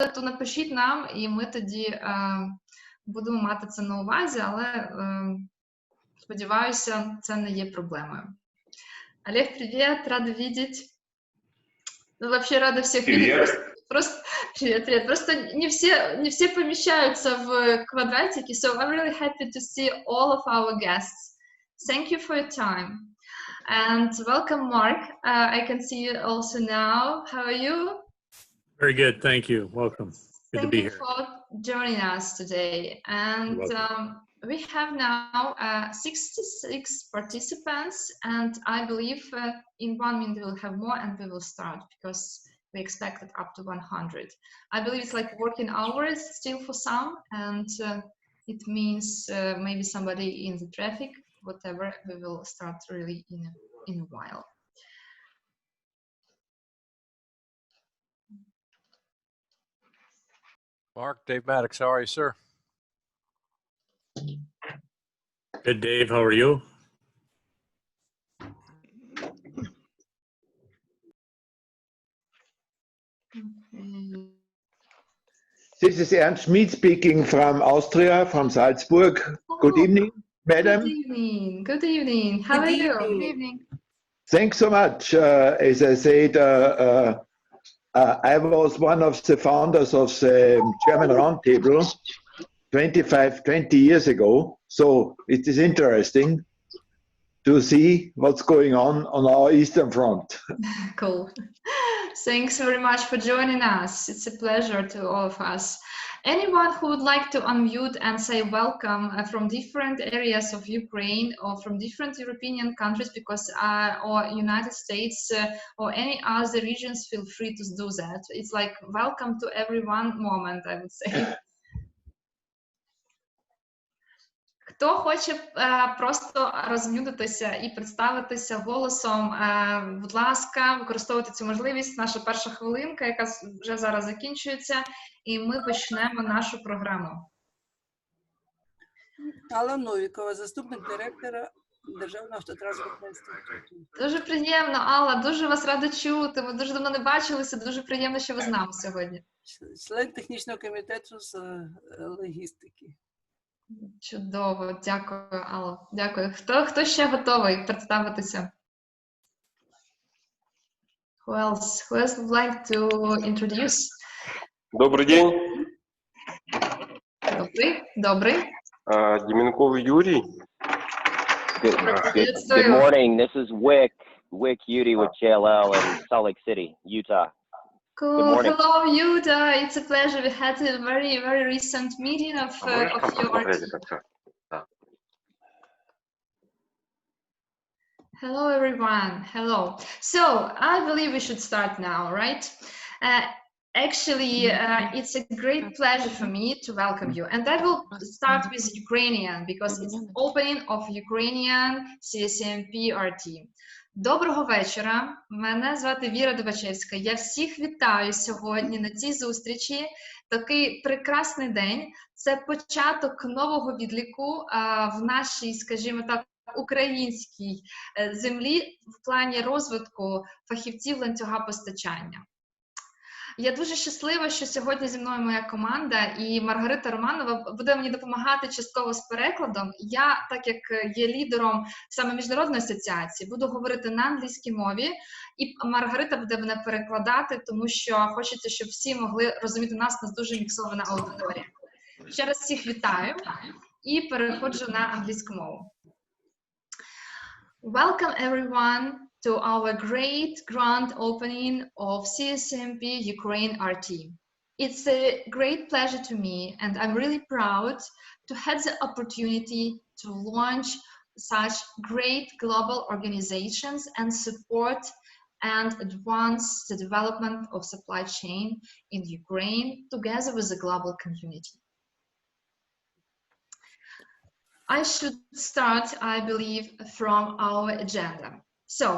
то напишіть нам, і ми тоді будемо мати це на увазі, але сподіваюся, це не є проблемою. Олег, привет, рада видеть. Ну, вообще рада всех видеть. Привет. Просто не все помещаются в квадратике, so I'm really happy to see all of our guests. Thank you for your time. And welcome, Mark. I can see you also now. How are you? Very good, thank you. Welcome. Good to be here. Thank you for joining us today. And we have now 66 participants, and I believe in 1 minute we'll have more and we will start because we expected up to 100. I believe it's like working hours still for some, and it means maybe somebody in the traffic, whatever, we will start really in a while. Mark, Dave Maddox, how are you, sir? Good, Dave, how are you? This is Ernst Schmid speaking from Austria, from Salzburg. Good evening, madam. Good evening. Good evening. How are you? Good evening. Thanks so much. As I said, I was one of the founders of the German Roundtable 20 years ago. So it is interesting to see what's going on our Eastern Front. Cool. Thanks very much for joining us. It's a pleasure to all of us. Anyone who would like to unmute and say welcome from different areas of Ukraine or from different European countries, because or United States or any other regions, feel free to do that. It's like welcome to everyone moment, I would say. Хто хоче просто розм'ютитися і представитися голосом, будь ласка, використовуйте цю можливість. Наша перша хвилинка, яка вже зараз закінчується, і ми почнемо нашу програму. Алла Новікова, заступник директора Державного автотранспортного інституту. Дуже приємно, Алла, дуже вас рада чути. Ми дуже давно не бачилися, дуже приємно, що ви з нами сьогодні. Член технічного комітету з логістики. Чудово, дякую, Алла. Дякую. Хто ще готовий представитися? Who else would like to introduce? Добрый день. Добрый. Деменков Юрий. Good morning. This is Wick Yudi with JLL in Salt Lake City, Utah. Cool. Hello, Yuda. It's a pleasure. We had a very, very recent meeting of your team. Hello, everyone. Hello. So I believe we should start now, right? Actually, it's a great pleasure for me to welcome you. And I will start with Ukrainian because it's opening of Ukrainian CSCMP RT. Доброго вечора. Мене звати Віра Дубачевська. Я всіх вітаю сьогодні на цій зустрічі. Такий прекрасний день. Це початок нового відліку в нашій, скажімо так, українській землі в плані розвитку фахівців ланцюга постачання. Я дуже щаслива, що сьогодні зі мною моя команда і Маргарита Романова буде мені допомагати частково з перекладом. Я, так як є лідером саме міжнародної асоціації, буду говорити на англійській мові, і Маргарита буде мене перекладати, тому що хочеться, щоб всі могли розуміти нас дуже міксована аудиторія. Ще раз всіх вітаю і переходжу на англійську мову. Welcome everyone to our great grand opening of CSCMP Ukraine RT. It's a great pleasure to me, and I'm really proud to have the opportunity to launch such great global organizations and support and advance the development of supply chain in Ukraine together with the global community. I should start, I believe, from our agenda. So,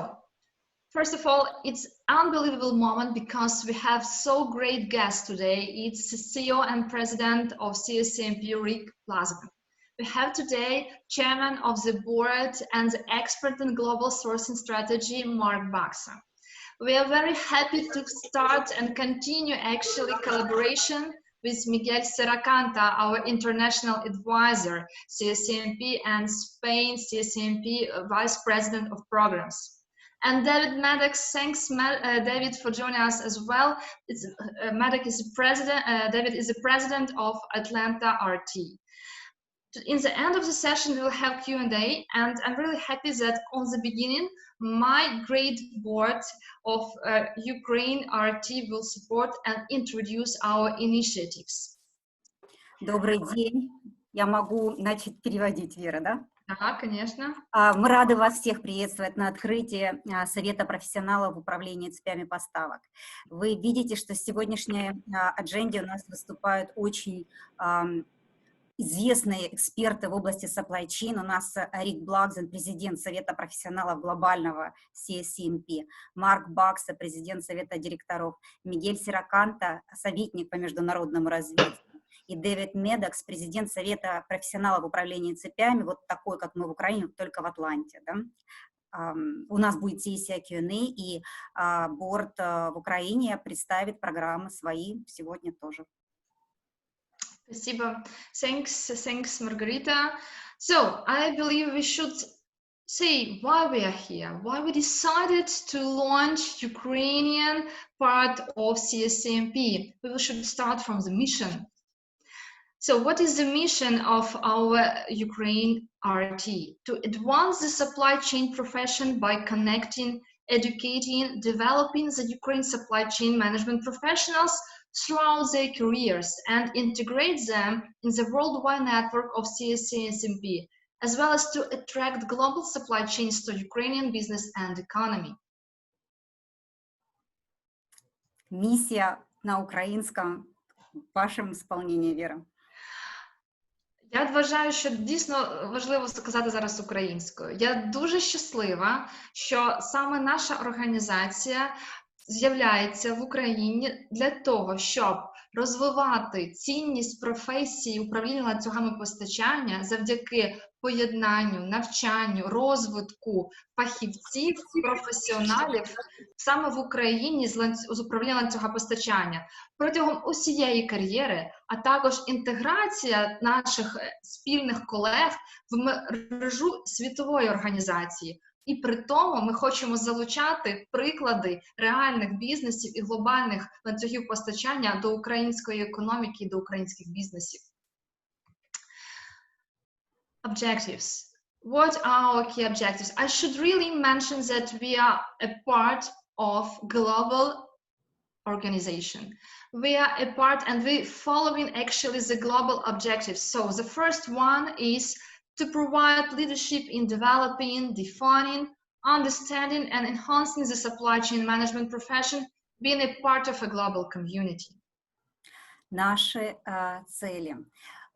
first of all, it's an unbelievable moment because we have so great guests today. It's the CEO and President of CSCMP, Rick Plazman. We have today Chairman of the Board and the expert in global sourcing strategy, Mark Baksa. We are very happy to start and continue actually collaboration with Miguel Serracanta, our international advisor, CSCMP, and Spain CSCMP Vice President of Programs. And David Maddox, thanks David for joining us as well. Maddox is president. David is the president of Atlanta RT. In the end of the session, we will have Q&A, and I'm really happy that on the beginning, my great board of Ukraine RT will support and introduce our initiatives. Добрый день. Я могу начать переводить, Вера, да? Да, конечно. Мы рады вас всех приветствовать на открытии Совета профессионалов в управлении цепями поставок. Вы видите, что в сегодняшней адженде у нас выступают очень известные эксперты в области supply chain. У нас Рик Блаксен, президент Совета профессионалов глобального CSCMP, Марк Бакса, президент Совета директоров, Мигель Серраканта, советник по международному развитию, и Дэвид Медокс, президент Совета профессионалов в управлении цепями, вот такой, как мы в Украине, только в Атланте. Да? У нас будет сессия Q&A, и борд в Украине представит программы свои сегодня тоже. Спасибо. Thanks, Margarita. So, I believe we should say why we are here, why we decided to launch Ukrainian part of CSCMP. We should start from the mission. So, what is the mission of our Ukraine RT? To advance the supply chain profession by connecting, educating, developing the Ukraine supply chain management professionals throughout their careers and integrate them in the worldwide network of CSCMP, as well as to attract global supply chains to Ukrainian business and economy. Миссия на українському в вашому исполнении, Вера. Я вважаю, що дійсно важливо сказати зараз українською. Я дуже щаслива, що саме наша організація з'являється в Україні для того, щоб розвивати цінність професії управління ланцюгами постачання завдяки поєднанню, навчанню, розвитку фахівців, професіоналів саме в Україні з управління ланцюга постачання протягом усієї кар'єри, а також інтеграція наших спільних колег в мережу світової організації. І при тому ми хочемо залучати приклади реальних бізнесів і глобальних ланцюгів постачання до української економіки і до українських бізнесів. Objectives. What are our key objectives? I should really mention that we are a part of global organization. We are a part and we're following actually the global objectives. So the first one is to provide leadership in developing, defining, understanding, and enhancing the supply chain management profession, being a part of a global community. Наши цели.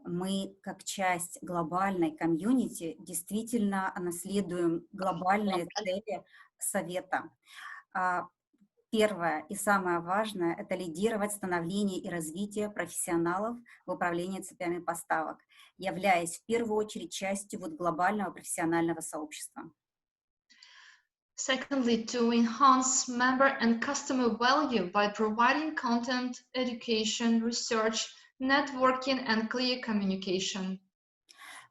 Мы, как часть глобальной комьюнити, действительно наследуем глобальные цели Совета. Первое и самое важное – это лидировать становление и развитие профессионалов в управлении цепями поставок, являясь в первую очередь частью глобального профессионального сообщества. Secondly, to enhance member and customer value by providing content, education, research, networking and clear communication.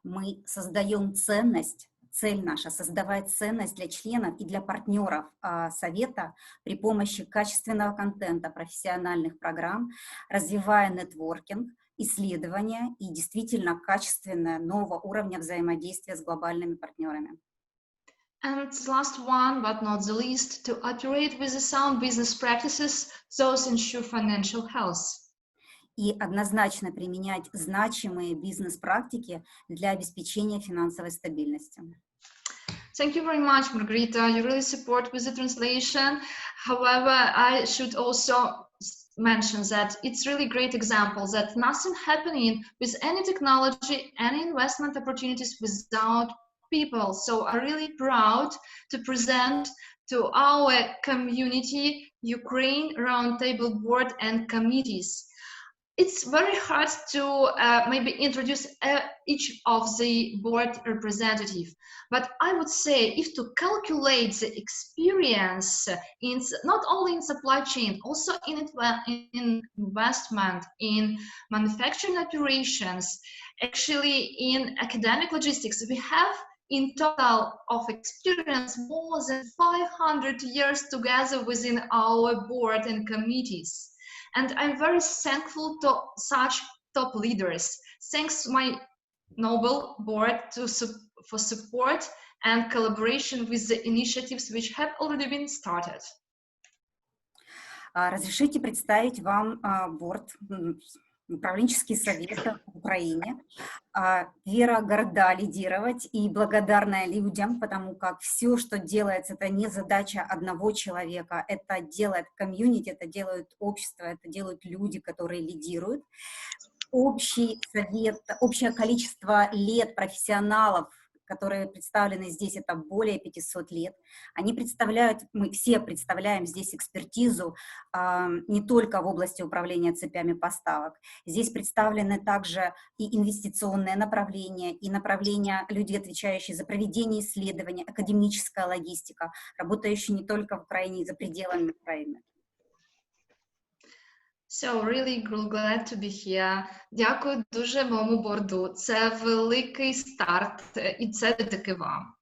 Мы создаем ценность. Цель наша – создавать ценность для членов и для партнеров Совета при помощи качественного контента, профессиональных программ, развивая нетворкинг, исследования и действительно качественное нового уровня взаимодействия с глобальными партнерами. And last one, but not the least, to operate with the sound business practices, those ensure financial health. И однозначно применять значимые бизнес-практики для обеспечения финансовой стабильности. Thank you very much, Margarita. You really support with the translation. However, I should also mention that it's really great example that nothing happening with any technology, any investment opportunities without people. So I'm really proud to present to our community Ukraine Roundtable Board and committees. it's very hard to maybe introduce each of the board representative, but I would say if to calculate the experience in not only in supply chain, also in investment, in manufacturing operations, actually in academic logistics, we have in total of experience more than 500 years together within our board and committees. And I'm very thankful to such top leaders. Thanks to my noble board for support and collaboration with the initiatives which have already been started. Разрешите представить вам борд, управленческий совет в Украине. Вера горда лидировать и благодарна людям, потому как все, что делается, это не задача одного человека, это делает комьюнити, это делают общество, это делают люди, которые лидируют. Общий совет, общее количество лет профессионалов, которые представлены здесь, это более 500 лет. Они представляют, мы все представляем здесь экспертизу не только в области управления цепями поставок. Здесь представлены также и инвестиционные направления, и направления людей, отвечающие за проведение исследований, академическая логистика, работающие не только в Украине, и за пределами Украины. So really glad to be here. Дякую дуже моєму борду. Це великий старт, і це таки вам.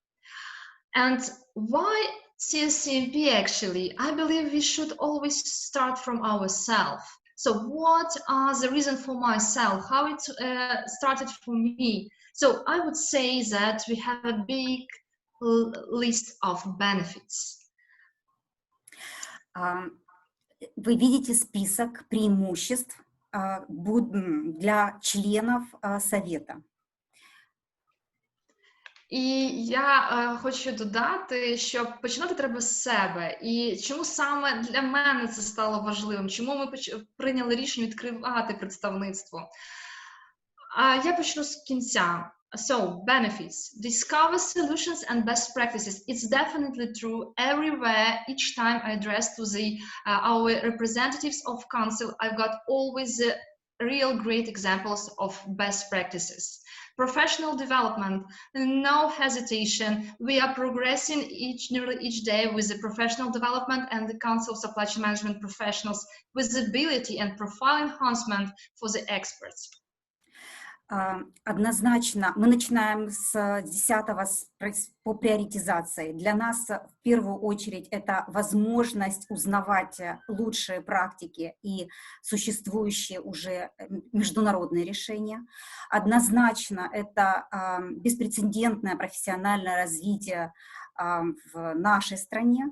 And why CSCMP actually? I believe we should always start from ourselves. So what are the reasons for myself? How it started for me? So I would say that we have a big list of benefits. Вы видите список преимуществ для членов Совета. І я хочу додати, що починати треба з себе. І чому саме для мене це стало важливим? Чому ми прийняли рішення відкривати представництво? Я почну з кінця. So, benefits. Discover solutions and best practices. It's definitely true everywhere. Each time I address to our representatives of council, I've got always real great examples of best practices. Professional development, no hesitation. We are progressing nearly each day with the professional development and the Council of Supply Chain Management professionals, visibility and profile enhancement for the experts. Однозначно, мы начинаем с 10-го по приоритизации. Для нас в первую очередь это возможность узнавать лучшие практики и существующие уже международные решения. Однозначно это беспрецедентное профессиональное развитие в нашей стране.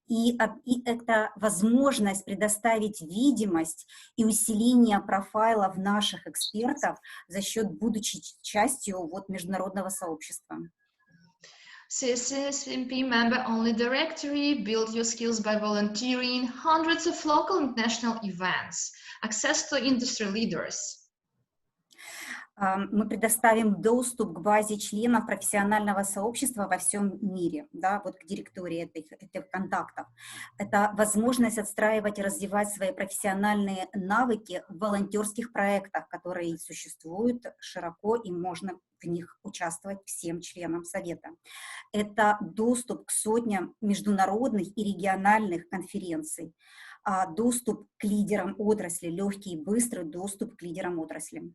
И это возможность предоставить видимость и усиление профайлов наших экспертов за счет, будучи частью международного сообщества. CSCMP member-only directory, build your skills by volunteering, hundreds of local and national events, access to industry leaders. Мы предоставим доступ к базе членов профессионального сообщества во всем мире, да, вот к директории этих контактов. Это возможность отстраивать и развивать свои профессиональные навыки в волонтерских проектах, которые существуют широко и можно в них участвовать всем членам Совета. Это доступ к сотням международных и региональных конференций, доступ к лидерам отрасли, легкий и быстрый доступ к лидерам отрасли.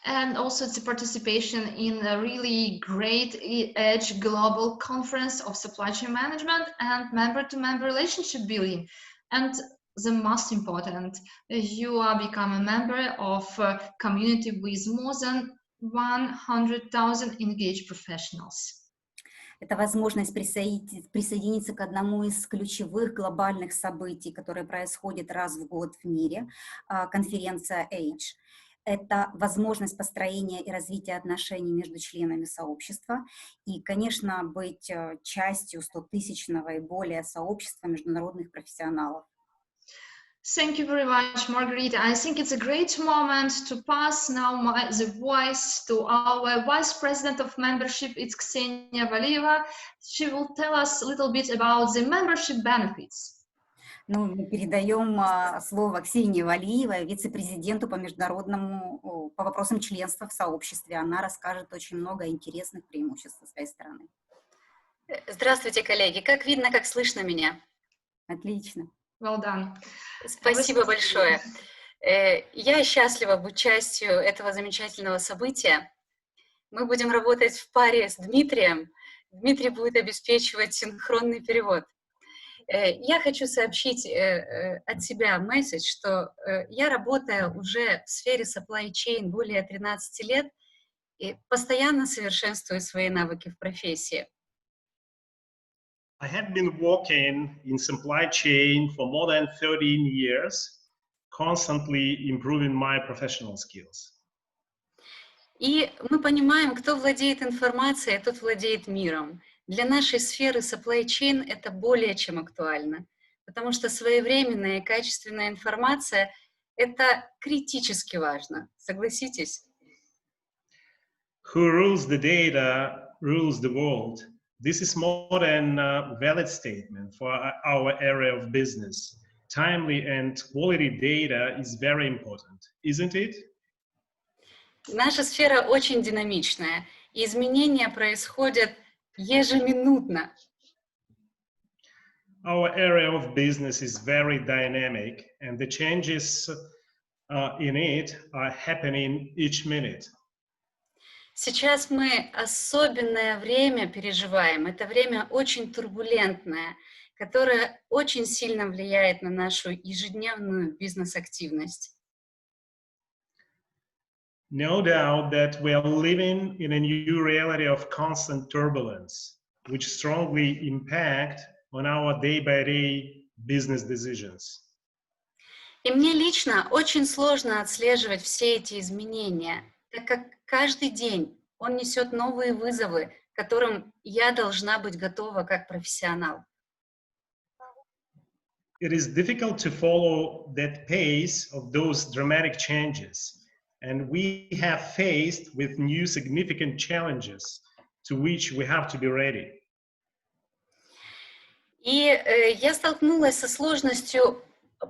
And also the participation in a really great edge global conference of supply chain management and member-to-member relationship building. And the most important, you are become a member of a community with more than 100,000 engaged professionals. Это возможность присоединиться к одному из ключевых глобальных событий, которые происходят раз в год в мире, конференция Age. Это возможность построения и развития отношений между членами сообщества и, конечно, быть частью 100-тысячного и более сообщества международных профессионалов. Thank you very much, Margarita. I think it's a great moment to pass now the voice to our Vice President of Membership, it's Ksenia Valieva. She will tell us a little bit about the membership benefits. Ну, мы передаем слово Ксении Валиевой, вице-президенту по международному, по вопросам членства в сообществе. Она расскажет очень много интересных преимуществ со своей стороны. Здравствуйте, коллеги. Как видно, как слышно меня? Отлично. Well done. Спасибо большое. Я счастлива быть частью этого замечательного события. Мы будем работать в паре с Дмитрием. Дмитрий будет обеспечивать синхронный перевод. Я хочу сообщить от себя месседж, что я работаю уже в сфере supply chain более 13 лет и постоянно совершенствую свои навыки в профессии. I have been working in supply chain for more than 13 years, constantly improving my professional skills. И мы понимаем, кто владеет информацией, тот владеет миром. Для нашей сферы supply chain это более чем актуально, потому что своевременная и качественная информация – это критически важно. Согласитесь? Who rules the data rules the world. This is more than a valid statement for our area of business. Timely and quality data is very important, isn't it? Наша сфера очень динамичная, и изменения происходят ежеминутно. Our area of business is very dynamic, and the changes in it are happening each minute. Сейчас мы особенное время переживаем. Это время очень турбулентное, которое очень сильно влияет на нашу ежедневную бизнес-активность. No doubt that we are living in a new reality of constant turbulence, which strongly impact on our day-by-day business decisions. И мне лично очень сложно отслеживать все эти изменения, так как каждый день он несет новые вызовы, к которым я должна быть готова как профессионал. It is difficult to follow that pace of those dramatic changes, and we have faced with new significant challenges to which we have to be ready. И я столкнулась со сложностью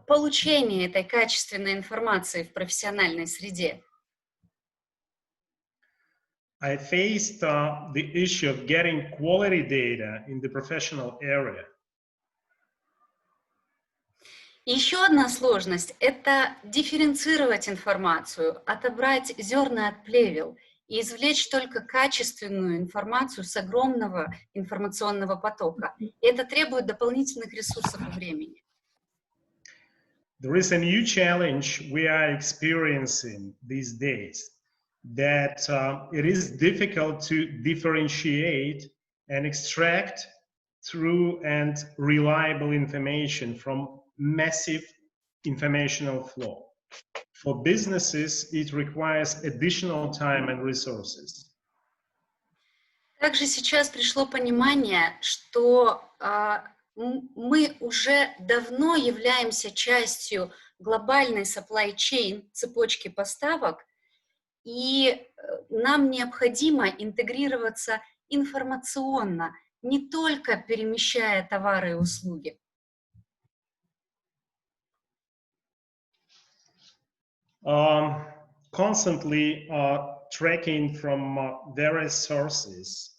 получения этой качественной информации в профессиональной среде. I faced the issue of getting quality data in the professional area. Еще одна сложность – это дифференцировать информацию, отобрать зерна от плевел и извлечь только качественную информацию с огромного информационного потока. И это требует дополнительных ресурсов и времени. There is a new challenge we are experiencing these days, that it is difficult to differentiate and extract true and reliable information from massive informational flow. For businesses, it requires additional time and resources. Также сейчас пришло понимание, что мы уже давно являемся частью глобальной supply chain, цепочки поставок, и нам необходимо интегрироваться информационно, не только перемещая товары и услуги. Constantly tracking from various sources,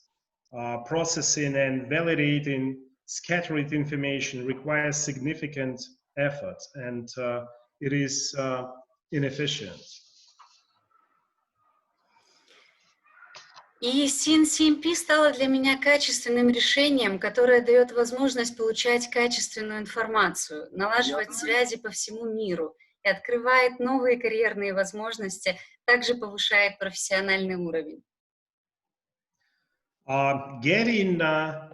processing and validating scattered information requires significant effort, and it is inefficient. И SCM стало для меня качественным решением, которое дает возможность получать качественную информацию, налаживать связи по всему миру и открывает новые карьерные возможности, также повышает профессиональный уровень. Getting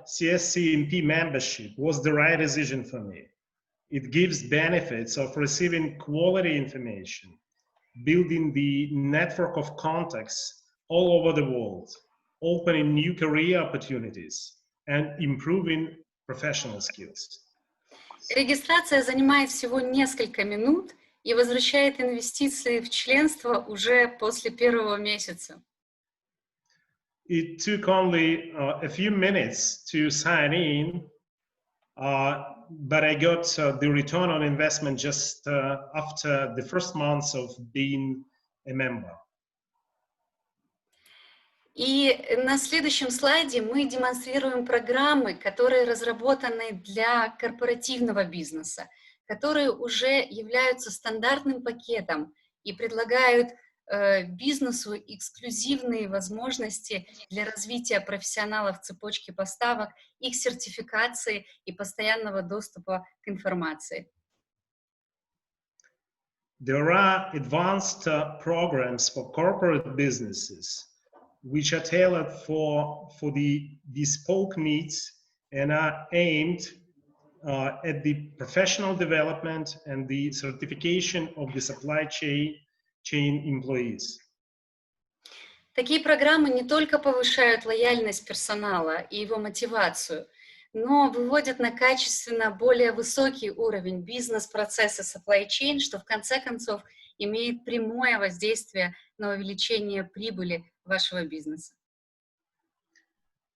CSCMP membership was the right decision for me. It gives benefits of receiving quality information, building the network of contacts all over the world, opening new career opportunities, and improving professional skills. Регистрация занимает всего несколько минут и возвращает инвестиции в членство уже после первого месяца. It took only a few minutes to sign in, but I got the return on investment just after the first months of being a member. И на следующем слайде мы демонстрируем программы, которые разработаны для корпоративного бизнеса, которые уже являются стандартным пакетом и предлагают бизнесу эксклюзивные возможности для развития профессионалов цепочки поставок, их сертификации и постоянного доступа к информации. There are advanced programs for corporate businesses which are tailored for the bespoke needs and are aimed at the professional development and the certification of the supply chain employees. Такие программы не только повышают лояльность персонала и его мотивацию, но выводят на качественно более высокий уровень бизнес-процесса supply chain, что в конце концов имеет прямое воздействие на увеличение прибыли вашего бизнеса.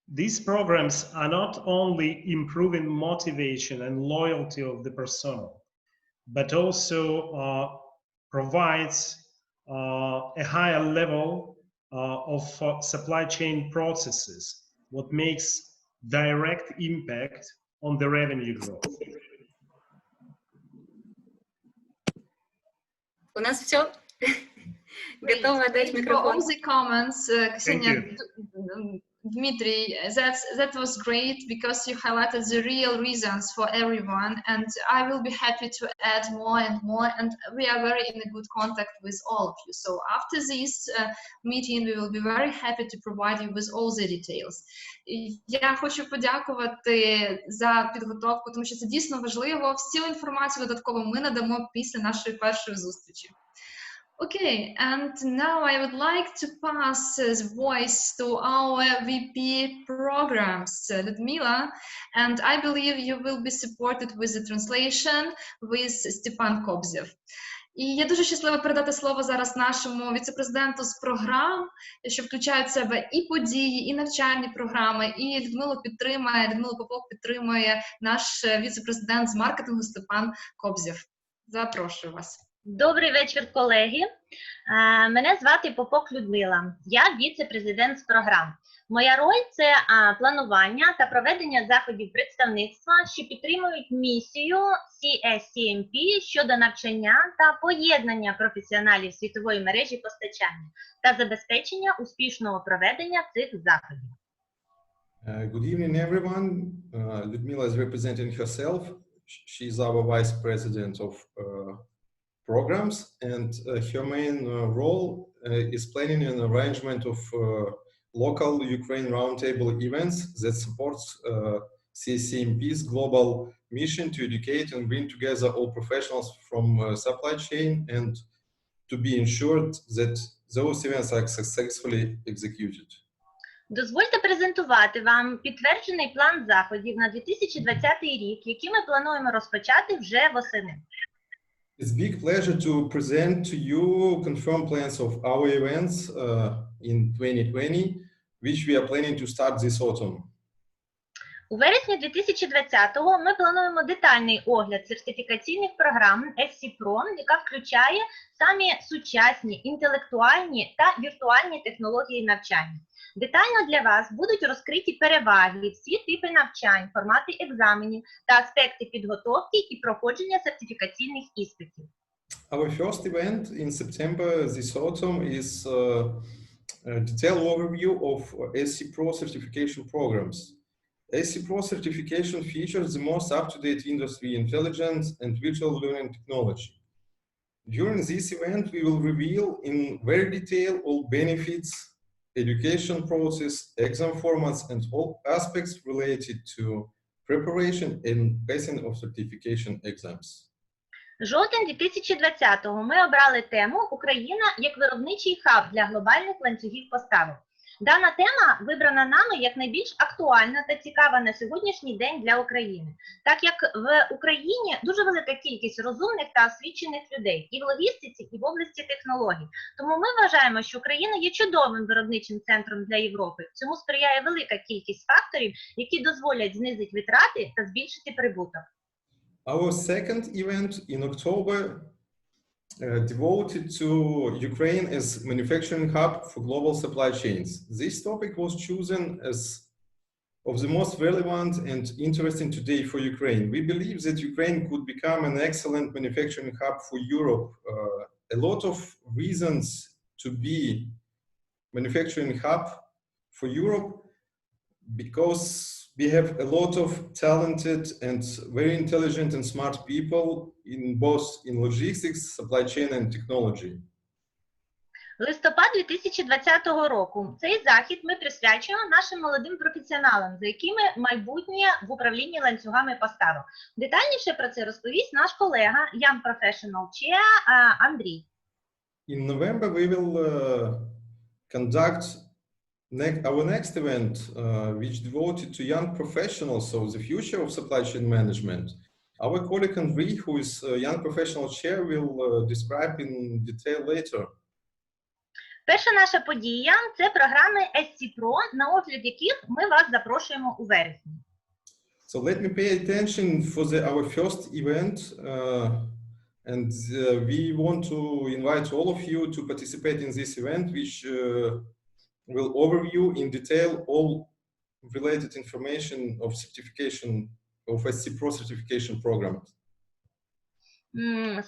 These programs are not only improving motivation and loyalty of the personnel, but also provides a higher level of supply chain processes, what makes direct impact on the revenue growth. У нас все. Готова отдать микрофон. For all the comments, Ksenia, Dmitry, that was great because you highlighted the real reasons for everyone, and I will be happy to add more and more, and we are very in a good contact with all of you. So after this meeting, we will be very happy to provide you with all the details. Я хочу подякувати за підготовку, тому що це дійсно важливо. Всю інформацію додатково ми надамо після нашої першої зустрічі. Okay, and now I would like to pass the voice to our VP programs, Ludmila, and I believe you will be supported with the translation with Stepan Kobzev. І я дуже щаслива передати слово зараз нашому віце-президенту з програм, що включають в себе і події, і навчальні програми, і Людмилу Попов підтримує наш віце-президент з маркетингу Степан Кобзєв. Запрошую вас. Добрий вечір, колеги. Мене звати Попок Людмила. Я віце-президент з програм. Моя роль – це планування та проведення заходів представництва, що підтримують місію CSCMP щодо навчання та поєднання професіоналів світової мережі постачання та забезпечення успішного проведення цих заходів. Good evening, everyone. Ludmila is representing herself. She is our vice president of programs, and her main role is planning an arrangement of local Ukraine Roundtable events that supports CSCMP's global mission to educate and bring together all professionals from supply chain and to be ensured that those events are successfully executed. Дозвольте презентувати вам підтверджений план заходів на 2020 рік, які ми плануємо розпочати вже восени. It's a big pleasure to present to you confirmed plans of our events in 2020, which we are planning to start this autumn. У вересні 2020-го ми плануємо детальний огляд сертифікаційних програм SCPro, яка включає самі сучасні, інтелектуальні та віртуальні технології навчання. Детально для вас будуть розкриті переваги, всі типи навчань, формати екзаменів та аспекти підготовки і проходження сертифікаційних іспитів. Our first event in September this autumn is a detailed overview of SCPro certification programs. SCPro certification features the most up-to-date industry intelligence and virtual learning technology. During this event, we will reveal in very detail all benefits, education process, exam formats, and all aspects related to preparation and passing of certification exams. Жовтень 2020-го ми обрали тему «Україна як виробничий хаб для глобальних ланцюгів поставок». Дана тема вибрана нами як найбільш актуальна та цікава на сьогоднішній день для України, так як в Україні дуже велика кількість розумних та освічених людей і в логістиці, і в області технологій. Тому ми вважаємо, що Україна є чудовим виробничим центром для Європи. Цьому сприяє велика кількість факторів, які дозволять знизити витрати та збільшити прибуток. Our second event in October devoted to Ukraine as manufacturing hub for global supply chains. This topic was chosen as of the most relevant and interesting today for Ukraine. We believe that Ukraine could become an excellent manufacturing hub for Europe. A lot of reasons to be manufacturing hub for Europe, because we have a lot of talented and very intelligent and smart people in both in logistics, supply chain and technology. Листопад 2020 року. Цей захід ми присвячуємо нашим молодим професіоналам, за якими майбутнє в управлінні ланцюгами поставок. Детальніше про це розповість наш колега Young Professional Chair Андрій. In November we will conduct our next event, which devoted to young professionals, so the future of supply chain management. Our colleague Andrei, who is a young professional chair, will describe in detail later. Перша наша подія – це програми SCPro, на огляд яких ми вас запрошуємо у вересні. So let me pay attention for our first event, and we want to invite all of you to participate in this event, which will overview in detail all related information of certification of SCPro certification program.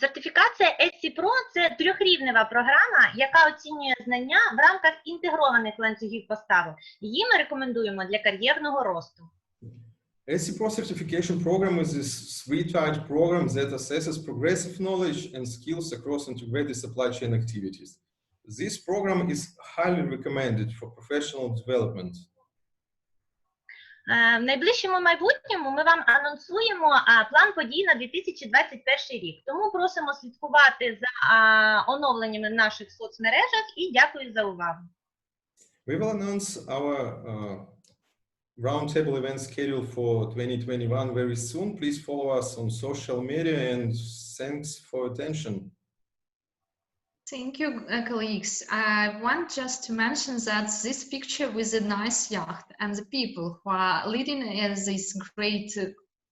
Сертифікація SCPro – це трьохрівнева програма, яка оцінює знання в рамках інтегрованих ланцюгів поставок. Її ми рекомендуємо для кар'єрного росту. SCPro certification program is a three-type program that assesses progressive knowledge and skills across integrated supply chain activities. This program is highly recommended for professional development. В найближчому майбутньому ми вам анонсуємо план подій на 2021 рік. Тому просимо слідкувати за оновленнями в наших соцмережах і дякую за увагу. We will announce our Roundtable event schedule for 2021 very soon. Please follow us on social media and thanks for attention. Thank you, colleagues. I want just to mention that this picture with a nice yacht and the people who are leading this great,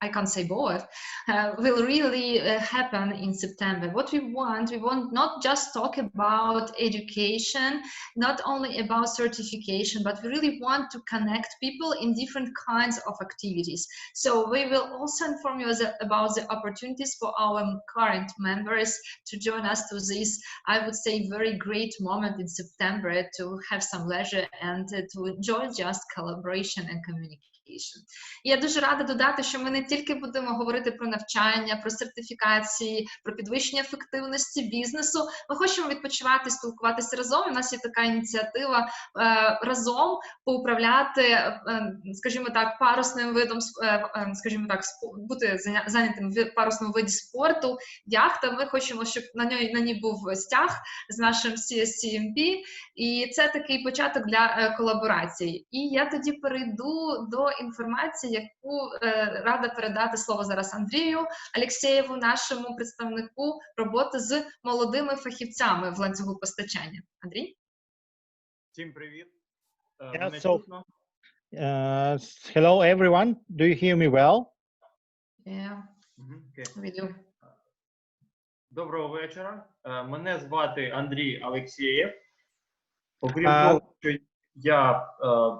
I can't say board, will really happen in September. What we want not just talk about education, not only about certification, but we really want to connect people in different kinds of activities. So we will also inform you about the opportunities for our current members to join us to this, I would say, very great moment in September to have some leisure and to enjoy just collaboration and communication. І я дуже рада додати, що ми не тільки будемо говорити про навчання, про сертифікації, про підвищення ефективності бізнесу. Ми хочемо відпочивати, спілкуватися разом. У нас є така ініціатива разом поуправляти, скажімо так, парусним видом, скажімо так, бути зайнятим в парусному виді спорту, яхта. Ми хочемо, щоб на ній був стяг з нашим CSCMP, і це такий початок для колаборації. І я тоді перейду до інформації, яку рада передати слово зараз Андрію Алєксєєву, нашому представнику роботи з молодими фахівцями в ланцюгу постачання. Андрій? Всім привіт. Hello everyone. Do you hear me well? Yeah, we do. Доброго вечора. Мене звати Андрій Алєксєєв. Окрім того, що я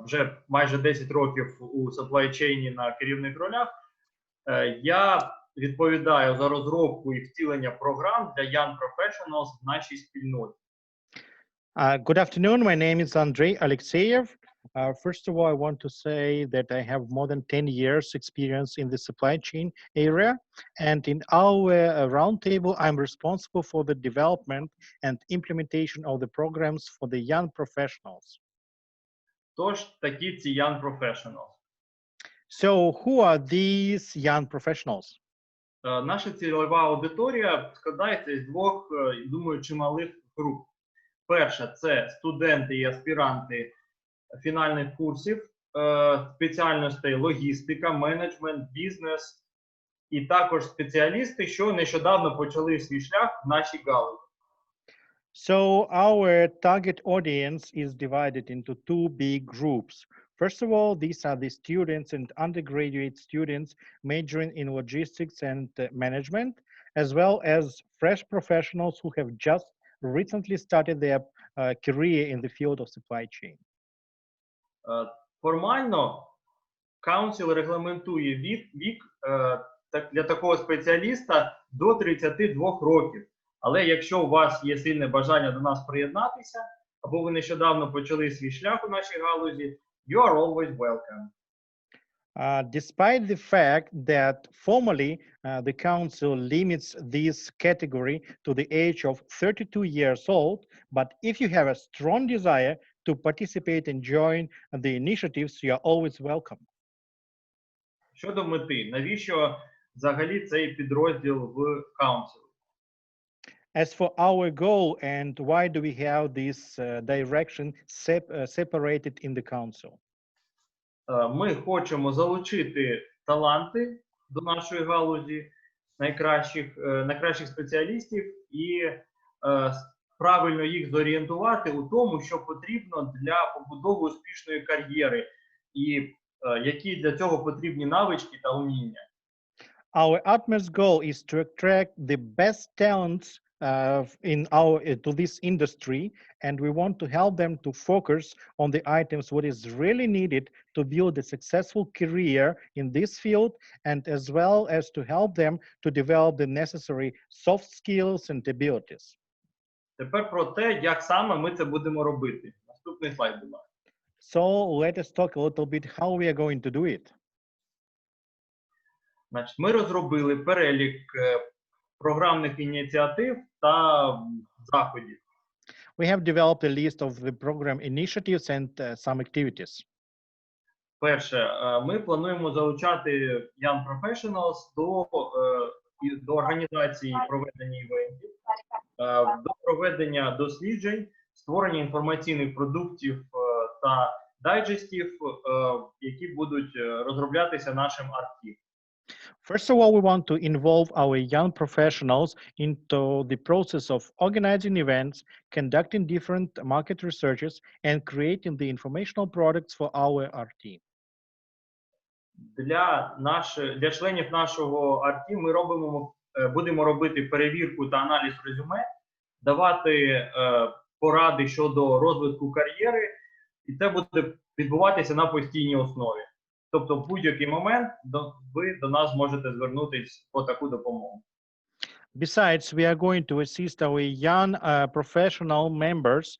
вже майже 10 років у supply-чейні на керівних ролях, я відповідаю за розробку і втілення програм для Young Professionals в нашій спільноті. Good afternoon. My name is Andrei Alexeyev. First of all, I want to say that I have more than 10 years experience in the supply chain area. And in our roundtable, I'm responsible for the development and implementation of the programs for the young professionals. Тож, такі ці Young Professionals. So, who are these young professionals? Наша цільова аудиторія складається із двох, думаю, чималих груп. Перша – це студенти і аспіранти фінальних курсів, спеціальностей логістика, менеджмент, бізнес, і також спеціалісти, що нещодавно почали свій шлях в нашій галузі. So our target audience is divided into two big groups. First of all, these are the students and undergraduate students majoring in logistics and management, as well as fresh professionals who have just recently started their career in the field of supply chain. Формально Council регламентує вік для такого спеціаліста до 32 років. Але якщо у вас є сильне бажання до нас приєднатися, або ви нещодавно почали свій шлях у нашій галузі, you are always welcome. Despite the fact that formally the council limits this category to the age of 32 years old, but if you have a strong desire to participate and join the initiatives, you are always welcome. Щодо мети, навіщо взагалі цей підрозділ в Council? As for our goal and why do we have this direction separated in the council? Ми хочемо залучити таланти до нашої галузі, найкращих спеціалістів і правильно їх зорієнтувати у тому, що потрібно для побудови успішної кар'єри і які для цього потрібні навички та уміння. Our utmost goal is to attract the best talents to this industry, and we want to help them to focus on the items what is really needed to build a successful career in this field, and as well as to help them to develop the necessary soft skills and abilities. Тепер про те, як саме ми це будемо робити. Наступний слайд, будь ласка. So let us talk a little bit how we are going to do it. Значить, ми розробили перелік програмних ініціатив та заходів. We have developed a list of the program initiatives and some activities. Перше, ми плануємо залучати young professionals до організації проведення івентів, до проведення досліджень, створення інформаційних продуктів та дайджестів, які будуть розроблятися нашим архів. First of all, we want to involve our young professionals into the process of organizing events, conducting different market researches, and creating the informational products for our RT. Для членів нашого RT ми будемо робити перевірку та аналіз резюме, давати поради щодо розвитку кар'єри, і це буде відбуватися на постійній основі. Тобто в будь-який момент ви до нас можете звернутися по таку допомогу. Besides, we are going to assist our young professional members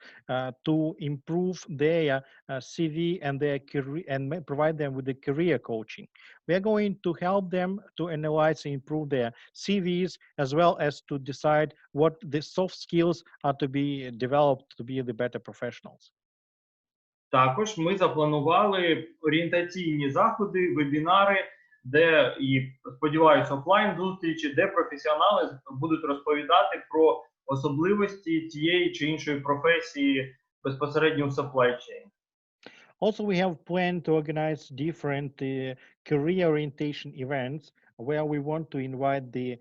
to improve their CV and their career and provide them with the career coaching. We are going to help them to analyze and improve their CVs as well as to decide what the soft skills are to be developed to be the better professionals. Також ми запланували орієнтаційні заходи, вебінари, де, і сподіваюся, офлайн-зустрічі, де професіонали будуть розповідати про особливості тієї чи іншої професії безпосередньо в supply chain. Also, we have planned to organize different career orientation events where we want to invite the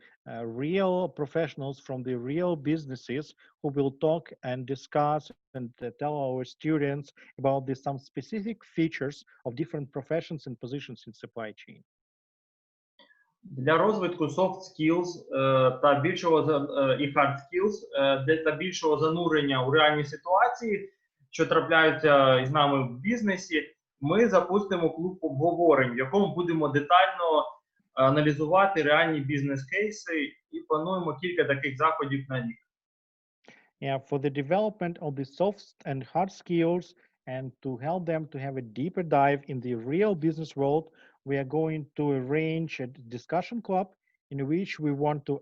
real professionals from the real businesses who will talk and discuss and tell our students about some specific features of different professions and positions in supply chain. Для розвитку soft skills та і hard skills, та більшого занурення у реальні ситуації, що трапляються із нами в бізнесі, ми запустимо клуб обговорень, в якому будемо детально аналізувати реальні бізнес-кейси і плануємо кілька таких заходів на рік. Yeah, for the development of the soft and hard skills and to help them to have a deeper dive in the real business world, we are going to arrange a discussion club in which we want to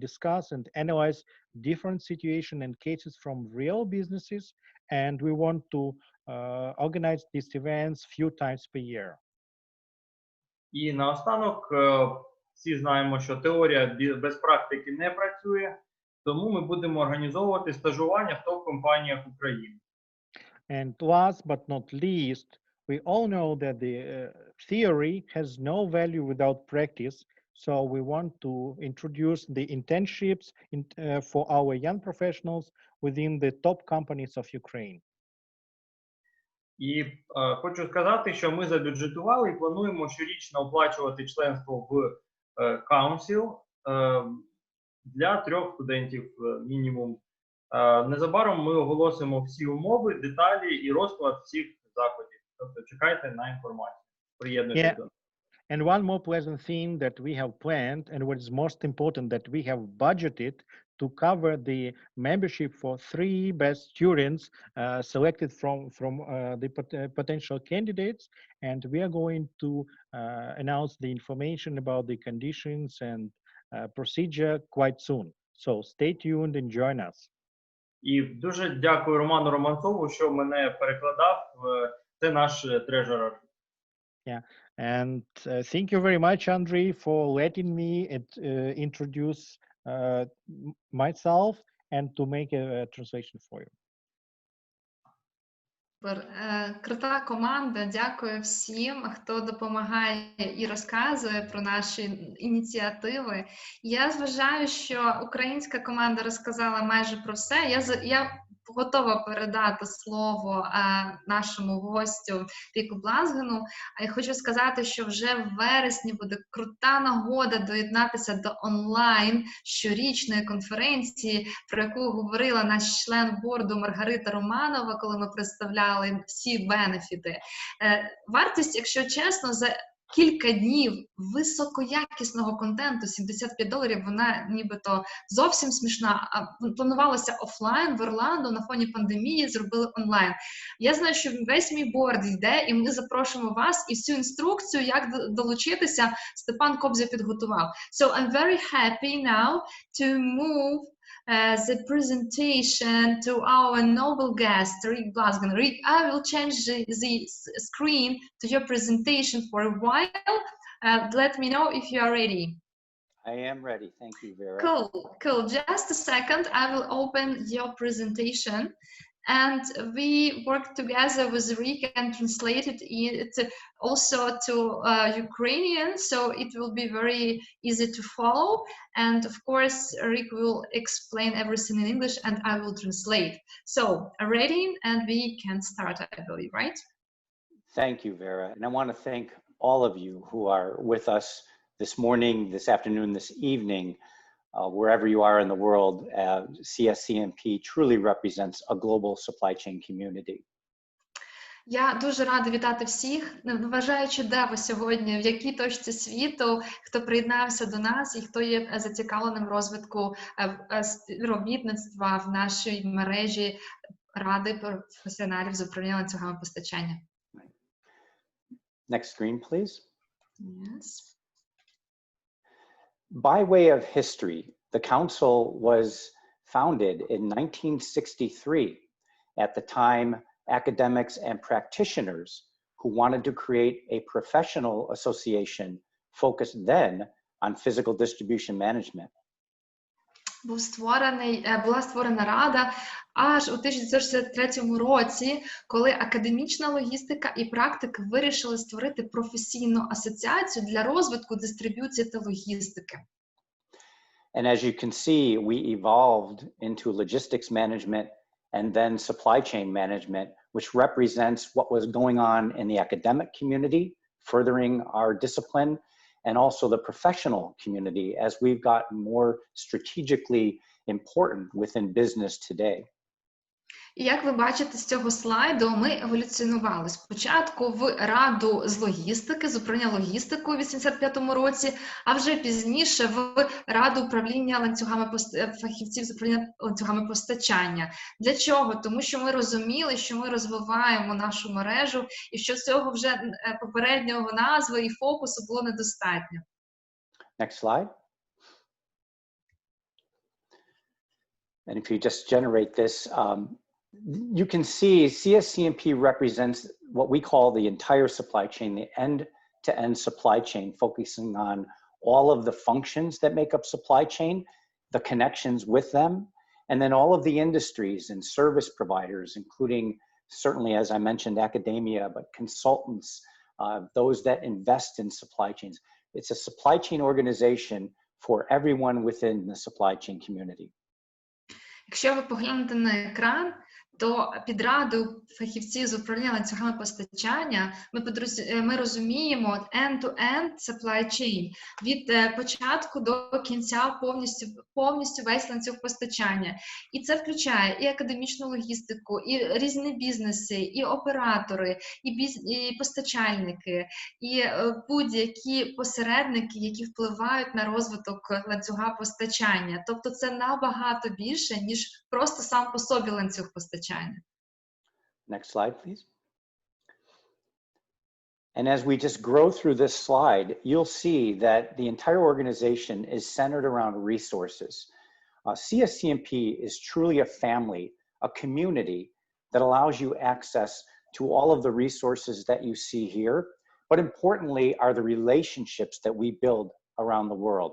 discuss and analyze different situations and cases from real businesses, and we want to organize these events few times per year. І наостанок, всі знаємо, що теорія без практики не працює, тому ми будемо організовувати стажування в топ-компаніях України. And last but not least, we all know that the theory has no value without practice. So we want to introduce the internships for our young professionals within the top companies of Ukraine. І хочу сказати, що ми забюджетували і плануємо щорічно оплачувати членство в Council для 3 студентів мінімум. Незабаром ми оголосимо всі умови, деталі і розклад всіх заходів. Тобто чекайте на інформацію. Приєднуйтесь до нас. And one more pleasant thing that we have planned, and what is most important, that we have budgeted to cover the membership for 3 best students selected from the potential candidates, and we are going to announce the information about the conditions and procedure quite soon. So stay tuned and join us. І дуже дякую Роману Романцову, що мене перекладав. Це наш трежерер. Yeah, and thank you very much, Andrei, for letting me introduce myself and to make a translation for you. Крута команда. Дякую всім, хто допомагає і розказує про наші ініціативи. Я вважаю, що українська команда розказала майже про все. Я готова передати слово нашому гостю Ріку Блазгену. А я хочу сказати, що вже в вересні буде крута нагода доєднатися до онлайн щорічної конференції, про яку говорила наш член борду Маргарита Романова, коли ми представляли всі бенефіти. Вартість, якщо чесно, за кілька днів високоякісного контенту, $75, вона нібито зовсім смішна, а планувалося офлайн в Орландо, на фоні пандемії зробили онлайн. Я знаю, що весь мій борд йде, і ми запрошуємо вас, і всю інструкцію, як долучитися, Степан Кобзя підготував. So I'm very happy now to move the presentation to our noble guest, Rick Blazgen. Rick, I will change the screen to your presentation for a while. Let me know if you are ready. I am ready. Thank you, Vera. Cool. Just a second. I will open your presentation. And we worked together with Rick and translated it also to Ukrainian, so it will be very easy to follow. And of course, Rick will explain everything in English and I will translate. So, ready? And we can start, I believe, right? Thank you, Vera. And I want to thank all of you who are with us this morning, this afternoon, this evening. Wherever you are in the world, CSCMP truly represents a global supply chain community. Я дуже рада вітати всіх, неважаючи, де ви сьогодні, в якій точці світу, хто приєднався до нас і хто є зацікавленим в розвитку співробітництва в нашій мережі Ради професіоналів з управління ланцюгами постачання. Next screen, please. Yes. By way of history, the Council was founded in 1963. At the time, academics and practitioners who wanted to create a professional association focused then on physical distribution management. Була створена рада аж у 1963 році, коли академічна логістика і практика вирішили створити професійну асоціацію для розвитку дистриб'юції та логістики. And as you can see, we evolved into logistics management and then supply chain management, which represents what was going on in the academic community, furthering our discipline, and also the professional community as we've gotten more strategically important within business today. І як ви бачите з цього слайду, ми еволюціонували спочатку в Раду з логістики, з управління логістикою у 1985 році, а вже пізніше в Раду управління ланцюгами фахівців з управління ланцюгами постачання. Для чого? Тому що ми розуміли, що ми розвиваємо нашу мережу і що цього вже попереднього назви і фокусу було недостатньо. Next slide. And if you just generate this, you can see CSCMP represents what we call the entire supply chain, the end-to-end supply chain, focusing on all of the functions that make up supply chain, the connections with them, and then all of the industries and service providers, including certainly, as I mentioned, academia, but consultants, those that invest in supply chains. It's a supply chain organization for everyone within the supply chain community. Якщо ви поглянете на екран, до підраду фахівців з управління ланцюгами постачання ми розуміємо end-to-end supply chain, від початку до кінця повністю весь ланцюг постачання. І це включає і академічну логістику, і різні бізнеси, і оператори, і постачальники, і будь-які посередники, які впливають на розвиток ланцюга постачання. Тобто це набагато більше, ніж просто сам по собі ланцюг постачання. Next slide, please. And as we just grow through this slide, you'll see that the entire organization is centered around resources. CSCMP is truly a family, a community that allows you access to all of the resources that you see here, but importantly are the relationships that we build around the world.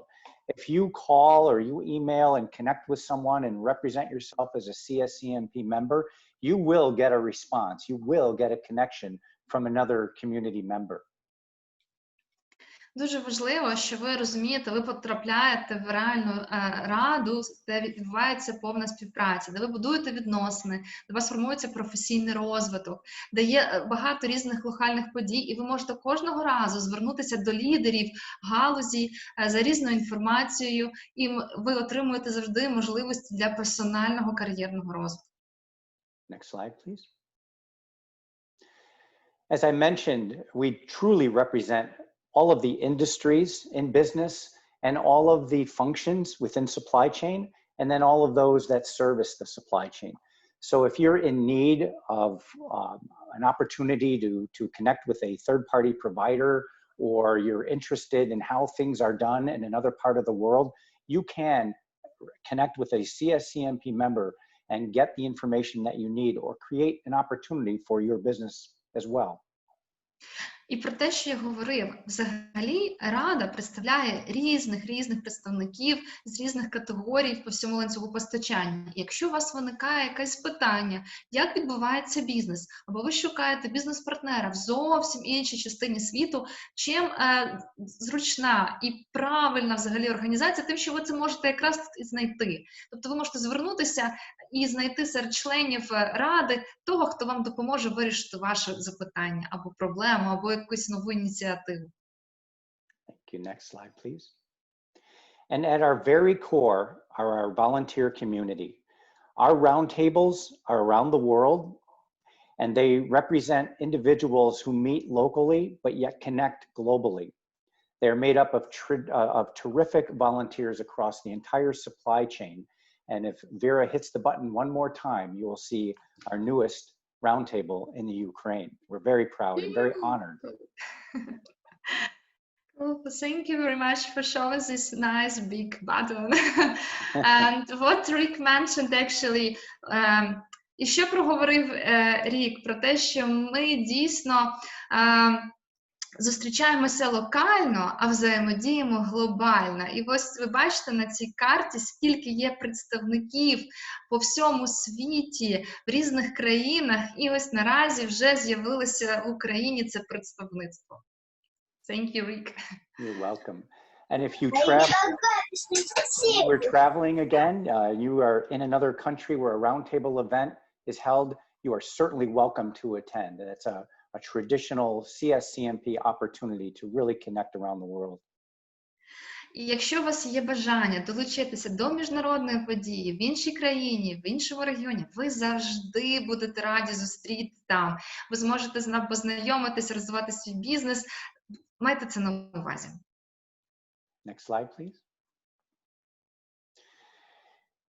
If you call or you email and connect with someone and represent yourself as a CSCMP member, you will get a response. You will get a connection from another community member. Дуже важливо, що ви розумієте, ви потрапляєте в реальну раду, де відбувається повна співпраця, де ви будуєте відносини, де у вас формується професійний розвиток, де є багато різних локальних подій, і ви можете кожного разу звернутися до лідерів галузі за різною інформацією, і ви отримуєте завжди можливості для персонального кар'єрного розвитку. Next slide, please. As I mentioned, we truly represent all of the industries in business and all of the functions within supply chain, and then all of those that service the supply chain. So if you're in need of an opportunity to connect with a third-party provider, or you're interested in how things are done in another part of the world, you can connect with a CSCMP member and get the information that you need or create an opportunity for your business as well. І про те, що я говорив, взагалі Рада представляє різних представників з різних категорій по всьому ланцюгу постачання. І якщо у вас виникає якесь питання, як відбувається бізнес, або ви шукаєте бізнес-партнера в зовсім іншій частині світу, чим зручна і правильна взагалі організація, тим, що ви це можете якраз знайти. Тобто ви можете звернутися і знайти серед членів Ради того, хто вам допоможе вирішити ваше запитання або проблему, або якусь нову ініціативу. Thank you. Next slide, please. And at our very core are our volunteer community. Our roundtables are around the world, and they represent individuals who meet locally, but yet connect globally. They're made up of terrific volunteers across the entire supply chain. And if Vera hits the button one more time, you will see our newest roundtable in the Ukraine. We're very proud and very honored. Well, thank you very much for showing this nice big button. And what Rick mentioned actually, і що проговорив Рік про те, що ми дійсно зустрічаємося локально, а взаємодіємо глобально. І ось ви бачите на цій карті, скільки є представників по всьому світі, в різних країнах, і ось наразі вже з'явилося в Україні це представництво. Thank you, Rick. You're welcome. And if you we're traveling again, you are in another country where a roundtable event is held, you are certainly welcome to attend. It's a traditional CSCMP opportunity to really connect around the world. І якщо у вас є бажання долучитися до міжнародної події в іншій країні, в іншому регіоні, ви завжди будете раді зустріти там. Ви зможете з нами познайомитися, розвивати свій бізнес. Майте це на увазі. Next slide, please.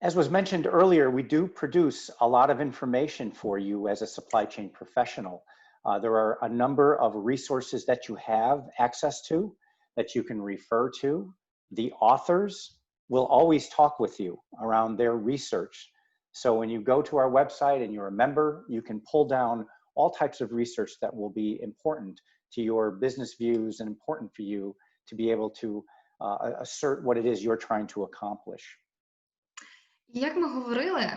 As was mentioned earlier, we do produce a lot of information for you as a supply chain professional. There are a number of resources that you have access to, that you can refer to. The authors will always talk with you around their research. So when you go to our website and you're a member, you can pull down all types of research that will be important to your business views and important for you to be able to assert what it is you're trying to accomplish. Як ми говорили,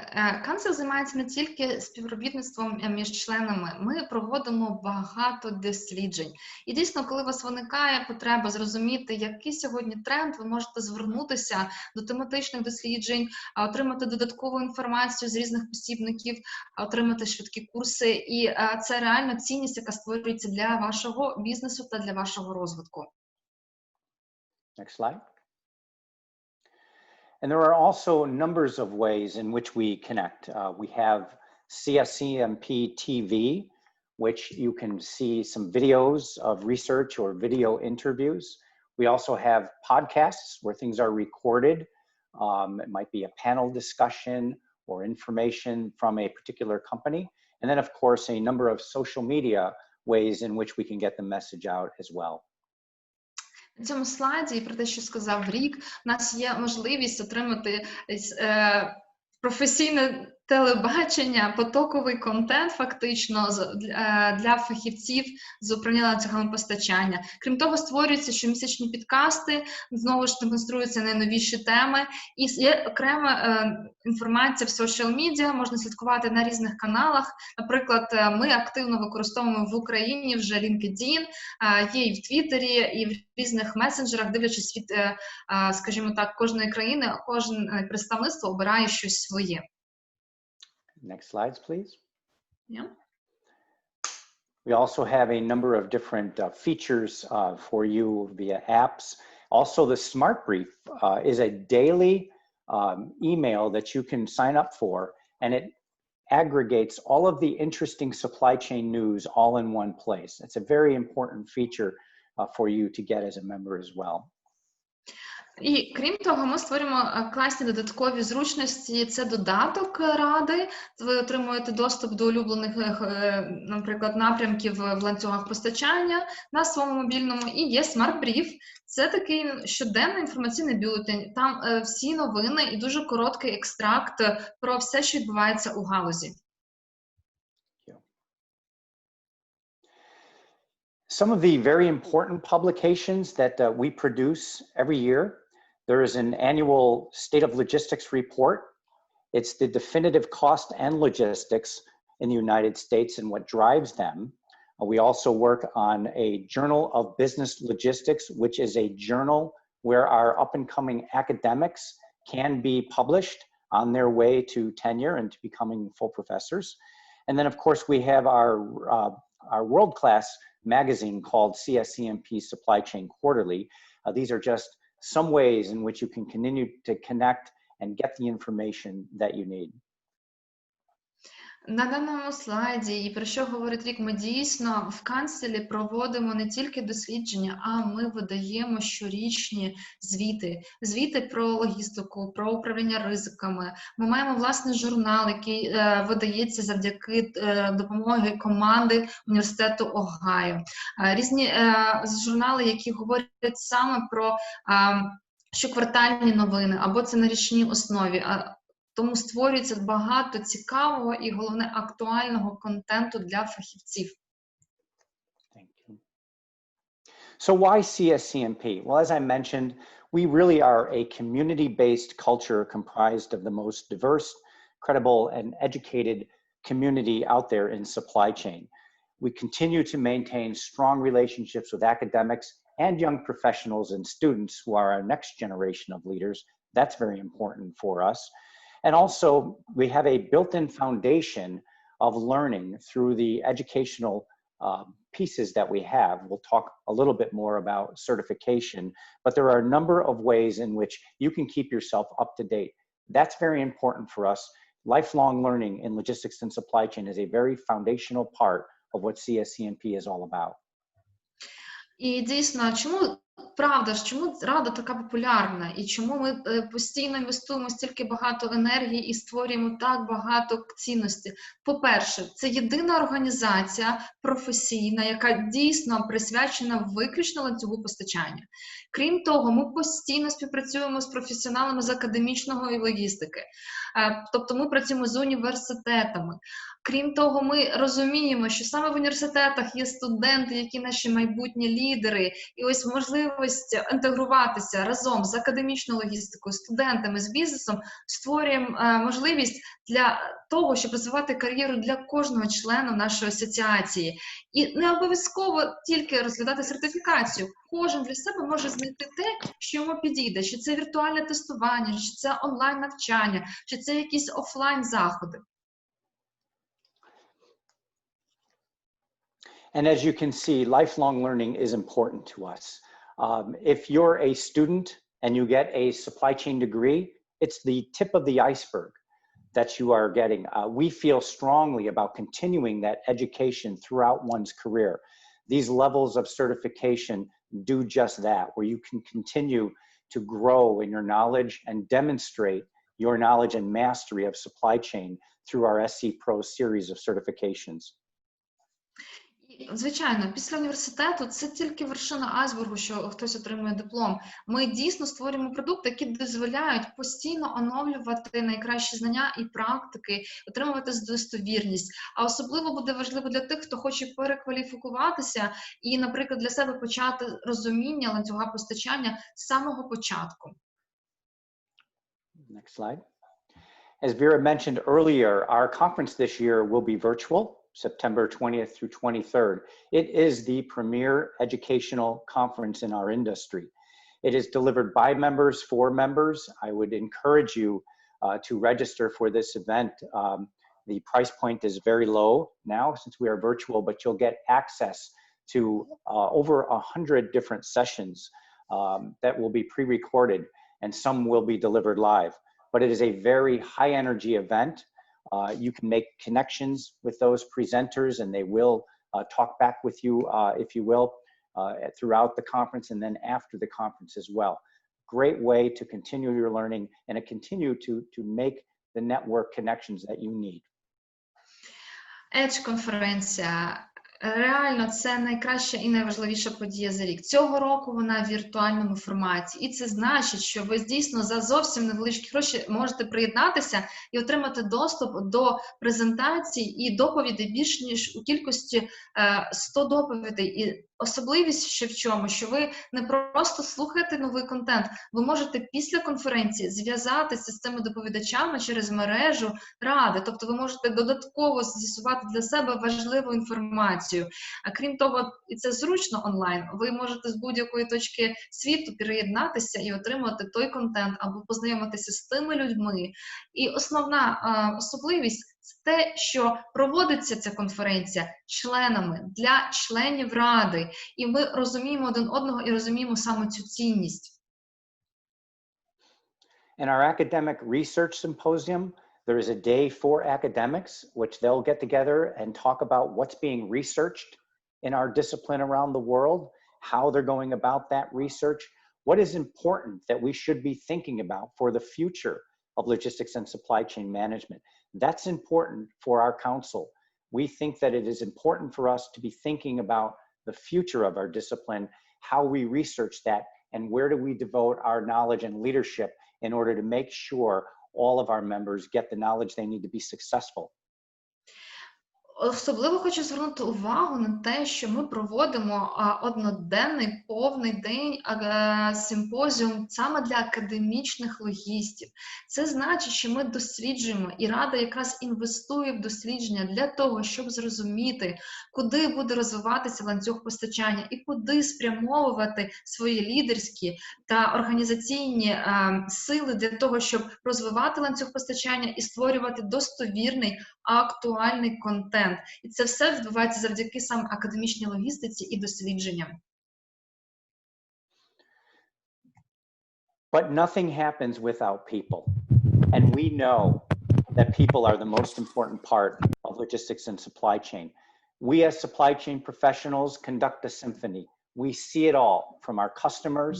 канцел займається не тільки співробітництвом між членами, ми проводимо багато досліджень. І дійсно, коли у вас виникає потреба зрозуміти, який сьогодні тренд, ви можете звернутися до тематичних досліджень, отримати додаткову інформацію з різних посібників, отримати швидкі курси. І це реально цінність, яка створюється для вашого бізнесу та для вашого розвитку. Next slide. And there are also numbers of ways in which we connect. We have CSCMP TV, which you can see some videos of research or video interviews. We also have podcasts where things are recorded. It might be a panel discussion or information from a particular company. And then, of course, a number of social media ways in which we can get the message out as well. На цьому слайді, про те, що сказав Рік, у нас є можливість отримати професійне телебачення, потоковий контент фактично для фахівців з управління ланцюгами постачання. Крім того, створюються щомісячні підкасти, знову ж демонструються найновіші теми, і є окрема інформація в social media, можна слідкувати на різних каналах. Наприклад, ми активно використовуємо в Україні вже LinkedIn, є і в Твіттері, і в різних месенджерах, дивлячись від, скажімо так, кожної країни, кожне представництво обирає щось своє. Next slides, please. Yeah. We also have a number of different features for you via apps. Also, the Smart Brief is a daily email that you can sign up for, and it aggregates all of the interesting supply chain news all in one place. It's a very important feature for you to get as a member as well. І крім того, ми створюємо класні додаткові зручності. Це додаток ради. Ви отримуєте доступ до улюблених, наприклад, напрямків в ланцюгах постачання на своєму мобільному. І є Smart Brief. Це такий щоденний інформаційний бюлетень. Там всі новини і дуже короткий екстракт про все, що відбувається у галузі. Some of the very important publications that we produce every year. There is an annual State of Logistics report. It's the definitive cost and logistics in the United States and what drives them. We also work on a Journal of Business Logistics, which is a journal where our up-and-coming academics can be published on their way to tenure and to becoming full professors. And then, of course, we have our world-class magazine called CSCMP Supply Chain Quarterly. These are just some ways in which you can continue to connect and get the information that you need. На даному слайді, і про що говорить Рік, ми дійсно в канцелі проводимо не тільки дослідження, а ми видаємо щорічні звіти. Звіти про логістику, про управління ризиками. Ми маємо власний журнал, який видається завдяки допомоги команди університету Огайо. Різні журнали, які говорять саме про щоквартальні новини, або це на річній основі. Тому створюється багато цікавого і, головне, актуального контенту для фахівців. So why CSCMP? Well, as I mentioned, we really are a community-based culture comprised of the most diverse, credible, and educated community out there in supply chain. We continue to maintain strong relationships with academics and young professionals and students who are our next generation of leaders. That's very important for us. And also, we have a built-in foundation of learning through the educational pieces that we have. We'll talk a little bit more about certification, but there are a number of ways in which you can keep yourself up to date. That's very important for us. Lifelong learning in logistics and supply chain is a very foundational part of what CSCMP is all about. І дійсно, чому Рада така популярна і чому ми постійно інвестуємо стільки багато енергії і створюємо так багато цінностей? По-перше, це єдина організація професійна, яка дійсно присвячена виключно ланцюгу постачання. Крім того, ми постійно співпрацюємо з професіоналами з академічної логістики. Тобто ми працюємо з університетами. Крім того, ми розуміємо, що саме в університетах є студенти, які наші майбутні лідери. І ось, можливо, можливість інтегруватися разом з академічною логістикою, студентами, з бізнесом, створюємо можливість для того, щоб розвивати кар'єру для кожного члена нашої асоціації. І не обов'язково тільки розглядати сертифікацію. Кожен для себе може знайти те, що йому підійде. Чи це віртуальне тестування, чи це онлайн-навчання, чи це якісь офлайн-заходи. And as you can see, lifelong learning is important to us. If you're a student and you get a supply chain degree, it's the tip of the iceberg that you are getting. We feel strongly about continuing that education throughout one's career. These levels of certification do just that, where you can continue to grow in your knowledge and demonstrate your knowledge and mastery of supply chain through our SCPro series of certifications. Звичайно, після університету це тільки вершина айсбергу, що хтось отримує диплом. Ми дійсно створюємо продукти, які дозволяють постійно оновлювати найкращі знання і практики, отримувати достовірність. А особливо буде важливо для тих, хто хоче перекваліфікуватися і, наприклад, для себе почати розуміння ланцюга постачання з самого початку. Next slide. As Vera mentioned earlier, our conference this year will be virtual. September 20th through 23rd. It is the premier educational conference in our industry. It is delivered by members for members. I would encourage you to register for this event. The price point is very low now since we are virtual, but you'll get access to over 100 different sessions that will be pre-recorded, and some will be delivered live. But it is a very high energy event. You can make connections with those presenters and they will talk back with you, if you will, throughout the conference and then after the conference as well. Great way to continue your learning and to continue to make the network connections that you need. Едж-конференція. Реально, це найкраща і найважливіша подія за рік. Цього року вона в віртуальному форматі. І це значить, що ви дійсно за зовсім невеличкі гроші можете приєднатися і отримати доступ до презентацій і доповідей більш ніж у кількості 100 доповідей. І особливість ще в чому, що ви не просто слухаєте новий контент, ви можете після конференції зв'язатися з цими доповідачами через мережу Ради. Тобто ви можете додатково з'ясувати для себе важливу інформацію. А крім того, і це зручно онлайн, ви можете з будь-якої точки світу приєднатися і отримати той контент або познайомитися з тими людьми. І основна особливість – це те, що проводиться ця конференція членами, для членів Ради. І ми розуміємо один одного і розуміємо саме цю цінність. In our academic research symposium, there is a day for academics, which they'll get together and talk about what's being researched in our discipline around the world, how they're going about that research, what is important that we should be thinking about for the future of logistics and supply chain management. That's important for our council. We think that it is important for us to be thinking about the future of our discipline, how we research that, and where do we devote our knowledge and leadership in order to make sure all of our members get the knowledge they need to be successful. Особливо хочу звернути увагу на те, що ми проводимо одноденний, повний день симпозіум саме для академічних логістів. Це значить, що ми досліджуємо, і Рада якраз інвестує в дослідження для того, щоб зрозуміти, куди буде розвиватися ланцюг постачання і куди спрямовувати свої лідерські та організаційні сили для того, щоб розвивати ланцюг постачання і створювати достовірний, актуальний контент. І це все відбувається завдяки саме академічній логістиці і дослідженням. But nothing happens without people. And we know that people are the most important part of logistics and supply chain. We as supply chain professionals conduct a symphony. We see it all from our customers,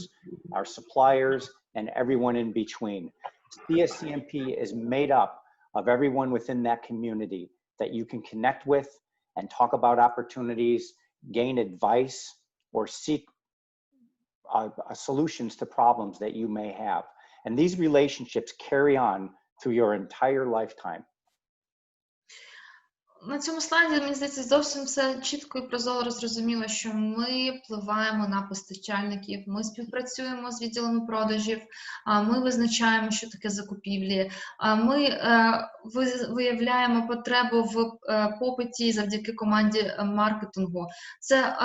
our suppliers, and everyone in between. CSCMP is made up of everyone within that community that you can connect with and talk about opportunities, gain advice, or seek solutions to problems that you may have. And these relationships carry on through your entire lifetime. На цьому слайді, мені здається, зовсім все чітко і прозоро зрозуміло, що ми впливаємо на постачальників, ми співпрацюємо з відділами продажів, ми визначаємо, що таке закупівлі, ми виявляємо потребу в попиті завдяки команді маркетингу. Це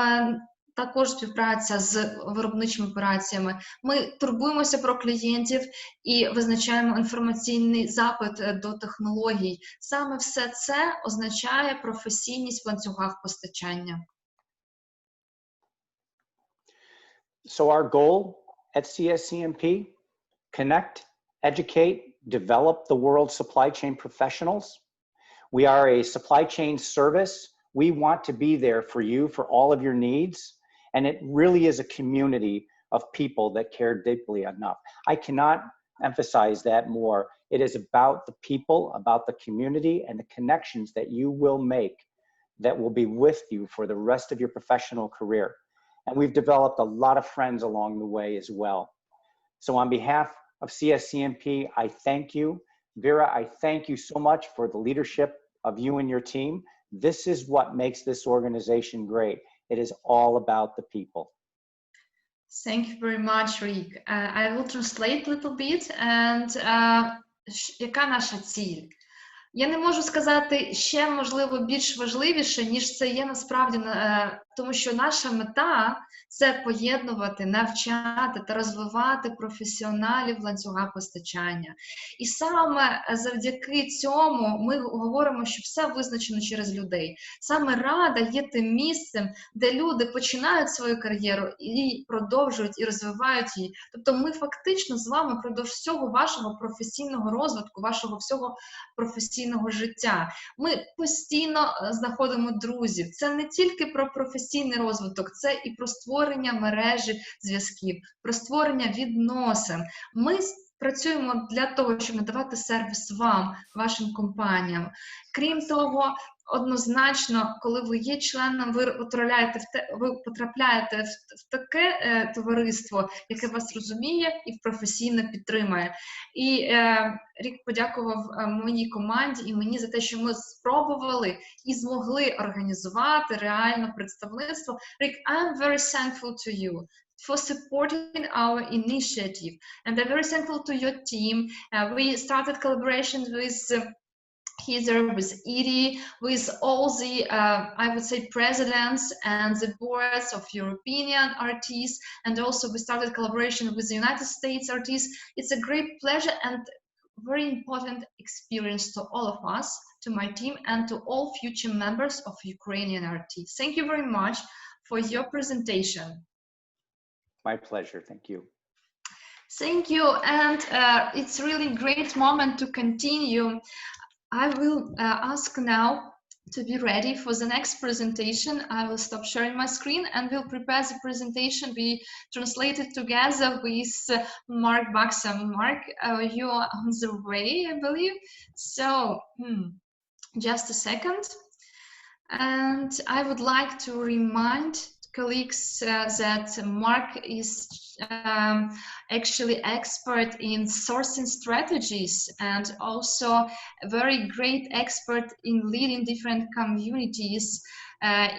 також співпраця з виробничими операціями. Ми турбуємося про клієнтів і визначаємо інформаційний запит до технологій. Саме все це означає професійність в ланцюгах постачання. So our goal at CSCMP, connect, educate, develop the world's supply chain professionals. We are a supply chain service. We want to be there for you for all of your needs. And it really is a community of people that care deeply enough. I cannot emphasize that more. It is about the people, about the community, and the connections that you will make that will be with you for the rest of your professional career. And we've developed a lot of friends along the way as well. So on behalf of CSCMP, I thank you. Vera, I thank you so much for the leadership of you and your team. This is what makes this organization great. It is all about the people. Thank you very much, Rick. I will translate a little bit. And яка наша ціль? Я не можу сказати ще, можливо, більш важливіше, ніж це є насправді, тому що наша мета – це поєднувати, навчати та розвивати професіоналів ланцюга постачання. І саме завдяки цьому ми говоримо, що все визначено через людей. Саме Рада є тим місцем, де люди починають свою кар'єру і продовжують, і розвивають її. Тобто ми фактично з вами впродовж всього вашого професійного розвитку, вашого всього професійного життя. Ми постійно знаходимо друзів. Це не тільки про професійний розвиток, це і про створення мережі зв'язків, про створення відносин. Ми працюємо для того, щоб надавати сервіс вам, вашим компаніям. Крім того, однозначно, коли ви є членом, ви потрапляєте в таке товариство, яке вас розуміє і професійно підтримує. І Рік подякував моїй команді і мені за те, що ми спробували і змогли організувати реально представництво. Рік, I'm very thankful to you for supporting our initiative. And I'm very thankful to your team. We started collaborations with Heather, with Edie, with all the, I would say, presidents and the boards of European artists, and also we started collaboration with the United States artists. It's a great pleasure and very important experience to all of us, to my team, and to all future members of Ukrainian artists. Thank you very much for your presentation. My pleasure, thank you. Thank you, and it's really a great moment to continue. I will ask now to be ready for the next presentation. I will stop sharing my screen and we'll prepare the presentation. We translate it together with Mark Baxham. Mark, you are on the way, I believe. So, just a second. And I would like to remind colleagues that Mark is actually expert in sourcing strategies and also a very great expert in leading different communities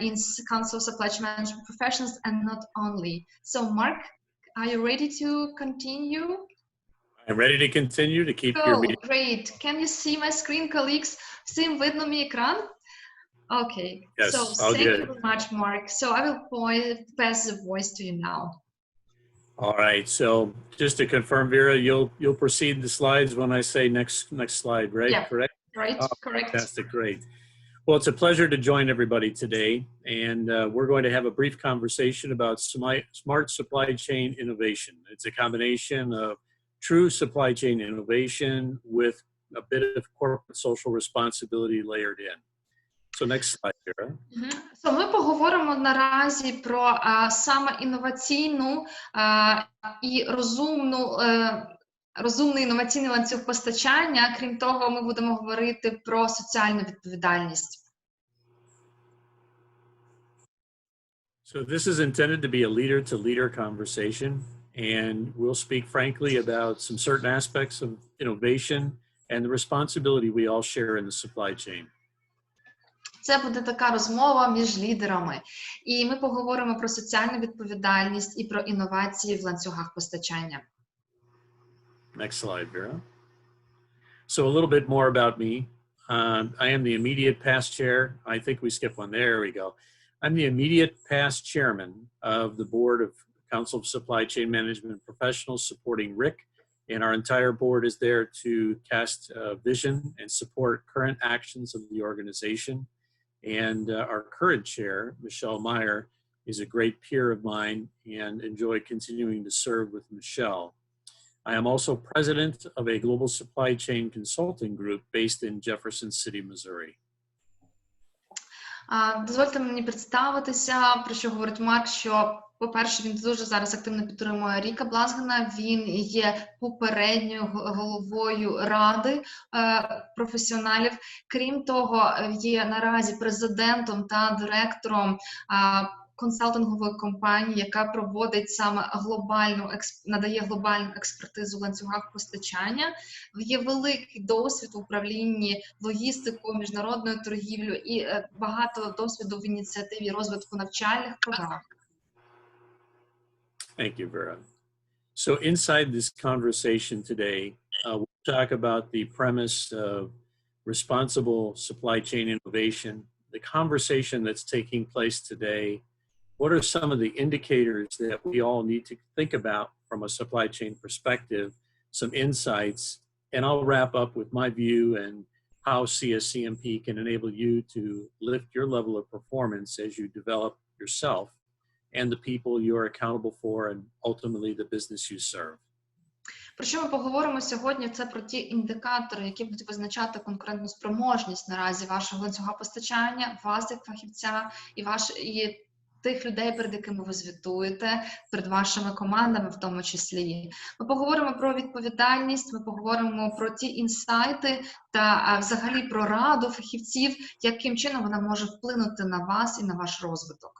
in Council of Supply Chain Management Professionals, and not only. So Mark, are you ready to continue? I'm ready to continue to keep your meeting. Great. Can you see my screen, colleagues? Всім видно мій екран? Okay, yes, so thank you very much, Mark. So I will pass the voice to you now. All right, so just to confirm, Vera, you'll proceed the slides when I say next slide, right? Yeah, correct? Right, correct. Fantastic, great. Well, it's a pleasure to join everybody today, and we're going to have a brief conversation about smart supply chain innovation. It's a combination of true supply chain innovation with a bit of corporate social responsibility layered in. So next slide, Vera. So ми поговоримо наразі про саме інноваційну і розумний інноваційний ланцюг постачання. Крім того, ми будемо говорити про соціальну відповідальність. So this is intended to be a leader-to-leader conversation, and we'll speak frankly about some certain aspects of innovation and the responsibility we all share in the supply chain. Це буде така розмова між лідерами. І ми поговоримо про соціальну відповідальність і про інновації в ланцюгах постачання. Next slide, Vera. So a little bit more about me. I am the immediate past chair. I think we skipped one. There we go. I'm the immediate past chairman of the board of Council of Supply Chain Management Professionals supporting Rick, and our entire board is there to cast vision and support current actions of the organization. And our current chair, Michelle Meyer, is a great peer of mine and enjoy continuing to serve with Michelle. I am also president of a global supply chain consulting group based in Jefferson City, Missouri. Дозвольте мені представитися, про що говорить Марк, що, по-перше, він дуже зараз активно підтримує Ріка Блазгена, він є попередньою головою ради професіоналів. Крім того, є наразі президентом та директором консалтингової компанії, яка проводить саме надає глобальну експертизу в ланцюгах постачання. Є великий досвід в управлінні логістикою, міжнародною торгівлею і багато досвіду в ініціативі розвитку навчальних програм. Thank you, Vera. So inside this conversation today, we'll talk about the premise of responsible supply chain innovation, the conversation that's taking place today. What are some of the indicators that we all need to think about from a supply chain perspective, some insights, and I'll wrap up with my view and how CSCMP can enable you to lift your level of performance as you develop yourself and the people you're accountable for and ultimately the business you serve. Про що ми поговоримо сьогодні? Це про ті індикатори, які будуть визначати конкурентну спроможність наразі вашого ланцюга постачання, вас як фахівця і тих людей, перед якими ви звітуєте, перед вашими командами в тому числі. Ми поговоримо про відповідальність, ми поговоримо про ті інсайти та взагалі про раду фахівців, яким чином вона може вплинути на вас і на ваш розвиток.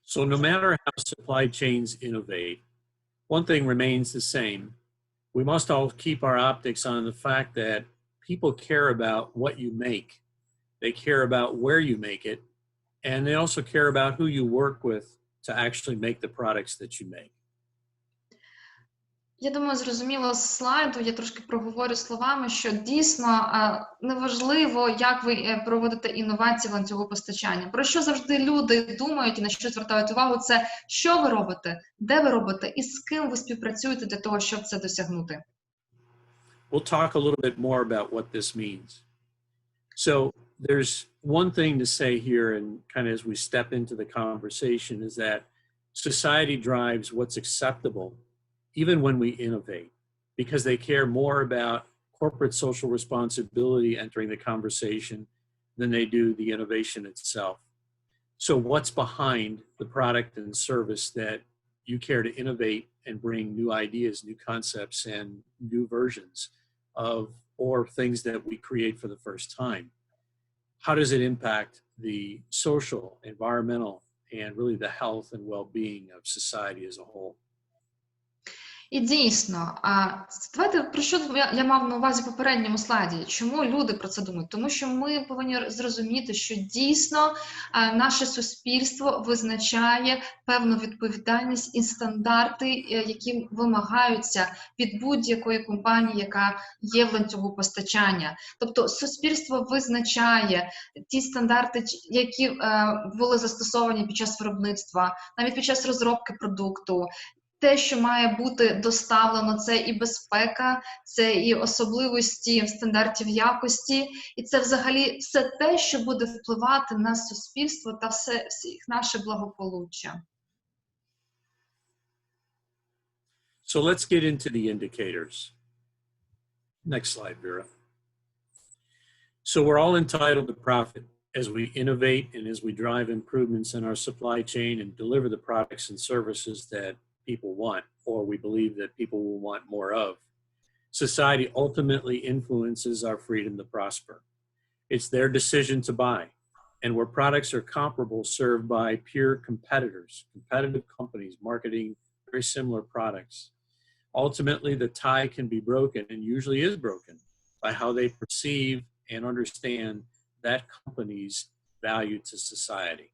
So no matter how supply chains innovate, one thing remains the same. We must all keep our optics on the fact that people care about what you make. They care about where you make it, and they also care about who you work with to actually make the products that you make. Я думаю, зрозуміло з слайду, я трошки проговорю словами, що дійсно неважливо, як ви проводите інновації в ланцюгу постачання. Про що завжди люди думають і на що звертають увагу, це що ви робите, де ви робите і з ким ви співпрацюєте для того, щоб це досягнути. We'll talk a little bit more about what this means. So there's one thing to say here, and kind of as we step into the conversation, is that society drives what's acceptable even when we innovate, because they care more about corporate social responsibility entering the conversation than they do the innovation itself. So what's behind the product and service that you care to innovate and bring new ideas, new concepts, and new versions of, or things that we create for the first time? How does it impact the social, environmental, and really the health and well-being of society as a whole? І дійсно, давайте про що я мав на увазі в попередньому слайді. Чому люди про це думають? Тому що ми повинні зрозуміти, що дійсно наше суспільство визначає певну відповідальність і стандарти, які вимагаються від будь-якої компанії, яка є в ланцюгу постачання. Тобто суспільство визначає ті стандарти, які були застосовані під час виробництва, навіть під час розробки продукту. Те, що має бути доставлено, це і безпека, це і особливості стандартів якості, і це взагалі все те, що буде впливати на суспільство та всіх наше благополуччя. So let's get into the indicators. Next slide, Vera. So we're all entitled to profit as we innovate and as we drive improvements in our supply chain and deliver the products and services that people want, or we believe that people will want more of. Society ultimately influences our freedom to prosper. It's their decision to buy. And where products are comparable, served by peer competitors, competitive companies marketing very similar products. Ultimately, the tie can be broken, and usually is broken, by how they perceive and understand that company's value to society.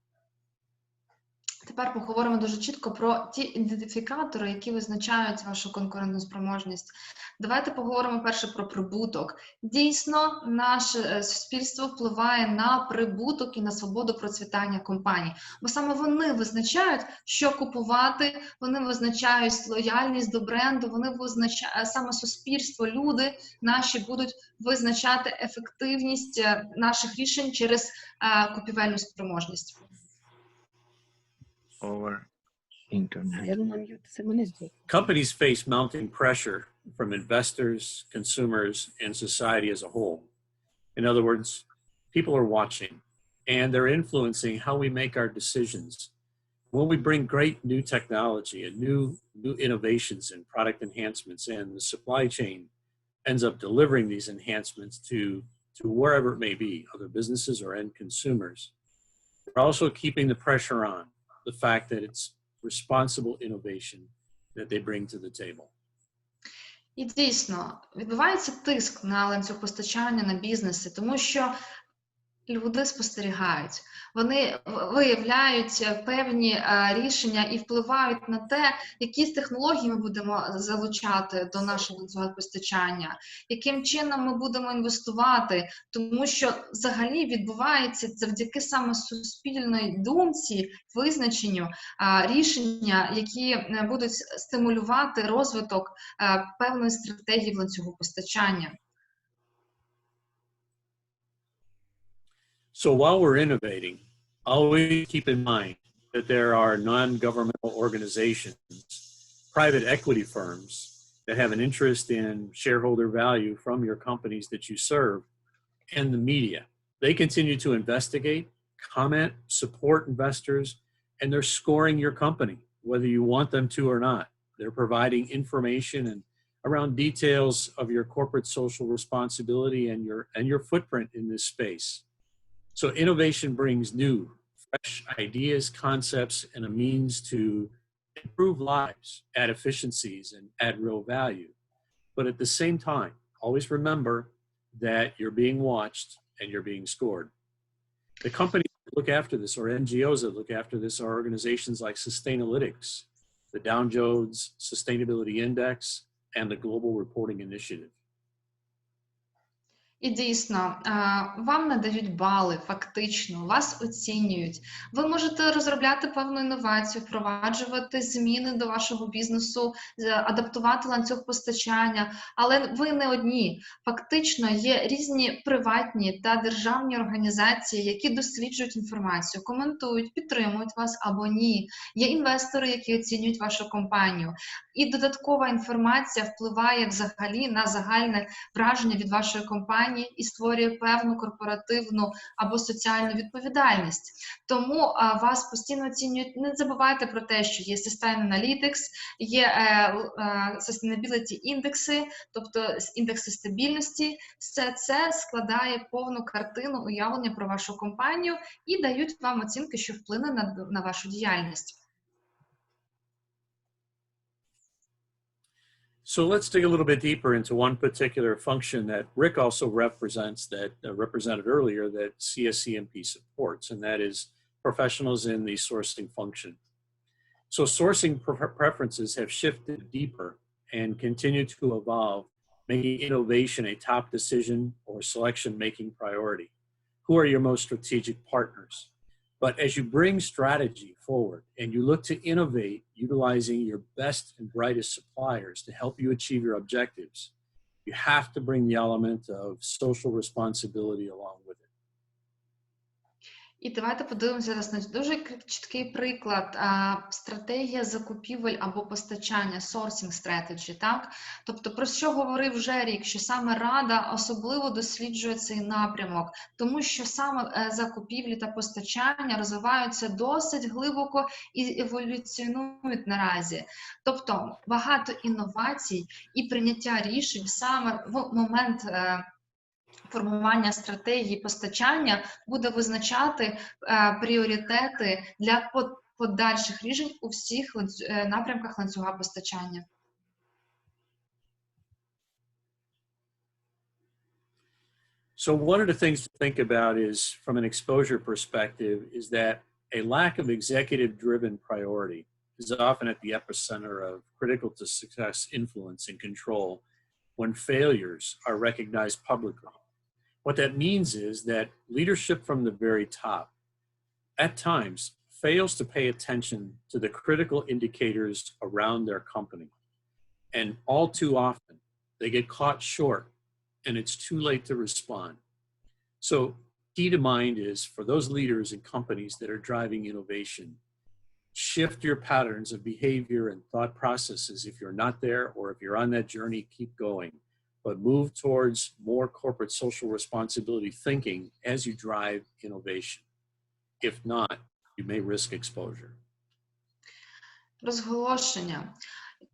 Тепер поговоримо дуже чітко про ті ідентифікатори, які визначають вашу конкурентну спроможність. Давайте поговоримо перше про прибуток. Дійсно, наше суспільство впливає на прибуток і на свободу процвітання компаній. Бо саме вони визначають, що купувати, вони визначають лояльність до бренду, вони визначають, саме суспільство, люди наші будуть визначати ефективність наших рішень через купівельну спроможність. Over internet. Companies face mounting pressure from investors, consumers, and society as a whole. In other words, people are watching and they're influencing how we make our decisions. When we bring great new technology and new innovations and product enhancements in, the supply chain ends up delivering these enhancements to wherever it may be, other businesses or end consumers. We're also keeping the pressure on the fact that it's responsible innovation that they bring to the table. І дійсно, відбувається тиск на ланцюг постачання, на бізнеси, тому що люди спостерігають, вони виявляють певні рішення і впливають на те, які з технологій ми будемо залучати до нашого ланцюга постачання, яким чином ми будемо інвестувати, тому що взагалі відбувається завдяки саме суспільної думці, визначенню рішення, які будуть стимулювати розвиток певної стратегії в ланцюгу постачання. So while we're innovating, always keep in mind that there are non-governmental organizations, private equity firms that have an interest in shareholder value from your companies that you serve, and the media. They continue to investigate, comment, support investors, and they're scoring your company, whether you want them to or not. They're providing information and around details of your corporate social responsibility and your footprint in this space. So innovation brings new, fresh ideas, concepts, and a means to improve lives, add efficiencies, and add real value. But at the same time, always remember that you're being watched and you're being scored. The companies that look after this, or NGOs that look after this, are organizations like Sustainalytics, the Dow Jones Sustainability Index, and the Global Reporting Initiative. І дійсно, вам надають бали, фактично, вас оцінюють. Ви можете розробляти певну інновацію, впроваджувати зміни до вашого бізнесу, адаптувати ланцюг постачання, але ви не одні. Фактично, є різні приватні та державні організації, які досліджують інформацію, коментують, підтримують вас або ні. Є інвестори, які оцінюють вашу компанію. І додаткова інформація впливає взагалі на загальне враження від вашої компанії і створює певну корпоративну або соціальну відповідальність. Тому вас постійно оцінюють. Не забувайте про те, що є Sustainalytics, є Sustainability індекси, тобто індекси стабільності. Все це складає повну картину уявлення про вашу компанію і дають вам оцінки, що вплине на вашу діяльність. So let's dig a little bit deeper into one particular function that Rick also represents, that represented earlier, that CSCMP supports, and that is professionals in the sourcing function. So sourcing preferences have shifted deeper and continue to evolve, making innovation a top decision or selection-making priority. Who are your most strategic partners? But as you bring strategy forward and you look to innovate, utilizing your best and brightest suppliers to help you achieve your objectives, you have to bring the element of social responsibility along with it. І давайте подивимося зараз на дуже чіткий приклад. Стратегія закупівель або постачання, sourcing strategy, так? Тобто, про що говорив вже Рік, що саме Рада особливо досліджує цей напрямок, тому що саме закупівлі та постачання розвиваються досить глибоко і еволюціонують наразі. Тобто, багато інновацій і прийняття рішень саме в момент формування стратегії постачання буде визначати пріоритети для подальших рішень у всіх напрямках ланцюга постачання. So one of the things to think about is, from an exposure perspective, is that a lack of executive-driven priority is often at the epicenter of critical to success influence and control when failures are recognized publicly. What that means is that leadership from the very top, at times, fails to pay attention to the critical indicators around their company. And all too often, they get caught short and it's too late to respond. So key to mind is, for those leaders and companies that are driving innovation, shift your patterns of behavior and thought processes if you're not there, or if you're on that journey, keep going. But move towards more corporate social responsibility thinking as you drive innovation. If not, you may risk exposure. Розголошення.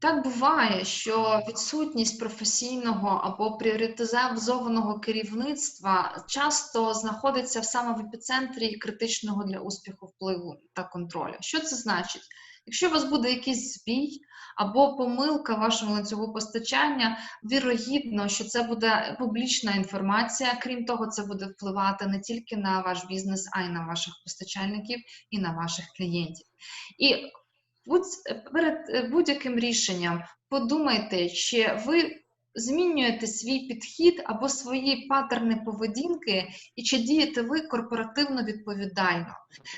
Так буває, що відсутність професійного або пріоритизованого керівництва часто знаходиться саме в епіцентрі критичного для успіху впливу та контролю. Що це значить? Якщо у вас буде якийсь збій або помилка в вашому ланцюгу постачання, вірогідно, що це буде публічна інформація. Крім того, це буде впливати не тільки на ваш бізнес, а й на ваших постачальників і на ваших клієнтів. І перед будь-яким рішенням подумайте, чи ви змінюєте свій підхід або свої паттерни поведінки, і чи дієте ви корпоративно відповідально.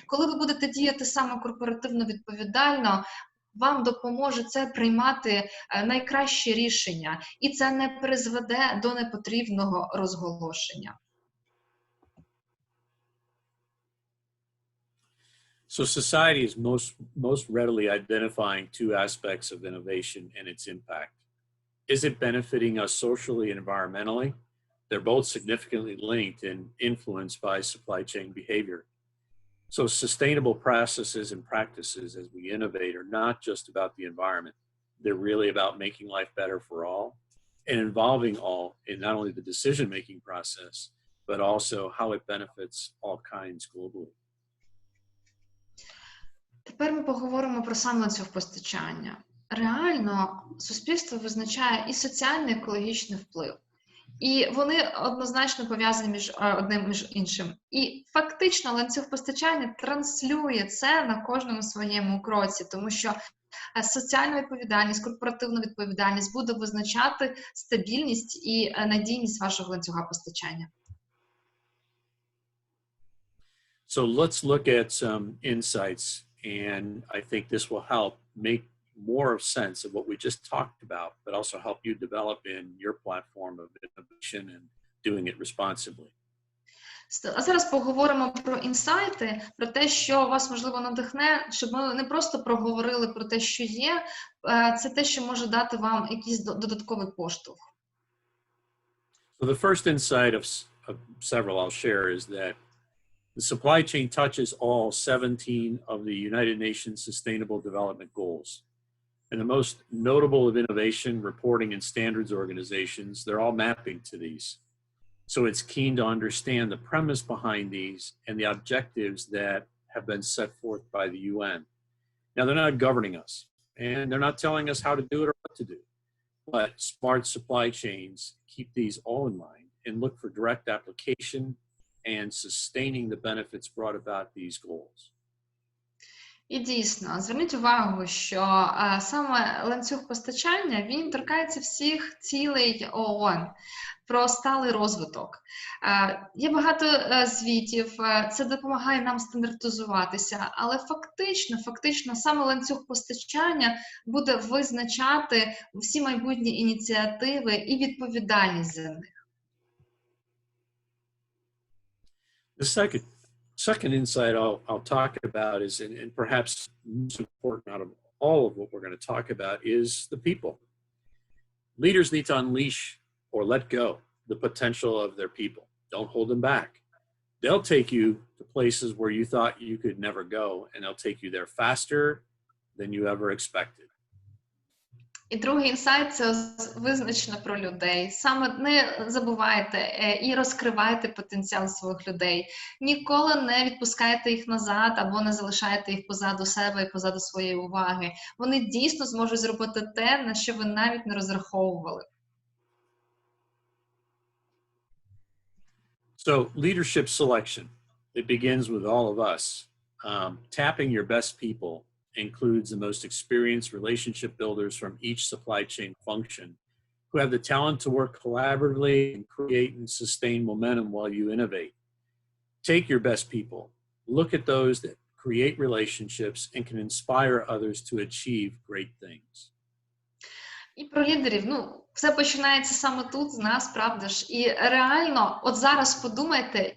Коли ви будете діяти саме корпоративно відповідально, вам допоможе це приймати найкращі рішення, і це не призведе до непотрібного розголошення. So society is most readily identifying two aspects of innovation and its impact. Is it benefiting us socially and environmentally? They're both significantly linked and influenced by supply chain behavior. So sustainable processes and practices as we innovate are not just about the environment. They're really about making life better for all and involving all in not only the decision-making process, but also how it benefits all kinds globally. Тепер ми поговоримо про сам ланцюг постачання. Реально, суспільство визначає і соціальний, і екологічний вплив. І вони однозначно пов'язані одним між іншим. І фактично ланцюг постачання транслює це на кожному своєму кроці, тому що соціальна відповідальність, корпоративна відповідальність буде визначати стабільність і надійність вашого ланцюга постачання. So let's look at some insights, and I think this will help make more sense of what we just talked about, but also help you develop in your platform of innovation and doing it responsibly. А зараз поговоримо про інсайти, про те, що вас, можливо, надихне, щоб ми не просто проговорили про те, що є, це те, що може дати вам якийсь додатковий поштовх. So the first insight of several I'll share is that the supply chain touches all 17 of the United Nations Sustainable Development Goals. And the most notable of innovation, reporting, and standards organizations, they're all mapping to these. So it's keen to understand the premise behind these and the objectives that have been set forth by the UN. Now, they're not governing us, and they're not telling us how to do it or what to do. But smart supply chains keep these all in mind and look for direct application and sustaining the benefits brought about these goals. І дійсно, зверніть увагу, що саме ланцюг постачання, він торкається всіх цілей ООН про сталий розвиток. Є багато звітів, це допомагає нам стандартизуватися, але фактично саме ланцюг постачання буде визначати всі майбутні ініціативи і відповідальність за них. The second insight I'll talk about is, and perhaps most important out of all of what we're going to talk about, is the people. Leaders need to unleash or let go the potential of their people. Don't hold them back. They'll take you to places where you thought you could never go, and they'll take you there faster than you ever expected. І другий інсайт – це визначено про людей. Саме не забувайте і розкривайте потенціал своїх людей. Ніколи не відпускайте їх назад або не залишайте їх позаду себе і позаду своєї уваги. Вони дійсно зможуть зробити те, на що ви навіть не розраховували. So leadership selection, it begins with all of us. Tapping your best people includes the most experienced relationship builders from each supply chain function who have the talent to work collaboratively and create and sustain momentum while you innovate. Take your best people. Look at those that create relationships and can inspire others to achieve great things. І про лідерів, ну, все починається саме тут, з нас, правда ж. І реально, от зараз подумайте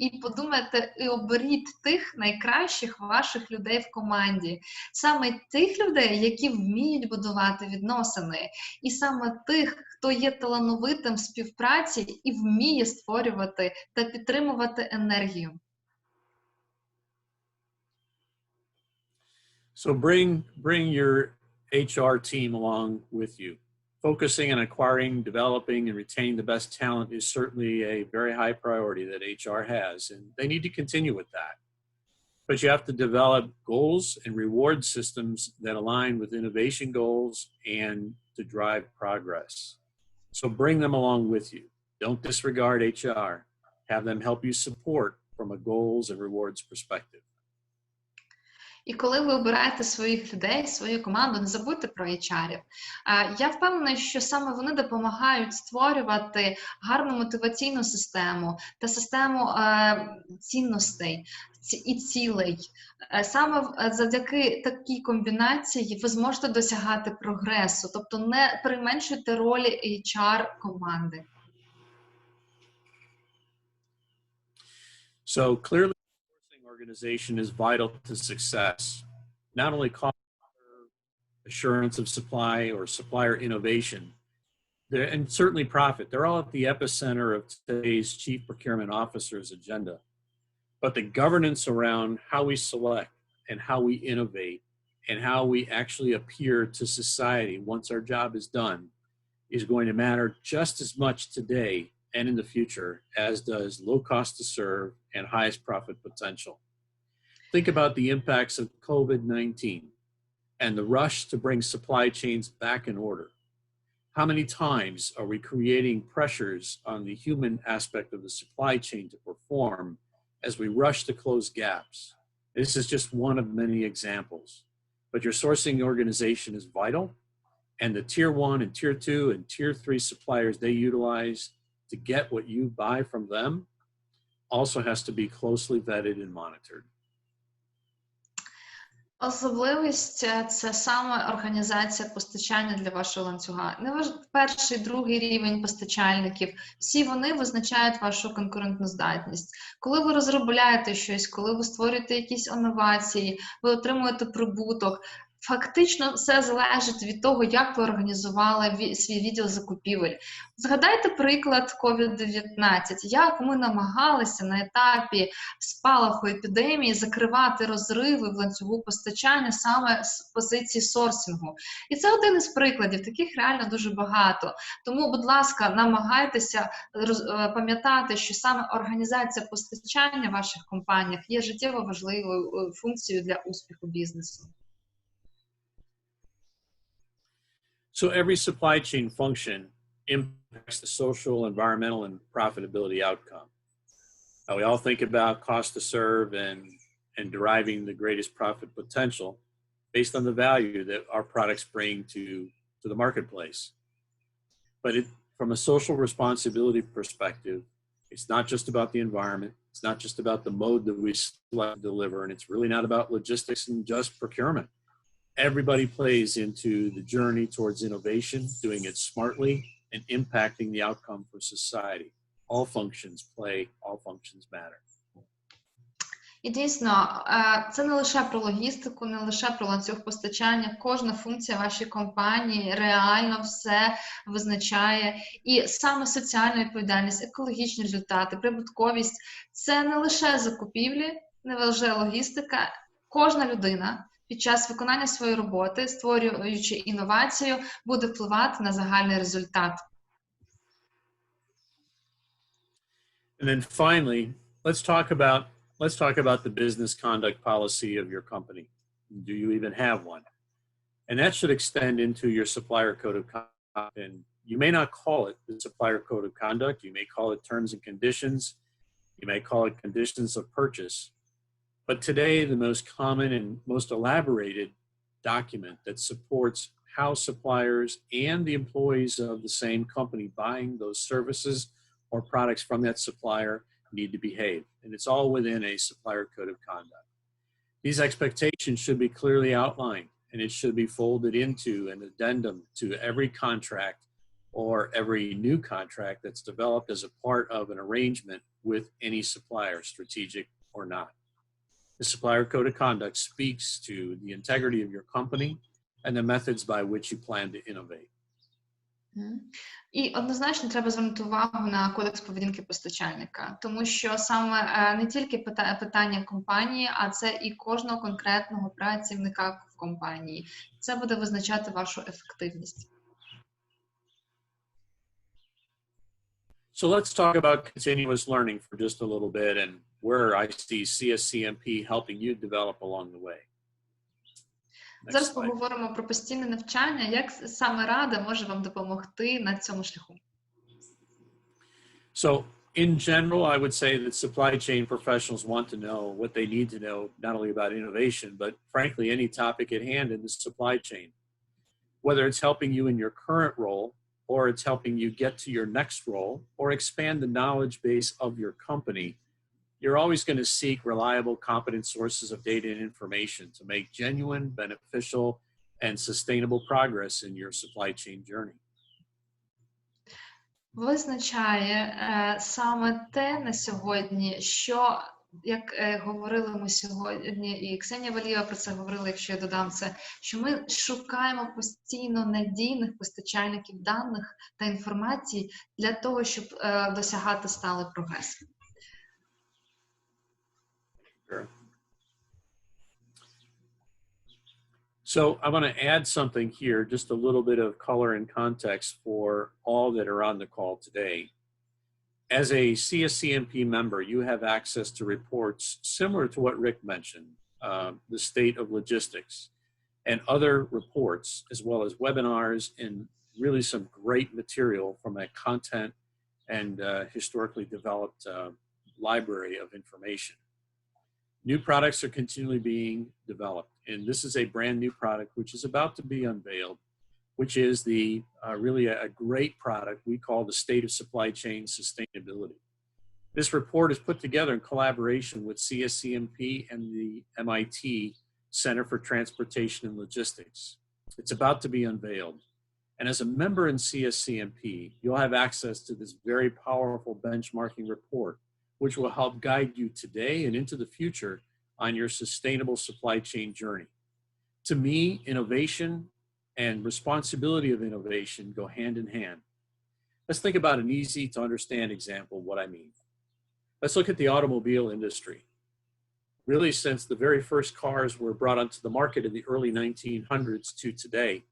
і оберіть тих найкращих ваших людей в команді. Саме тих людей, які вміють будувати відносини. І саме тих, хто є талановитим в співпраці і вміє створювати та підтримувати енергію. So bring your HR team along with you. Focusing on acquiring, developing, and retaining the best talent is certainly a very high priority that HR has, and they need to continue with that. But you have to develop goals and reward systems that align with innovation goals and to drive progress. So bring them along with you. Don't disregard HR. Have them help you support from a goals and rewards perspective. І коли ви обираєте своїх людей, свою команду, не забудьте про HR-ів. Я впевнена, що саме вони допомагають створювати гарну мотиваційну систему та систему цінностей і цілей. Саме завдяки такій комбінації ви зможете досягати прогресу, тобто не применшуйте ролі HR-команди. So clearly, organization is vital to success. Not only cost assurance of supply or supplier innovation, and certainly profit. They're all at the epicenter of today's chief procurement officer's agenda. But the governance around how we select and how we innovate and how we actually appear to society once our job is done is going to matter just as much today and in the future as does low cost to serve and highest profit potential. Think about the impacts of COVID-19 and the rush to bring supply chains back in order. How many times are we creating pressures on the human aspect of the supply chain to perform as we rush to close gaps? This is just one of many examples. But your sourcing organization is vital, and the tier 1 and tier 2 and tier 3 suppliers they utilize to get what you buy from them also has to be closely vetted and monitored. Особливість – це саме організація постачання для вашого ланцюга. Перший, другий рівень постачальників – всі вони визначають вашу конкурентну здатність. Коли ви розробляєте щось, коли ви створюєте якісь інновації, ви отримуєте прибуток, фактично все залежить від того, як ви організували свій відділ закупівель. Згадайте приклад COVID-19, як ми намагалися на етапі спалаху епідемії закривати розриви в ланцюгу постачання саме з позиції сорсингу. І це один із прикладів, таких реально дуже багато. Тому, будь ласка, намагайтеся пам'ятати, що саме організація постачання в ваших компаніях є життєво важливою функцією для успіху бізнесу. So every supply chain function impacts the social, environmental, and profitability outcome. We all think about cost to serve and deriving the greatest profit potential based on the value that our products bring to the marketplace. But from a social responsibility perspective, it's not just about the environment. It's not just about the mode that we select to deliver, and it's really not about logistics and just procurement. Everybody plays into the journey towards innovation, doing it smartly, and impacting the outcome for society. All functions play, all functions matter. І дійсно, це не лише про логістику, не лише про ланцюг постачання. Кожна функція вашої компанії реально все визначає. І саме соціальна відповідальність, екологічні результати, прибутковість – це не лише закупівлі, не лише логістика. Кожна людина під час виконання своєї роботи, створюючи інновацію, буде впливати на загальний результат. And then finally, let's talk about the business conduct policy of your company. Do you even have one? And that should extend into your supplier code of conduct. And you may not call it the supplier code of conduct. You may call it terms and conditions. You may call it conditions of purchase. But today, the most common and most elaborated document that supports how suppliers and the employees of the same company buying those services or products from that supplier need to behave. And it's all within a supplier code of conduct. These expectations should be clearly outlined, and it should be folded into an addendum to every contract or every new contract that's developed as a part of an arrangement with any supplier, strategic or not. The supplier code of conduct speaks to the integrity of your company and the methods by which you plan to innovate. І однозначно треба звернути увагу на кодекс поведінки постачальника, тому що саме не тільки питання компанії, а це і кожного конкретного працівника в компанії. Це буде визначати вашу ефективність. So let's talk about continuous learning for just a little bit and where I see CSCMP helping you develop along the way. Зараз поговоримо про постійне навчання, як саме Рада може вам допомогти на цьому шляху. So in general, I would say that supply chain professionals want to know what they need to know, not only about innovation, but frankly, any topic at hand in the supply chain. Whether it's helping you in your current role, or it's helping you get to your next role, or expand the knowledge base of your company, you're always going to seek reliable, competent sources of data and information to make genuine, beneficial, and sustainable progress in your supply chain journey. Визначає саме те на сьогодні, що, як говорили ми сьогодні, і Ксенія Валієва про це говорила, якщо я додам це, що ми шукаємо постійно надійних постачальників даних та інформації для того, щоб досягати сталий прогрес. Sure. So I want to add something here, just a little bit of color and context for all that are on the call today. As a CSCMP member, you have access to reports similar to what Rick mentioned, the state of logistics, and other reports, as well as webinars and really some great material from a content and historically developed library of information. New products are continually being developed, and this is a brand new product which is about to be unveiled, which is the really a great product we call the State of Supply Chain Sustainability. This report is put together in collaboration with CSCMP and the MIT Center for Transportation and Logistics. It's about to be unveiled. And as a member in CSCMP, you'll have access to this very powerful benchmarking report, which will help guide you today and into the future on your sustainable supply chain journey. To me, innovation and responsibility of innovation go hand in hand. Let's think about an easy to understand example of what I mean. Let's look at the automobile industry. Really, since the very first cars were brought onto the market in the early 1900s to today,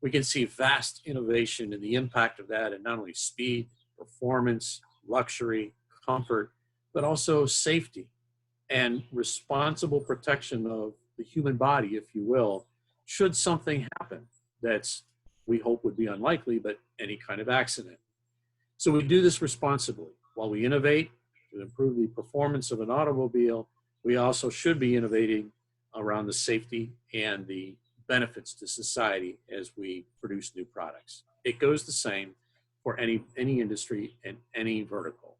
we can see vast innovation and the impact of that in not only speed, performance, luxury, comfort, but also safety and responsible protection of the human body, if you will, should something happen that's, we hope would be unlikely, but any kind of accident. So we do this responsibly. While we innovate to improve the performance of an automobile, we also should be innovating around the safety and the benefits to society as we produce new products. It goes the same for any industry and any vertical.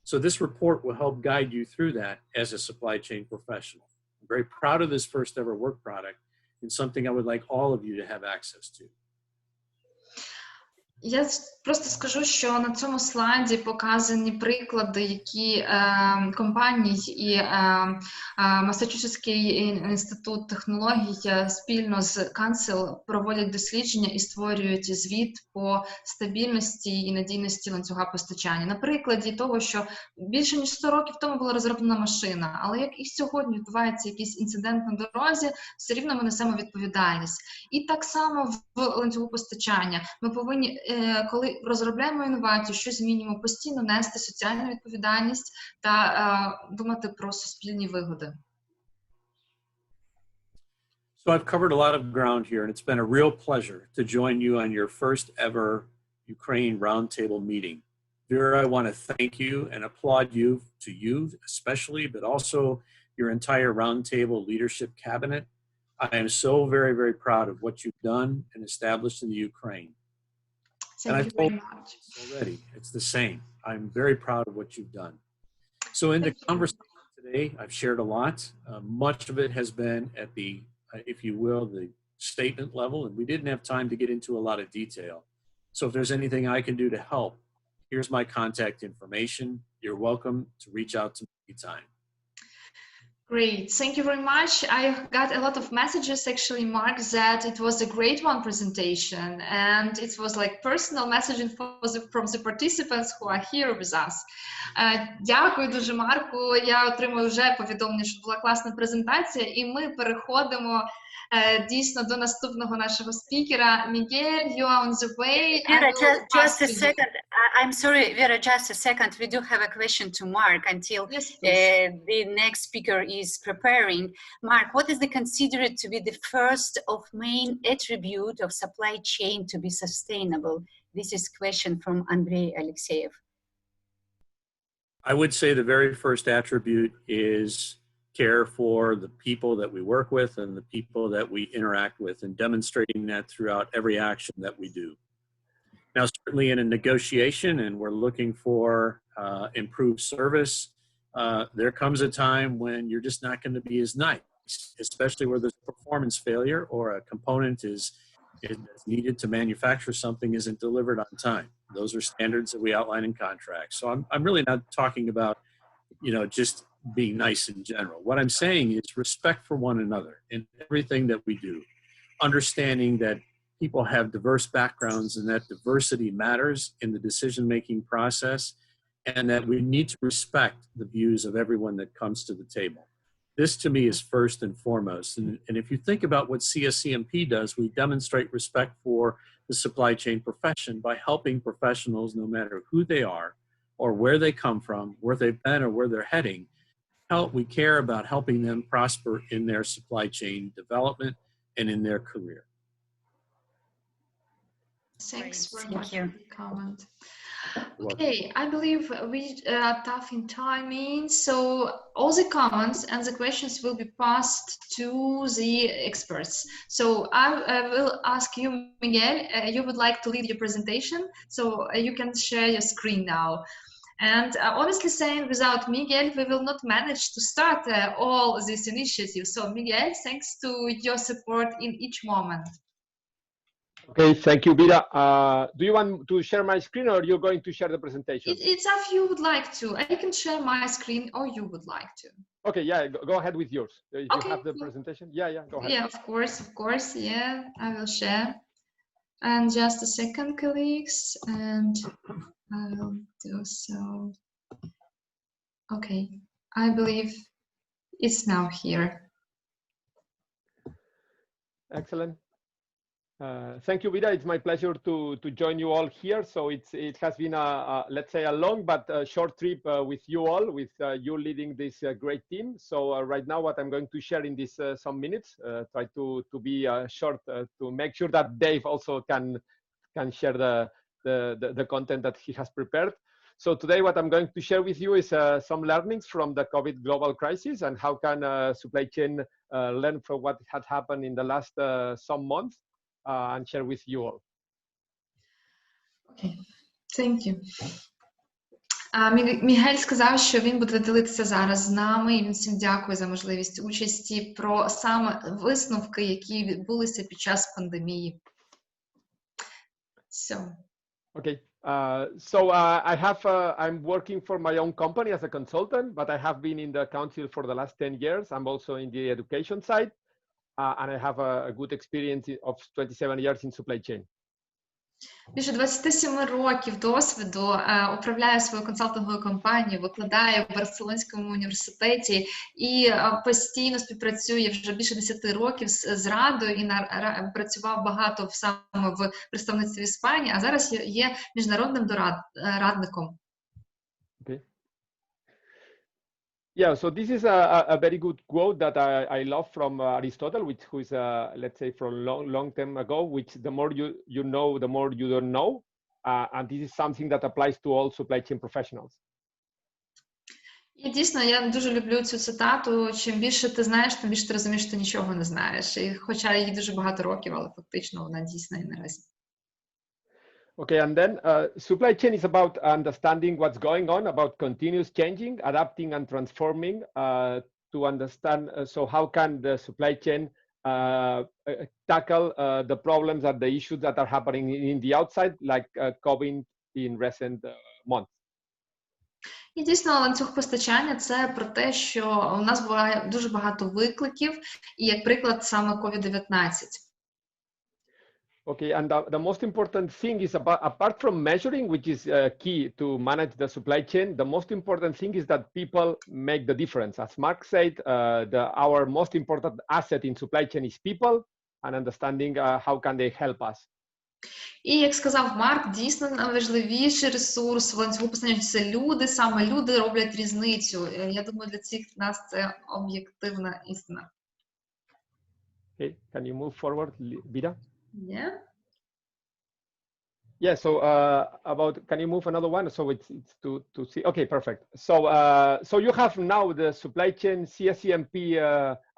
So this report will help guide you through that as a supply chain professional. I'm very proud of this first ever work product and something I would like all of you to have access to. Я просто скажу, що на цьому слайді показані приклади, які компанії і Масачусетський інститут технологій спільно з Council проводять дослідження і створюють звіт по стабільності і надійності ланцюга постачання. На прикладі того, що більше ніж 100 років тому була розроблена машина, але як і сьогодні відбувається якийсь інцидент на дорозі, все рівно ми несемо відповідальність. І так само в ланцюгу постачання. Ми повинні, коли розробляємо інновацію, що змінюємо, постійно нести соціальну відповідальність та думати про суспільні вигоди. So I've covered a lot of ground here, and it's been a real pleasure to join you on your first ever Ukraine Roundtable meeting. Vera, I want to thank you and applaud you, especially, but also your entire Roundtable leadership cabinet. I am so very, very proud of what you've done and established in the Ukraine. Thank you very much. Already, it's the same. I'm very proud of what you've done. So in the conversation today, I've shared a lot. Much of it has been at the, if you will, the statement level, and we didn't have time to get into a lot of detail. So if there's anything I can do to help, here's my contact information. You're welcome to reach out to me anytime. Great, thank you very much. I got a lot of messages actually, Mark, that it was a great one presentation, and it was like personal messaging from the participants who are here with us. Дякую дуже, Марку. Я отримую вже повідомлення, що була класна презентація, і ми переходимо дійсно до наступного нашого спікера. Miguel, you are on the way. Vera, just a second. I'm sorry, Vera, just a second. We do have a question to Mark until the next speaker is preparing. Mark, what is considered to be the first of main attribute of supply chain to be sustainable? This is a question from Andrei Alexeyev. I would say the very first attribute is care for the people that we work with and the people that we interact with, and demonstrating that throughout every action that we do. Now, certainly in a negotiation and we're looking for improved service, there comes a time when you're just not going to be as nice, especially where there's a performance failure or a component is needed to manufacture something isn't delivered on time. Those are standards that we outline in contracts. So I'm really not talking about, just being nice in general. What I'm saying is respect for one another in everything that we do, understanding that people have diverse backgrounds and that diversity matters in the decision-making process, and that we need to respect the views of everyone that comes to the table. This to me is first and foremost. And if you think about what CSCMP does, we demonstrate respect for the supply chain profession by helping professionals, no matter who they are or where they come from, where they've been or where they're heading. We care about helping them prosper in their supply chain development and in their career. Thanks very much for the comment. Okay, I believe we are tough in timing, so all the comments and the questions will be passed to the experts. So I will ask you, Miguel, you would like to lead your presentation, so you can share your screen now. And honestly saying, without Miguel, we will not manage to start all these initiatives. So Miguel, thanks to your support in each moment. Okay, thank you, Vera. Do you want to share my screen or you're going to share the presentation? It's if you would like to. I can share my screen or you would like to. Okay, yeah, go ahead with yours. If you have the presentation. Yeah, go ahead. Yeah, of course. Yeah, I will share. And just a second, colleagues, and I will do so. Okay, I believe it's now here. Excellent. Thank you, Vida. It's my pleasure to join you all here. So it has been let's say a long but short trip with you all, with you leading this great team. So right now, what I'm going to share in this some minutes, try to be short to make sure that Dave also can share the content that he has prepared. So today, what I'm going to share with you is some learnings from the COVID global crisis and how can supply chain learn from what had happened in the last some months. And share with you all. Okay, thank you. Мігель сказав, що він буде ділитися зараз з нами, і він всім дякує за можливість участі про саме висновки, які відбулися під час пандемії. Okay. I'm working for my own company as a consultant, but I have been in the council for the last 10 years. I'm also in the education side. And I have a good experience of 27 years in supply chain. Більше 27 років досвіду, управляє свою консалтингову компанію, викладає в Барселонському університеті і постійно співпрацює вже більше 10 років з Радою і працював багато саме в представництві Іспанії, а зараз є міжнародним радником. Okay. Yeah, so this is a very good quote that I love from Aristotle, who is, let's say, from long time ago, which the more you know, the more you don't know. and this is something that applies to all supply chain professionals. І дійсно, я дуже люблю цю цитату. Чим більше ти знаєш, тим більше ти розумієш, що ти нічого не знаєш. І хоча їй дуже багато років, але фактично вона дійсна і наразі. Okay, and then supply chain is about understanding what's going on, about continuous changing, adapting and transforming to understand. So how can the supply chain tackle the problems and the issues that are happening in the outside, like COVID in recent months? І дійсно, ланцюг постачання – це про те, що у нас буває дуже багато викликів, і як приклад саме COVID-19. Okay, and the most important thing is apart from measuring, which is key to manage the supply chain, the most important thing is that people make the difference. As Mark said, our most important asset in supply chain is people, and understanding how can they help us. І, як сказав Марк, дійсно найважливіший ресурс в ланцюгу постачання – це люди, саме люди роблять різницю. Я думаю, для всіх нас це об'єктивна істина. Okay, can you move forward, Vida? Yeah. Yeah, so about, can you move another one? So it's to see, okay, perfect. So so you have now the supply chain CSCMP,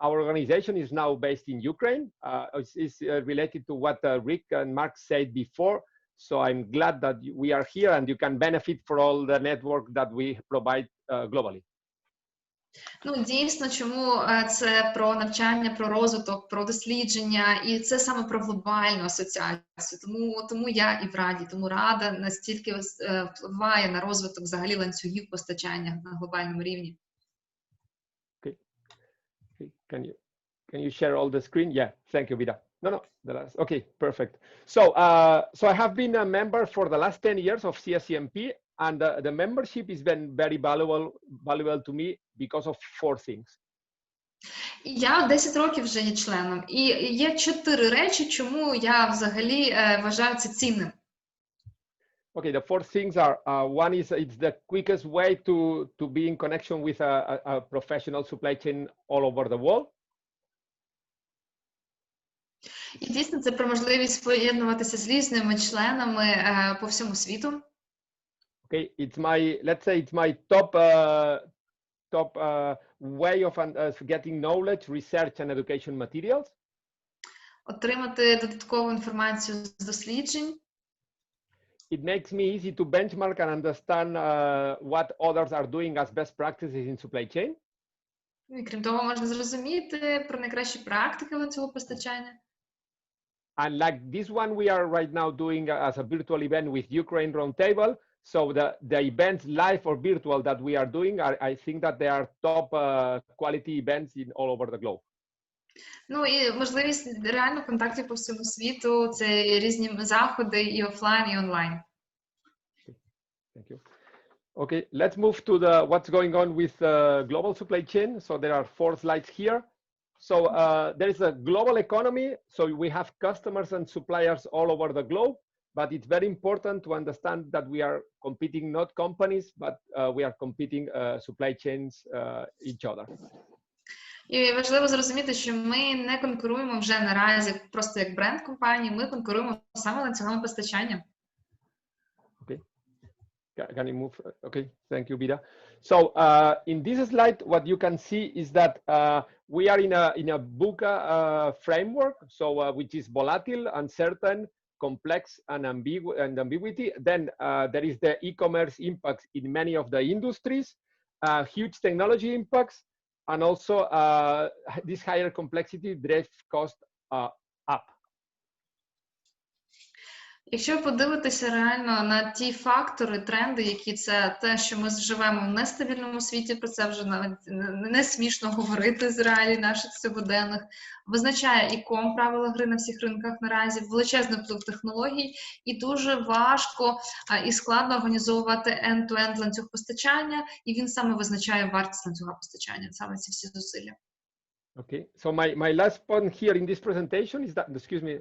our organization is now based in Ukraine. It's related to what Rick and Mark said before. So I'm glad that we are here and you can benefit from all the network that we provide globally. Ну, дійсно, чому це про навчання, про розвиток, про дослідження, і це саме про глобальну асоціацію. Тому я і в Раді, тому Рада настільки впливає на розвиток взагалі ланцюгів постачання на глобальному рівні. Okay. Can you share all the screen? Yeah, thank you, Vida. No, the last. Okay, perfect. So so I have been a member for the last 10 years of CSCMP, and the membership has been very valuable to me because of 4 things. Я 10 років вже є членом, і є 4 речі, чому я взагалі вважаю це цінним. Okay, the 4 things are, one is it's the quickest way to be in connection with a professional supply chain all over the world. І дійсно це про можливість поєднуватися з різними членами по всьому світу. Okay, it's my, let's say it's my top way of getting knowledge, research and education materials. Отримати додаткову інформацію з досліджень. It makes me easy to benchmark and understand what others are doing as best practices in supply chain. І крім того, можна зрозуміти про найкращі практики ланцюгу постачання. And like this one we are right now doing as a virtual event with Ukraine Roundtable. So the events live or virtual that we are doing, I think that they are top quality events in all over the globe. Ну і можливість реально контактів по всьому світу, це різні заходи і офлайн, і онлайн. Thank you. Okay, let's move to what's going on with global supply chain. So there are 4 slides here. So there is a global economy. So we have customers and suppliers all over the globe, but it's very important to understand that we are competing not companies, but we are competing supply chains each other. І важливо зрозуміти, що ми не конкуруємо вже наразі просто як бренд компанії, ми конкуруємо саме ланцюгами постачання. Okay. Can you move? Okay, thank you, Vida. So in this slide, what you can see is that we are in a VUCA framework, so which is volatile, uncertain, complex, and ambiguity. Then there is the e-commerce impacts in many of the industries, huge technology impacts, and also this higher complexity drives cost up. Якщо подивитися реально на ті фактори, тренди, які це те, що ми живемо в нестабільному світі, про це вже навіть не смішно говорити з реалій наших сьогоденних, визначає ІКОМ правила гри на всіх ринках наразі, величезний вплив технологій, і дуже важко і складно організовувати end-to-end ланцюг постачання, і він саме визначає вартість ланцюга постачання, саме ці всі зусилля. Okay, so my last point here in this presentation is that, excuse me,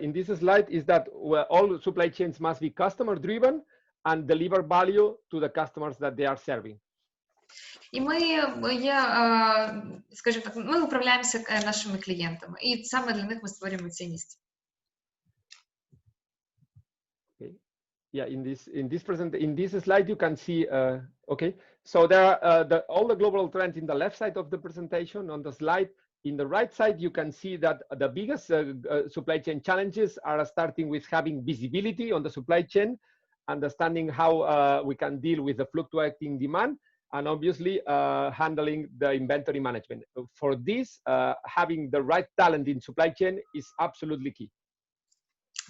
in this slide is that all supply chains must be customer driven and deliver value to the customers that they are serving. І ми є, скажімо так, ми управляємося нашими клієнтами, і саме для них ми створюємо цінність. Okay. Yeah, in this slide you can see. Okay, so there are all the global trends in the left side of the presentation. On the slide, in the right side, you can see that the biggest supply chain challenges are starting with having visibility on the supply chain, understanding how we can deal with the fluctuating demand, and obviously handling the inventory management. For this, having the right talent in supply chain is absolutely key.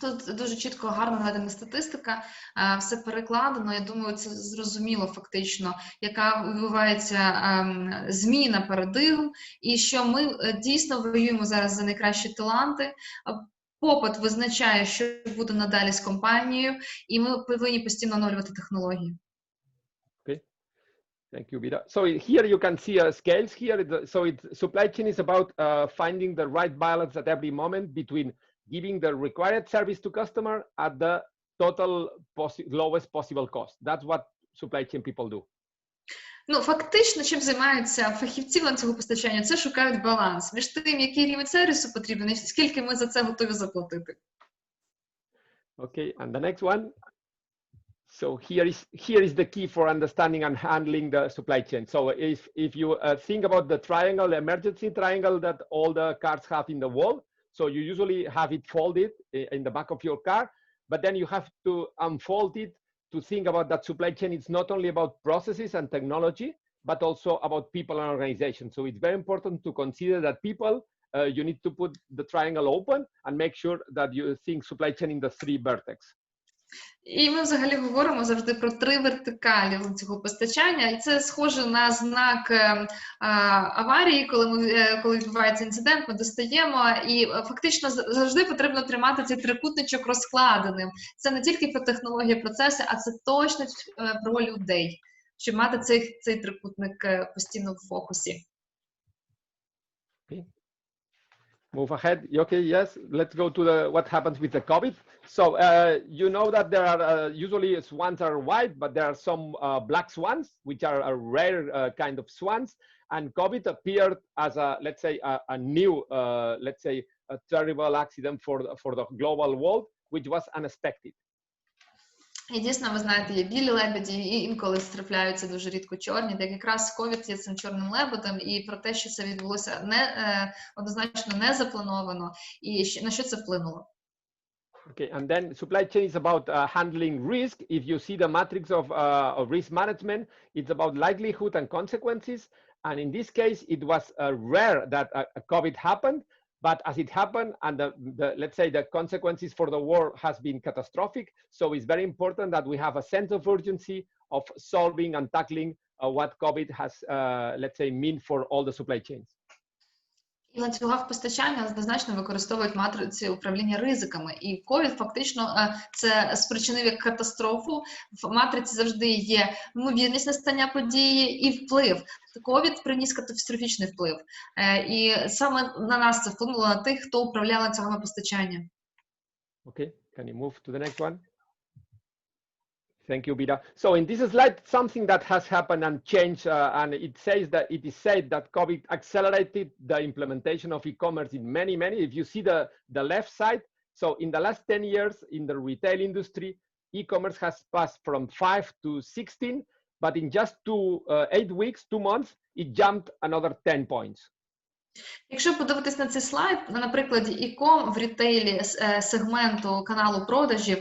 Тут дуже чітко, гарно наведена статистика, все перекладено. Я думаю, це зрозуміло фактично, яка відбувається зміна парадигм, і що ми дійсно воюємо зараз за найкращі таланти. Попит визначає, що буде надалі з компанією, і ми повинні постійно оновлювати технології. Okay. Thank you, Vida. So here you can see scales here. So supply chain is about finding the right balance at every moment between giving the required service to customer at the total lowest possible cost. That's what supply chain people do. Ну, фактично, чим займаються фахівці ланцюгу постачання, це шукають баланс між тим, який рівень сервісу потрібен, і скільки ми за це готові заплатити. Okay, and the next one. So here is the key for understanding and handling the supply chain. So if you think about the triangle, the emergency triangle that all the cars have in the wall, so you usually have it folded in the back of your car, but then you have to unfold it to think about that supply chain. It's not only about processes and technology, but also about people and organization. So it's very important to consider that people, you need to put the triangle open and make sure that you think supply chain in the three vertex. І ми взагалі говоримо завжди про 3 вертикалі ланцюгу постачання, і це схоже на знак аварії, коли відбувається інцидент, ми достаємо, і фактично завжди потрібно тримати цей трикутничок розкладеним. Це не тільки про технології, процеси, а це точно про людей, щоб мати цей трикутник постійно в фокусі. Okay. Move ahead. Okay, yes. Let's go to what happens with the COVID. So you know that there are usually swans are white, but there are some black swans, which are a rare kind of swans. And COVID appeared as let's say a new, let's say a terrible accident for the global world, which was unexpected. І дійсно, ви знаєте, є білі лебеді, і інколи трапляються дуже рідко чорні, де якраз ковід є цим чорним лебедем, і про те, що це відбулося однозначно не заплановано, і на що це вплинуло. Okay, and then supply chain is about handling risk. If you see the matrix of risk management, it's about likelihood and consequences. And in this case, it was rare that COVID happened. But as it happened, and let's say the consequences for the world has been catastrophic, so it's very important that we have a sense of urgency of solving and tackling what COVID has, let's say, mean for all the supply chains. І в ланцюгах постачання однозначно використовують матриці управління ризиками. І ковід фактично це спричинив як катастрофу. В матриці завжди є ймовірність настання події і вплив. Ковід приніс катастрофічний вплив. І саме на нас це вплинуло на тих, хто управляв ланцюгами постачання. Okay, can you move to the next one? Thank you, Vida. So in this slide, something that has happened and changed, and it is said that COVID accelerated the implementation of e-commerce in many. If you see the left side, so in the last 10 years in the retail industry, e-commerce has passed from 5 to 16, but in just 8 weeks, 2 months, it jumped another 10 points. Якщо подивитись на цей слайд, на прикладі e-com в рітейлі сегменту каналу продажів,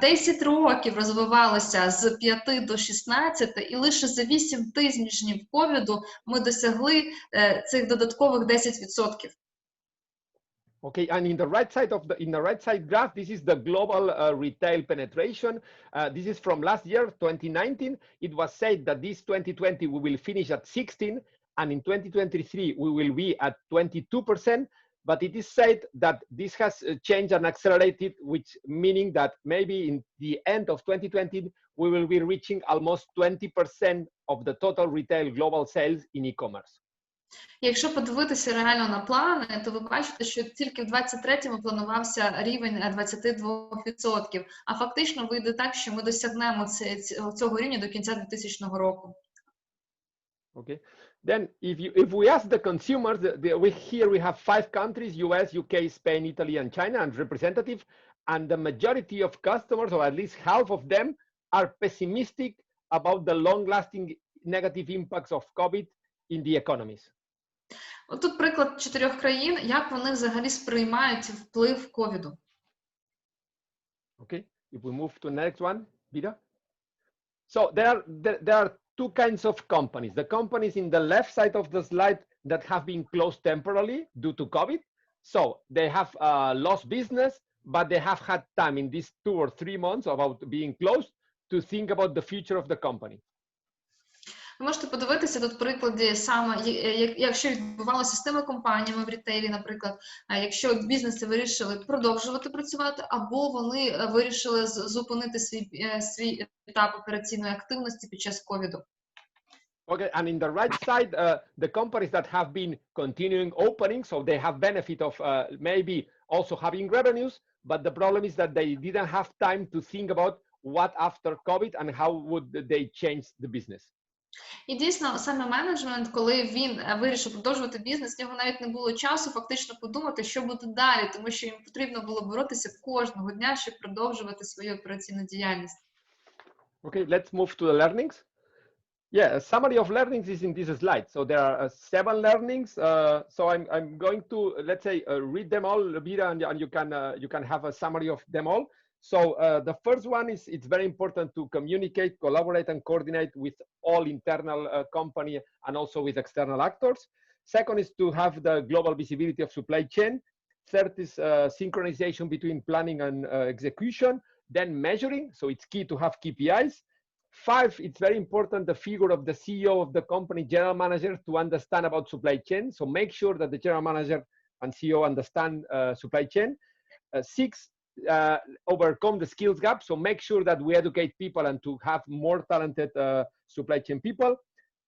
10 років розвивалося з 5 до 16, і лише за 8 тижнів ковіду ми досягли цих додаткових 10%. Okay, and in the right side graph, this is the global retail penetration. This is from last year, 2019. It was said that this 2020 we will finish at 16. And in 2023, we will be at 22%, but it is said that this has changed and accelerated, which meaning that maybe in the end of 2020, we will be reaching almost 20% of the total retail global sales in e-commerce. Якщо подивитися реально на плани, то ви бачите, що тільки в 23-му планувався рівень 22%, а фактично вийде так, що ми досягнемо цього рівня до кінця 2000 року. Okay. Then if we ask the consumers, here we have 5 countries, US, UK, Spain, Italy, and China, and representative. and the majority of customers, or at least half of them, are pessimistic about the long-lasting negative impacts of COVID in the economies. Тут приклад 4 країн, як вони взагалі сприймають вплив ковіду. Okay, if we move to the next one, Vida. So there are two kinds of companies. The companies in the left side of the slide that have been closed temporarily due to COVID. So they have lost business, but they have had time in these 2 or 3 months about being closed to think about the future of the company. Ви можете подивитися тут приклади саме, якщо відбувалося з тими компаніями в рітейлі, наприклад, якщо бізнеси вирішили продовжувати працювати, або вони вирішили зупинити свій етап операційної активності під час ковіду. Okay, and in the right side, the companies that have been continuing opening, so they have benefit of maybe also having revenues, but the problem is that they didn't have time to think about what after COVID and how would they change the business. І дійсно, саме менеджмент, коли він вирішив продовжувати бізнес, в нього навіть не було часу фактично подумати, що буде далі, тому що їм потрібно було боротися кожного дня, щоб продовжувати свою операційну діяльність. Okay, let's move to the learnings. Yeah, a summary of learnings is in this slide. So there are 7 learnings. So I'm going to, let's say, read them all, Vida, and you can have a summary of them all. So the first one is it's very important to communicate, collaborate, and coordinate with all internal company and also with external actors. Second is to have the global visibility of supply chain. Third is synchronization between planning and execution. Then measuring, so it's key to have KPIs. 5, it's very important the figure of the CEO of the company, general manager, to understand about supply chain. So make sure that the general manager and CEO understand supply chain. 6, overcome the skills gap. So make sure that we educate people and to have more talented supply chain people.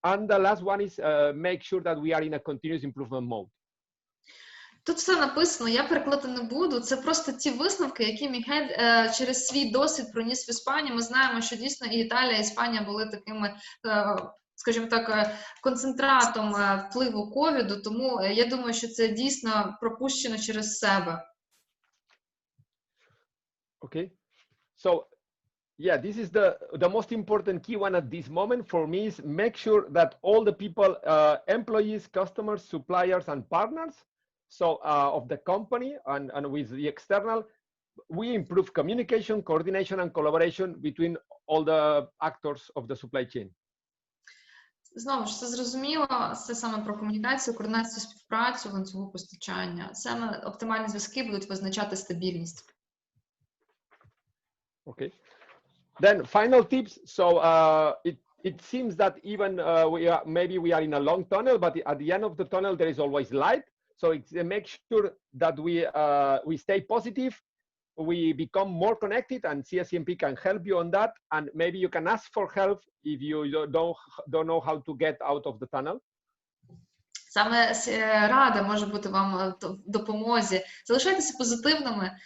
And the last one is make sure that we are in a continuous improvement mode. Тут все написано, я перекладати не буду, це просто ті висновки, які Мігель через свій досвід проніс в Іспанії. Ми знаємо, що дійсно і Італія, і Іспанія були такими, скажімо так, концентратом впливу ковіду, тому я думаю, що це дійсно пропущено через себе. Okay, so yeah, this is the most important key one at this moment for me is make sure that all the people, employees, customers, suppliers, and partners, so of the company and with the external, we improve communication, coordination, and collaboration between all the actors of the supply chain. Знову ж, це зрозуміло, це саме про комунікацію, координацію, співпрацю, ланцюгу постачання. Саме оптимальні зв'язки будуть визначати стабільність. Okay, then final tips. So it seems that even maybe we are in a long tunnel, but at the end of the tunnel there is always light. So make sure that we stay positive, we become more connected, and CSCMP can help you on that. And maybe you can ask for help if you don't know how to get out of the tunnel. Саме рада може бути вам в допомозі. Залишайтеся позитивними,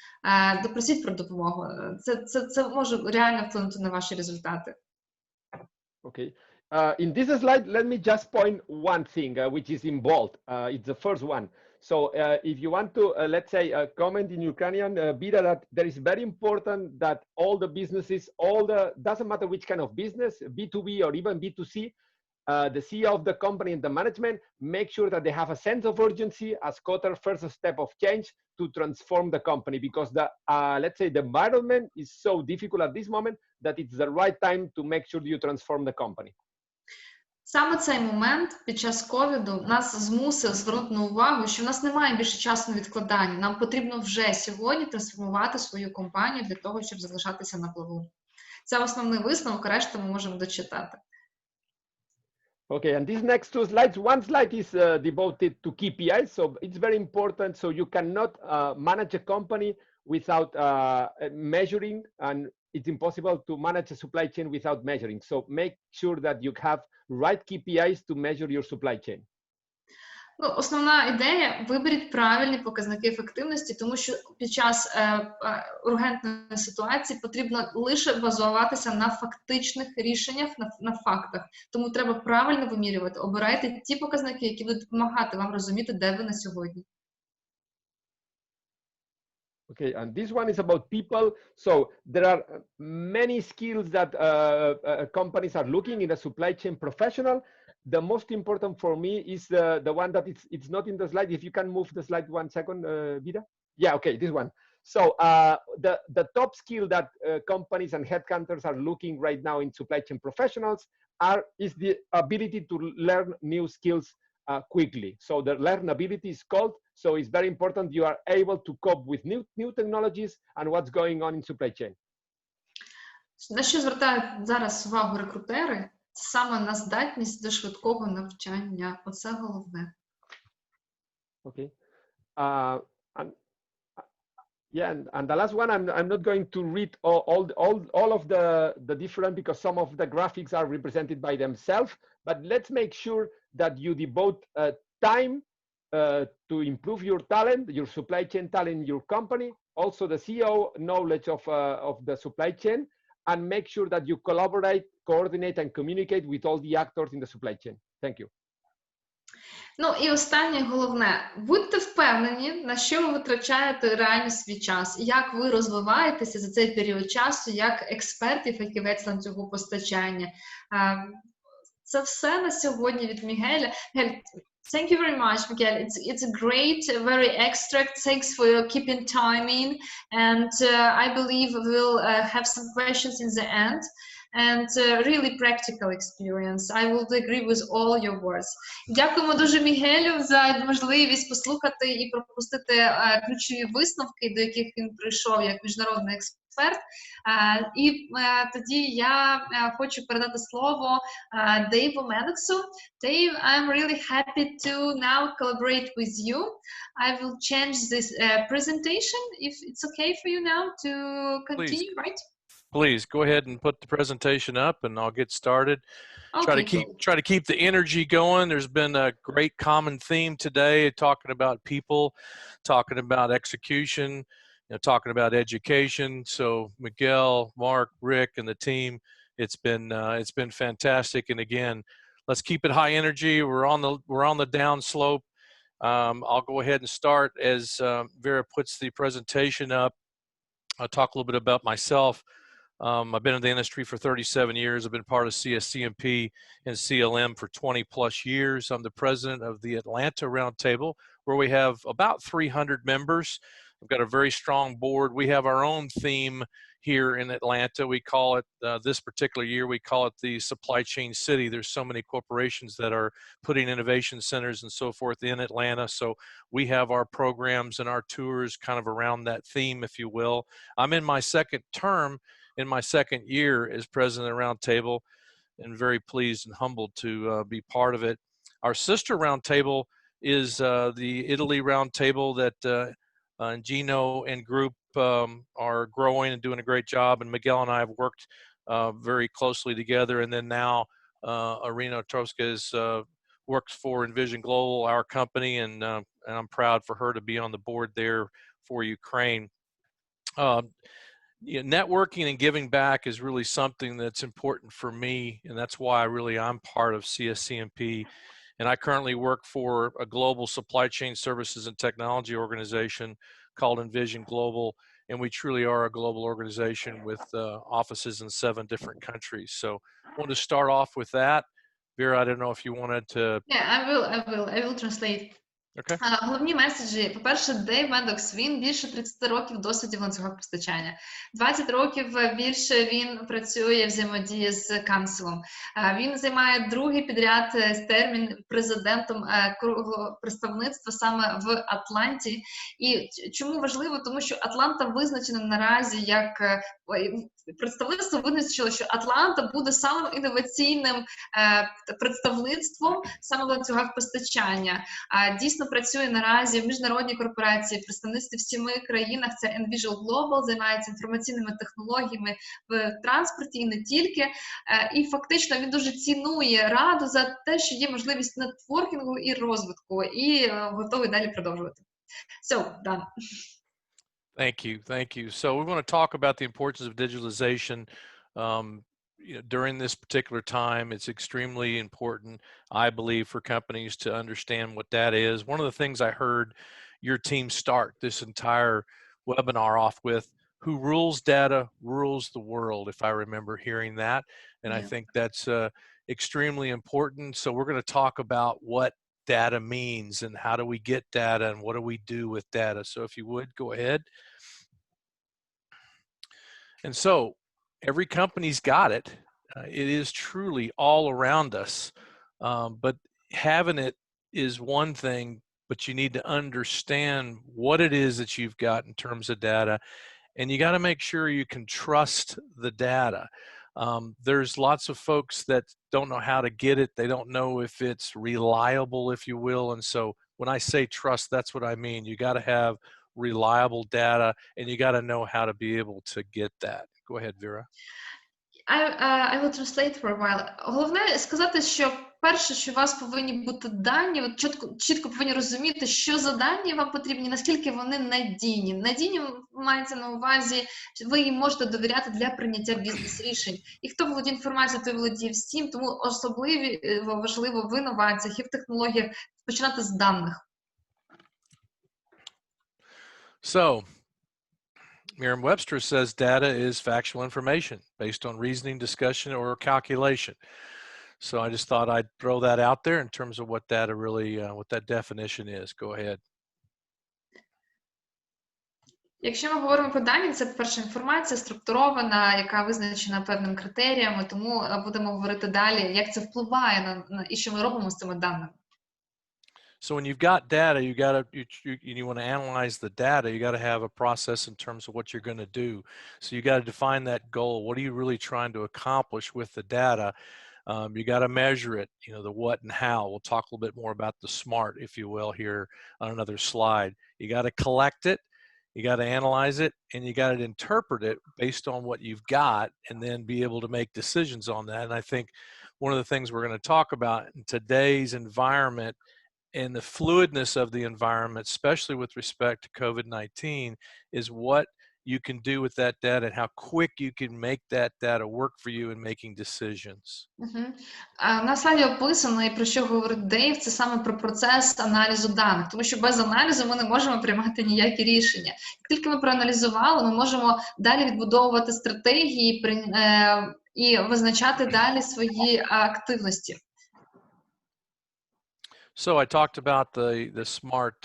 допросіть про допомогу. Це може реально вплинути на ваші результати. Okay. In this slide, let me just point one thing, which is in bold. It's the first one. So if you want to, let's say, comment in Ukrainian, Vida, that there is very important that all the businesses, doesn't matter which kind of business, B2B or even B2C, the CEO of the company and the management make sure that they have a sense of urgency as Qatar first step of change to transform the company, because the let's say the environment is so difficult at this moment that it's the right time to make sure you transform the company. Саме цей момент під час ковіду нас змусив звернути на увагу, що в нас немає більше часу на відкладання. Нам потрібно вже сьогодні трансформувати свою компанію для того, щоб залишатися на плаву. Це основний висновок, решта ми можемо дочитати. Okay, and these next 2 slides, one slide is devoted to KPIs, so it's very important. So you cannot manage a company without measuring, and it's impossible to manage a supply chain without measuring. So make sure that you have right KPIs to measure your supply chain. Ну, основна ідея – виберіть правильні показники ефективності, тому що під час ургентної ситуації потрібно лише базуватися на фактичних рішеннях, на фактах. Тому треба правильно вимірювати. Обирайте ті показники, які будуть допомагати вам розуміти, де ви на сьогодні. Okay, and this one is about people. So there are many skills that companies are looking in a supply chain professional. The most important for me is the one that it's not in the slide. If you can move the slide 1 second, Vida. Yeah, okay, this one. So the top skill that companies and headhunters are looking right now in supply chain professionals is the ability to learn new skills quickly. So the learnability is called. So it's very important you are able to cope with new technologies and what's going on in supply chain. На що звертають зараз увагу рекрутери? Це саме на здатність до швидкого навчання. Оце головне. Okay. And the last one, I'm not going to read all of the different, because some of the graphics are represented by themselves, but let's make sure that you devote time to improve your talent, your supply chain talent in your company, also the CEO knowledge of the supply chain, and make sure that you collaborate, coordinate, and communicate with all the actors in the supply chain. Thank you. Ну і останнє головне, будьте впевнені, на що ви витрачаєте реально свій час, як ви розвиваєтеся за цей період часу, як експерт і фахівець ланцюгу постачання. Це все на сьогодні від Мігеля. Thank you very much, Miguel. It's a great, very extract. Thanks for keeping time in, and I believe we'll have some questions in the end. And really practical experience. I would agree with all your words. Дякуємо дуже Мігелю за можливість послухати і пропустити ключові висновки, до яких він прийшов як міжнародний експерт. І тоді я хочу передати слово Дейву Медексу. Dave, I'm really happy to now collaborate with you. I will change this presentation if it's okay for you now to continue, right? Please go ahead and put the presentation up and I'll get started. Okay. Try to keep the energy going. There's been a great common theme today, talking about people, talking about execution, talking about education. So Miguel, Mark, Rick, and the team, it's been fantastic. And again, let's keep it high energy. We're on the down slope. I'll go ahead and start as Vera puts the presentation up. I'll talk a little bit about myself. I've been in the industry for 37 years. I've been part of CSCMP and CLM for 20 plus years. I'm the president of the Atlanta Roundtable, where we have about 300 members. We've got a very strong board. We have our own theme here in Atlanta. We call it, this particular year, we call it the Supply Chain City. There's so many corporations that are putting innovation centers and so forth in Atlanta. So we have our programs and our tours kind of around that theme, if you will. I'm in my second term, in my second year as president of the Roundtable, and very pleased and humbled to be part of it. Our sister Roundtable is the Italy Roundtable that Gino and group are growing and doing a great job, and Miguel and I have worked very closely together. And then now Irina Troska works for Envision Global, our company, and I'm proud for her to be on the board there for Ukraine. Networking and giving back is really something that's important for me, and that's why I'm part of CSCMP. And I currently work for a global supply chain services and technology organization called Envision Global, and we truly are a global organization with offices in 7 different countries. So I want to start off with that. Vera, I don't know if you wanted to... Yeah, I will translate. Okay. Головні меседжі. По-перше, Дейв Медекс, він більше 30 років досвіду в ланцюгах постачання. 20 років більше він працює взаємодії з канцелом. Він займає другий підряд термін президентом круглого представництва саме в Атланті. І чому важливо? Тому що Атланта визначена наразі як... Представництво визначило, що Атланта буде самим інноваційним представництвом саме в ланцюгах постачання. Дійсно працює наразі в міжнародній корпорації, представництві в 7 країнах. Це Envision Global, займається інформаційними технологіями в транспорті і не тільки. І фактично він дуже цінує раду за те, що є можливість нетворкінгу і розвитку, і готовий далі продовжувати. So, done. Thank you. So we want to talk about the importance of digitalization. During this particular time, it's extremely important, I believe, for companies to understand what that is. One of the things I heard your team start this entire webinar off with, who rules data rules the world, if I remember hearing that. And I think that's extremely important. So we're going to talk about what data means and how do we get data and what do we do with data. So if you would, go ahead. And so every company's got it. It is truly all around us. But having it is one thing, but you need to understand what it is that you've got in terms of data. And you got to make sure you can trust the data. There's lots of folks that don't know how to get it. They don't know if it's reliable, if you will. And so when I say trust, that's what I mean. You got to have reliable data and you got to know how to be able to get that. Go ahead, Vera. I will translate for a while. Головне сказати, що перше, що у вас повинні бути дані, от чітко повинні розуміти, що за дані вам потрібні, наскільки вони надійні. Надійні мається на увазі, що ви їм можете довіряти для прийняття бізнес-рішень. І хто володіє інформацією, той володіє всім, тому важливо в інноваціях і в технологіях починати з даних. So, Merriam-Webster says data is factual information based on reasoning, discussion, or calculation. So I just thought I'd throw that out there in terms of what data really, what that definition is. Go ahead. Якщо ми говоримо про дані, це перша інформація структурована, яка визначена певним критеріями, тому будемо говорити далі, як це впливає на і що ми робимо з цими даними. So when you've got data, you want to analyze the data, you got to have a process in terms of what you're going to do. So you got to define that goal. What are you really trying to accomplish with the data? You got to measure it, you know, the what and how. We'll talk a little bit more about the SMART, if you will, here on another slide. You got to collect it, you got to analyze it, and you got to interpret it based on what you've got and then be able to make decisions on that. And I think one of the things we're going to talk about in today's environment and the fluidness of the environment, especially with respect to COVID-19, is what you can do with that data and how quick you can make that data work for you in making decisions. На слайді описано, і про що говорить Дейв, це саме про процес аналізу даних, тому що без аналізу ми не можемо приймати ніякі рішення. Як тільки ми проаналізували, ми можемо далі відбудовувати стратегії і визначати далі свої активності. So I talked about the SMART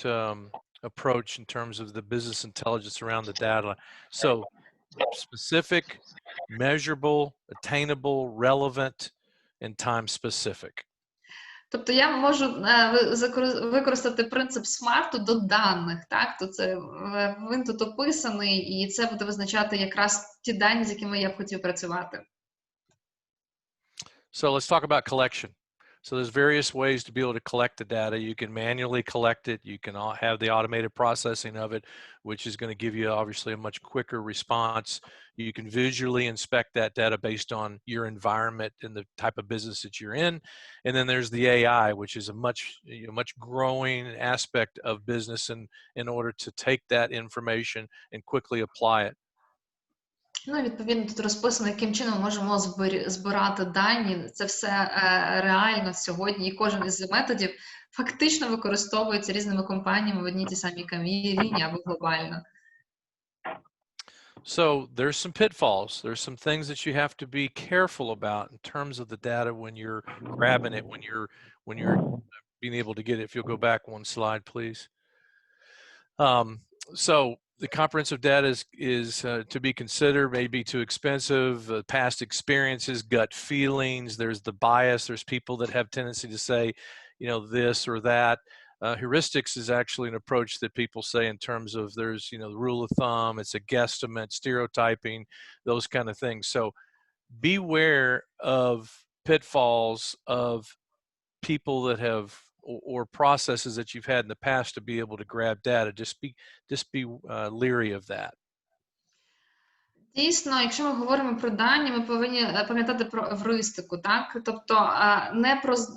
approach in terms of the business intelligence around the data. So specific, measurable, attainable, relevant, and time specific. Тобто я можу використати принцип смарту до даних, так? То це він тут описаний, і це буде визначати якраз ті дані, з якими я б хотів працювати. So let's talk about collection. So there's various ways to be able to collect the data. You can manually collect it. You can have the automated processing of it, which is going to give you obviously a much quicker response. You can visually inspect that data based on your environment and the type of business that you're in. And then there's the AI, which is a much growing aspect of business in order to take that information and quickly apply it. Ну, відповідно, тут розписано, яким чином можемо збирати дані. Це все реально сьогодні, і кожен із методів фактично використовується різними компаніями в одній тій самій лінії або глобально. So there's some pitfalls. There's some things that you have to be careful about in terms of the data when you're grabbing it, when you're being able to get it. If you'll go back one slide, please. So the comprehensive data is to be considered, maybe too expensive, past experiences, gut feelings, there's the bias, there's people that have tendency to say, you know, this or that. Heuristics is actually an approach that people say in terms of there's, you know, the rule of thumb, it's a guesstimate, stereotyping, those kind of things. So beware of pitfalls of people that have or processes that you've had in the past to be able to grab data. Just be leery of that. Дійсно, якщо ми говоримо про дані, ми повинні пам'ятати про евристику, так? Тобто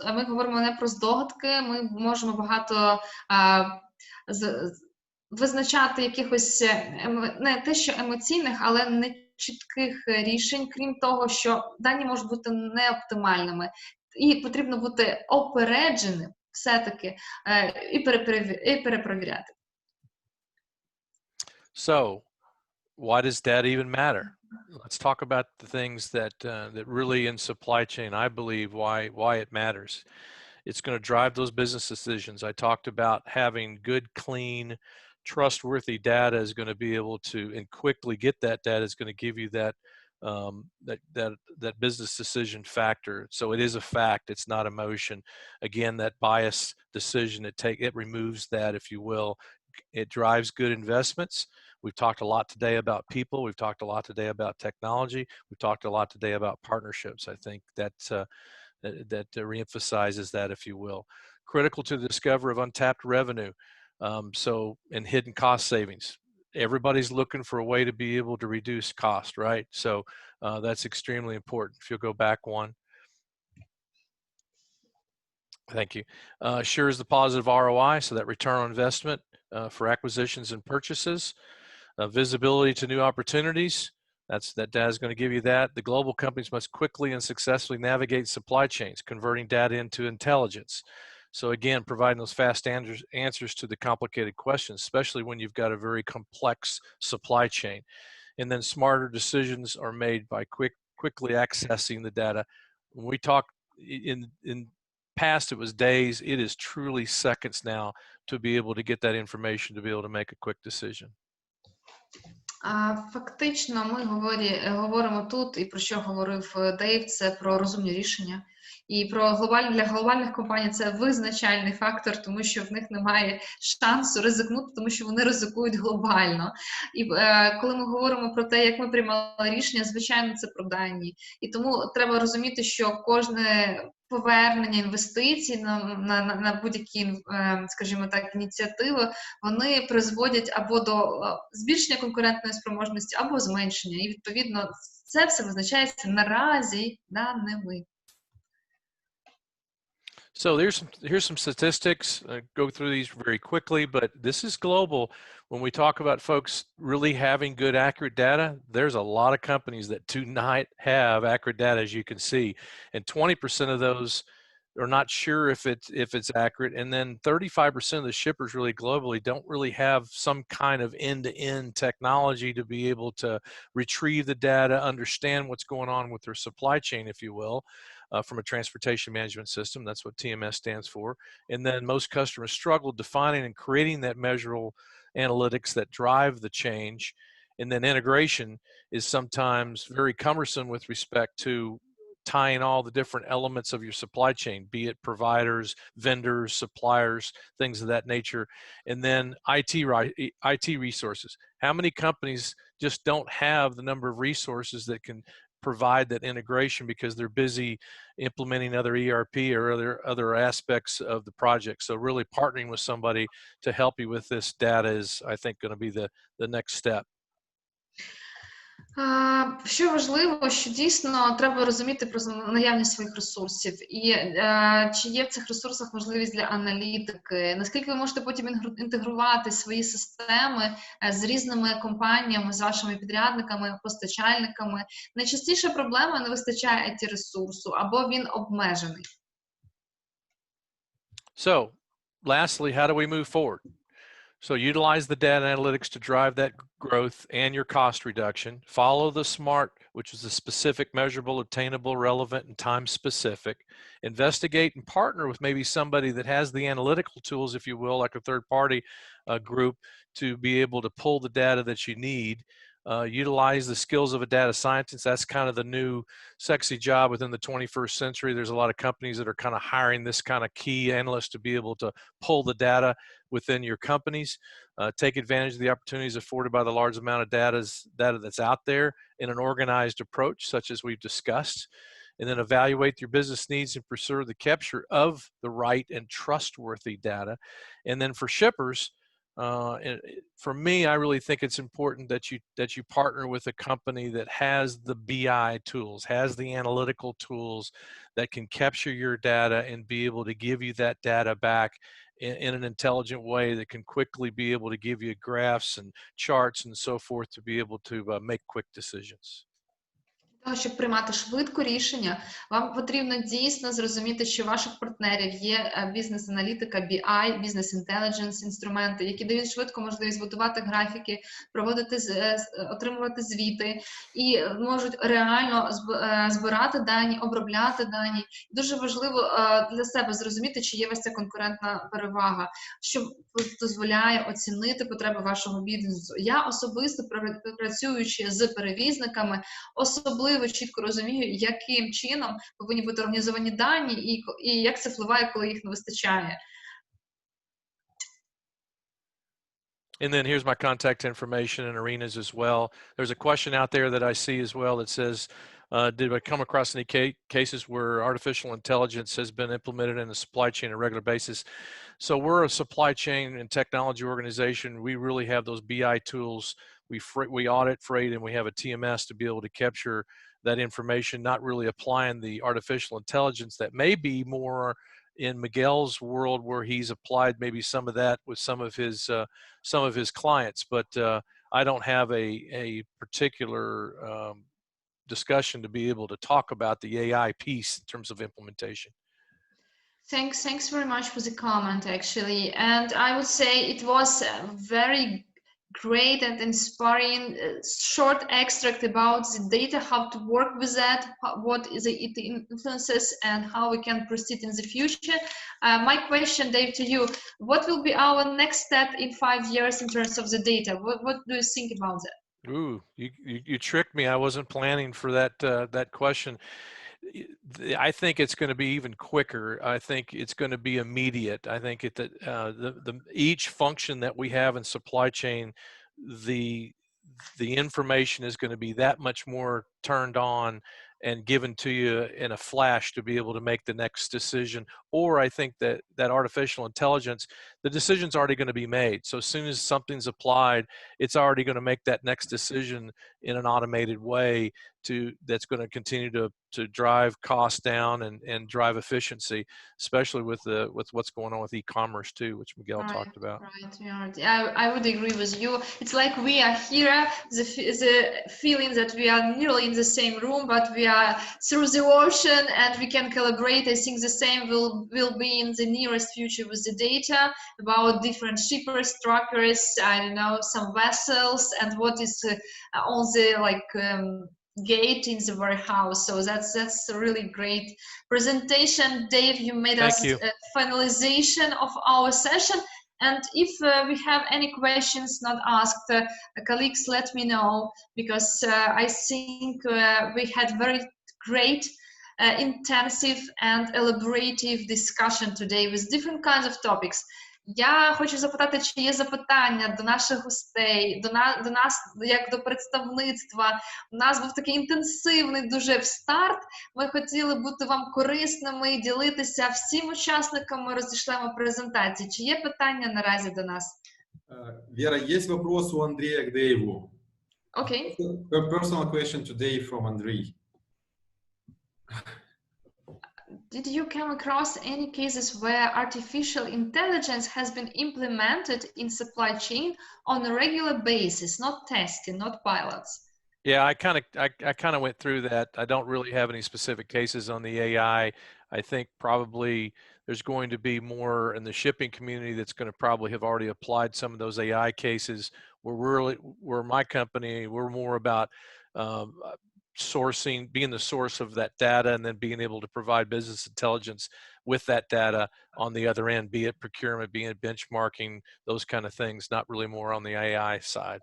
ми говоримо не про здогадки, ми можемо багато визначати якихось не те, що емоційних, але не чітких рішень, крім того, що дані можуть бути неоптимальними. І потрібно бути опередженим все-таки і перепровіряти. So why does data even matter? Let's talk about the things that that really in supply chain, I believe why it matters. It's going to drive those business decisions. I talked about having good, clean, trustworthy data is going to be able to, and quickly get that data is going to give you that that business decision factor. So it is a fact. It's not emotion. Again, that bias decision, it removes that, if you will. It drives good investments. We've talked a lot today about people. We've talked a lot today about technology. We've talked a lot today about partnerships. I think that that reemphasizes that, if you will. Critical to the discovery of untapped revenue, and hidden cost savings. Everybody's looking for a way to be able to reduce cost, right? So that's extremely important. If you'll go back one. Thank you. Assures the positive ROI, so that return on investment for acquisitions and purchases. Visibility to new opportunities. That data is going to give you that. The global companies must quickly and successfully navigate supply chains, converting data into intelligence. So again, providing those fast answers to the complicated questions, especially when you've got a very complex supply chain. And then smarter decisions are made by quickly accessing the data. When we talk in past, it was days. It is truly seconds now to be able to get that information, to be able to make a quick decision. Фактично, ми говоримо тут, і про що говорив Дейв, це про розумні рішення. І про для глобальних компаній це визначальний фактор, тому що в них немає шансу ризикнути, тому що вони ризикують глобально. І коли ми говоримо про те, як ми приймали рішення, звичайно, це про дані. І тому треба розуміти, що кожне повернення інвестицій на будь-які, скажімо так, ініціативи, вони призводять або до збільшення конкурентної спроможності, або зменшення. І, відповідно, це все визначається наразі даними. So here's some statistics. Go through these very quickly, but this is global. When we talk about folks really having good, accurate data, there's a lot of companies that do not have accurate data, as you can see, and 20% of those are not sure if it's accurate, and then 35% of the shippers really globally don't really have some kind of end-to-end technology to be able to retrieve the data, understand what's going on with their supply chain, if you will. From a transportation management system. That's what TMS stands for. And then most customers struggle defining and creating that measurable analytics that drive the change. And then integration is sometimes very cumbersome with respect to tying all the different elements of your supply chain, be it providers, vendors, suppliers, things of that nature. And then IT resources. How many companies just don't have the number of resources that can provide that integration because they're busy implementing other ERP or other aspects of the project? So really partnering with somebody to help you with this data is, I think, going to be the next step. Що важливо, що дійсно треба розуміти про наявність своїх ресурсів і чи є в цих ресурсах можливість для аналітики, наскільки ви можете потім інтегрувати свої системи з різними компаніями, з вашими підрядниками, постачальниками. Найчастіша проблема — не вистачає IT-ресурсу або він обмежений. So, lastly, how do we move forward? So utilize the data analytics to drive that growth and your cost reduction. Follow the SMART, which is the specific, measurable, attainable, relevant, and time specific. Investigate and partner with maybe somebody that has the analytical tools, if you will, like a third party group, to be able to pull the data that you need. Utilize the skills of a data scientist. That's kind of the new sexy job within the 21st century. There's a lot of companies that are kind of hiring this kind of key analyst to be able to pull the data within your companies. Take advantage of the opportunities afforded by the large amount of data that's out there in an organized approach, such as we've discussed. And then evaluate your business needs and pursue the capture of the right and trustworthy data. And then for shippers, for me, I really think it's important that you partner with a company that has the BI tools, has the analytical tools that can capture your data and be able to give you that data back in an intelligent way that can quickly be able to give you graphs and charts and so forth to be able to make quick decisions. того, щоб приймати швидко рішення, вам потрібно дійсно зрозуміти, що у ваших партнерів є бізнес-аналітика, BI, бізнес-інтелідженс, інструменти, які дають швидко можливість готувати графіки, проводити, отримувати звіти і можуть реально збирати дані, обробляти дані. Дуже важливо для себе зрозуміти, чи є у вас ця конкурентна перевага, що дозволяє оцінити потреби вашого бізнесу. Я особисто, працюючи з перевізниками, особливо чітко розумію, яким чином повинні бути організовані дані і як це впливає, коли їх не вистачає. And then here's my contact information and arenas as well. There's a question out there that I see as well that says, did I come across any cases where artificial intelligence has been implemented in the supply chain on a regular basis? So we're a supply chain and technology organization. We really have those BI tools. We audit freight and we have a TMS to be able to capture that information, not really applying the artificial intelligence that may be more in Miguel's world where he's applied maybe some of that with some of his clients, but I don't have a particular discussion to be able to talk about the AI piece in terms of implementation. Thanks very much for the comment, actually. And I would say it was very great and inspiring short extract about the data, how to work with that, what is it influences, and how we can proceed in the future. My question, Dave, to you: what will be our next step in 5 years in terms of the data? What do you think about that? Ooh, you tricked me. I wasn't planning for that question. I think it's going to be even quicker. I think it's going to be immediate. I think each function that we have in supply chain, the information is going to be that much more turned on and given to you in a flash to be able to make the next decision. Or I think that artificial intelligence, the decision's already going to be made. So as soon as something's applied, it's already going to make that next decision in an automated way that's going to continue to drive costs down and drive efficiency, especially with what's going on with e-commerce too, which Miguel talked about. Right. I would agree with you. It's like we are here, the feeling that we are nearly in the same room, but we are through the ocean and we can collaborate. I think the same will be in the nearest future with the data about different shippers, truckers, I don't know, some vessels, and what is on the gate in the warehouse. So that's a really great presentation, Dave. You made us a finalization of our session. And if we have any questions not asked, colleagues, let me know, because I think we had very great, intensive and elaborative discussion today with different kinds of topics. Я хочу запитати, чи є запитання до наших гостей, до нас, як до представництва. У нас був такий інтенсивний дуже старт. Ми хотіли бути вам корисними і ділитися всім учасникам. Ми розійшлемо презентації. Чи є питання наразі до нас? Вера, есть вопрос у Андрея к Дэйву. Окей. Personal question to Dave from Andrei. Did you come across any cases where artificial intelligence has been implemented in supply chain on a regular basis, not testing, not pilots? Yeah, I kind of went through that. I don't really have any specific cases on the AI. I think probably there's going to be more in the shipping community that's going to probably have already applied some of those AI cases where my company, we're more about sourcing, being the source of that data, and then being able to provide business intelligence with that data on the other end, be it procurement, be it benchmarking, those kind of things, not really more on the AI side.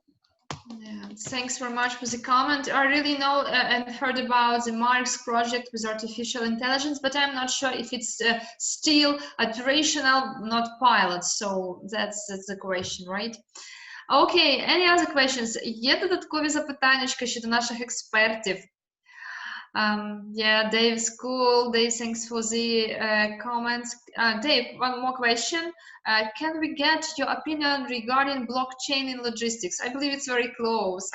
Yeah, thanks very much for the comment. I really know and heard about the Mark's project with artificial intelligence, but I'm not sure if it's still operational, not pilot. So that's the question, right? Okay, any other questions? Є додаткові запитання щодо наших експертів? Yeah, Dave's cool. Dave, thanks for the comments. Dave, one more question. Can we get your opinion regarding blockchain in logistics? I believe it's very close.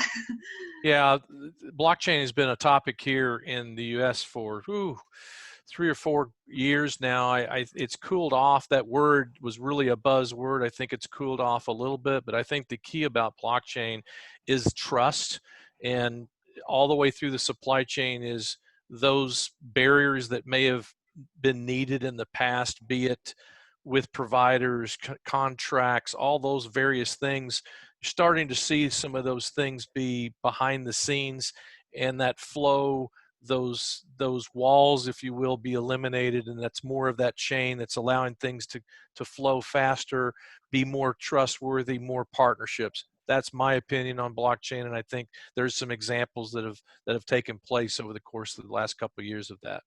Yeah, blockchain has been a topic here in the US for 3 or 4 years now. It's cooled off. That word was really a buzzword. I think it's cooled off a little bit, but I think the key about blockchain is trust. And all the way through the supply chain is those barriers that may have been needed in the past, be it with providers, contracts, all those various things. You're starting to see some of those things be behind the scenes, and that flow, those walls, if you will, be eliminated, and that's more of that chain that's allowing things to flow faster, be more trustworthy, more partnerships. That's my opinion on blockchain, and I think there's some examples that have taken place over the course of the last couple of years of that.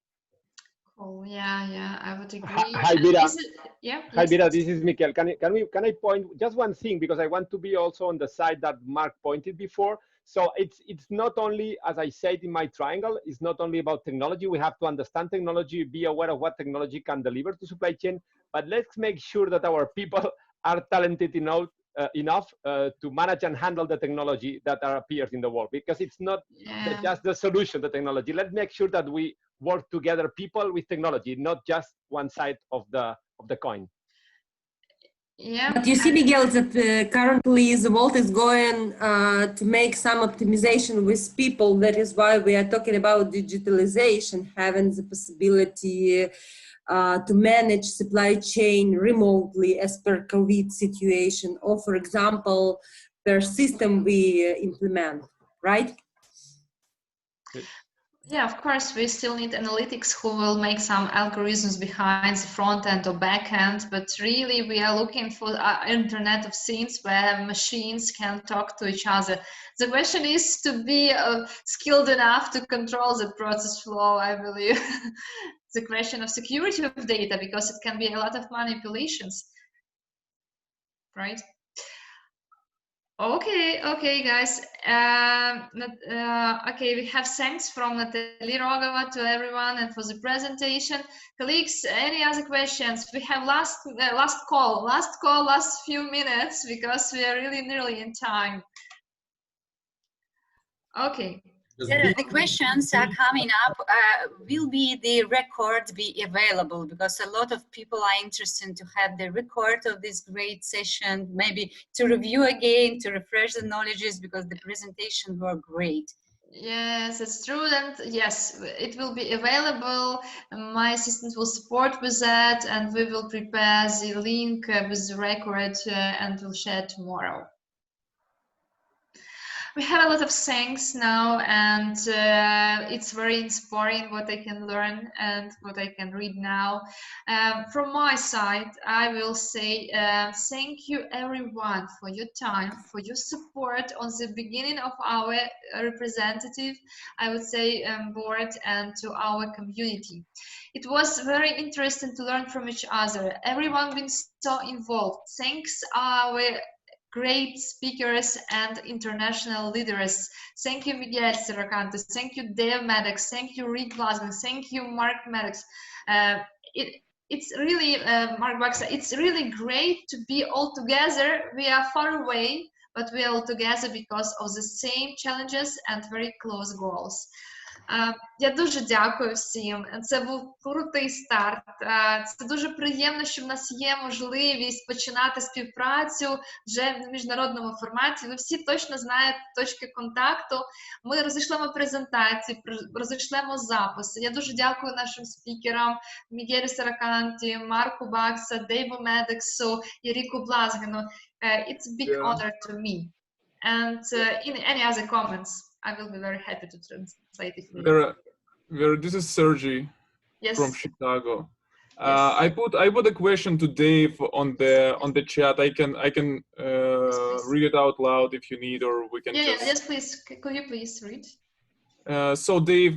Oh yeah, I would agree. Hi, Vida. Yeah. Hi, Yes, Vida. please. This is Mikel. Can I point just one thing, because I want to be also on the side that Mark pointed before. So it's not only, as I said in my triangle, it's not only about technology. We have to understand technology, be aware of what technology can deliver to supply chain, but let's make sure that our people are talented enough to manage and handle the technology that appears in the world, because it's not just the solution, the technology. Let's make sure that we work together, people with technology, not just one side of the coin. Yeah. But you see, Miguel, that currently the world is going to make some optimization with people. That is why we are talking about digitalization, having the possibility to manage supply chain remotely as per COVID situation, or for example, per system we implement, right? Yeah, of course, we still need analytics who will make some algorithms behind the front end or back end, but really we are looking for Internet of Things where machines can talk to each other. The question is to be skilled enough to control the process flow, I believe. The question of security of data, because it can be a lot of manipulations, right? Okay, guys. Okay, we have thanks from Natalie Rogova to everyone and for the presentation. Colleagues, any other questions? We have last few minutes, because we are really nearly in time. Okay. The questions are coming up. Will the record be available? Because a lot of people are interested to have the record of this great session, maybe to review again, to refresh the knowledges, because the presentations were great. Yes, it's true, and yes, it will be available. My assistant will support with that, and we will prepare the link with the record and we'll share tomorrow. We have a lot of things now, and it's very inspiring what I can learn and what I can read now. From my side, I will say thank you everyone for your time, for your support on the beginning of our representative, I would say, board, and to our community. It was very interesting to learn from each other. Everyone been so involved. Thanks our great speakers and international leaders. Thank you, Miguel Serracante. Thank you, Dave Maddox. Thank you, Rick Glasgow. Thank you, Mark Maddox. It's really, Mark Baxa, it's really great to be all together. We are far away, but we are all together because of the same challenges and very close goals. Я дуже дякую всім. Це був крутий старт. Це дуже приємно, що в нас є можливість починати співпрацю вже в міжнародному форматі. Ви всі точно знаєте точки контакту. Ми розійшлемо презентації, розійшлемо записи. Я дуже дякую нашим спікерам Мігелю Сераканті, Марку Бакса, Дейву Медексу і Ріку Блазгену. It's a big honor to me. And in any other comments, I will be very happy to translate it. This is Sergey from Chicago. Yes. I put a question to Dave on the chat. I can read it out loud if you need, or we can just. Yes, please. Could you please read? So Dave,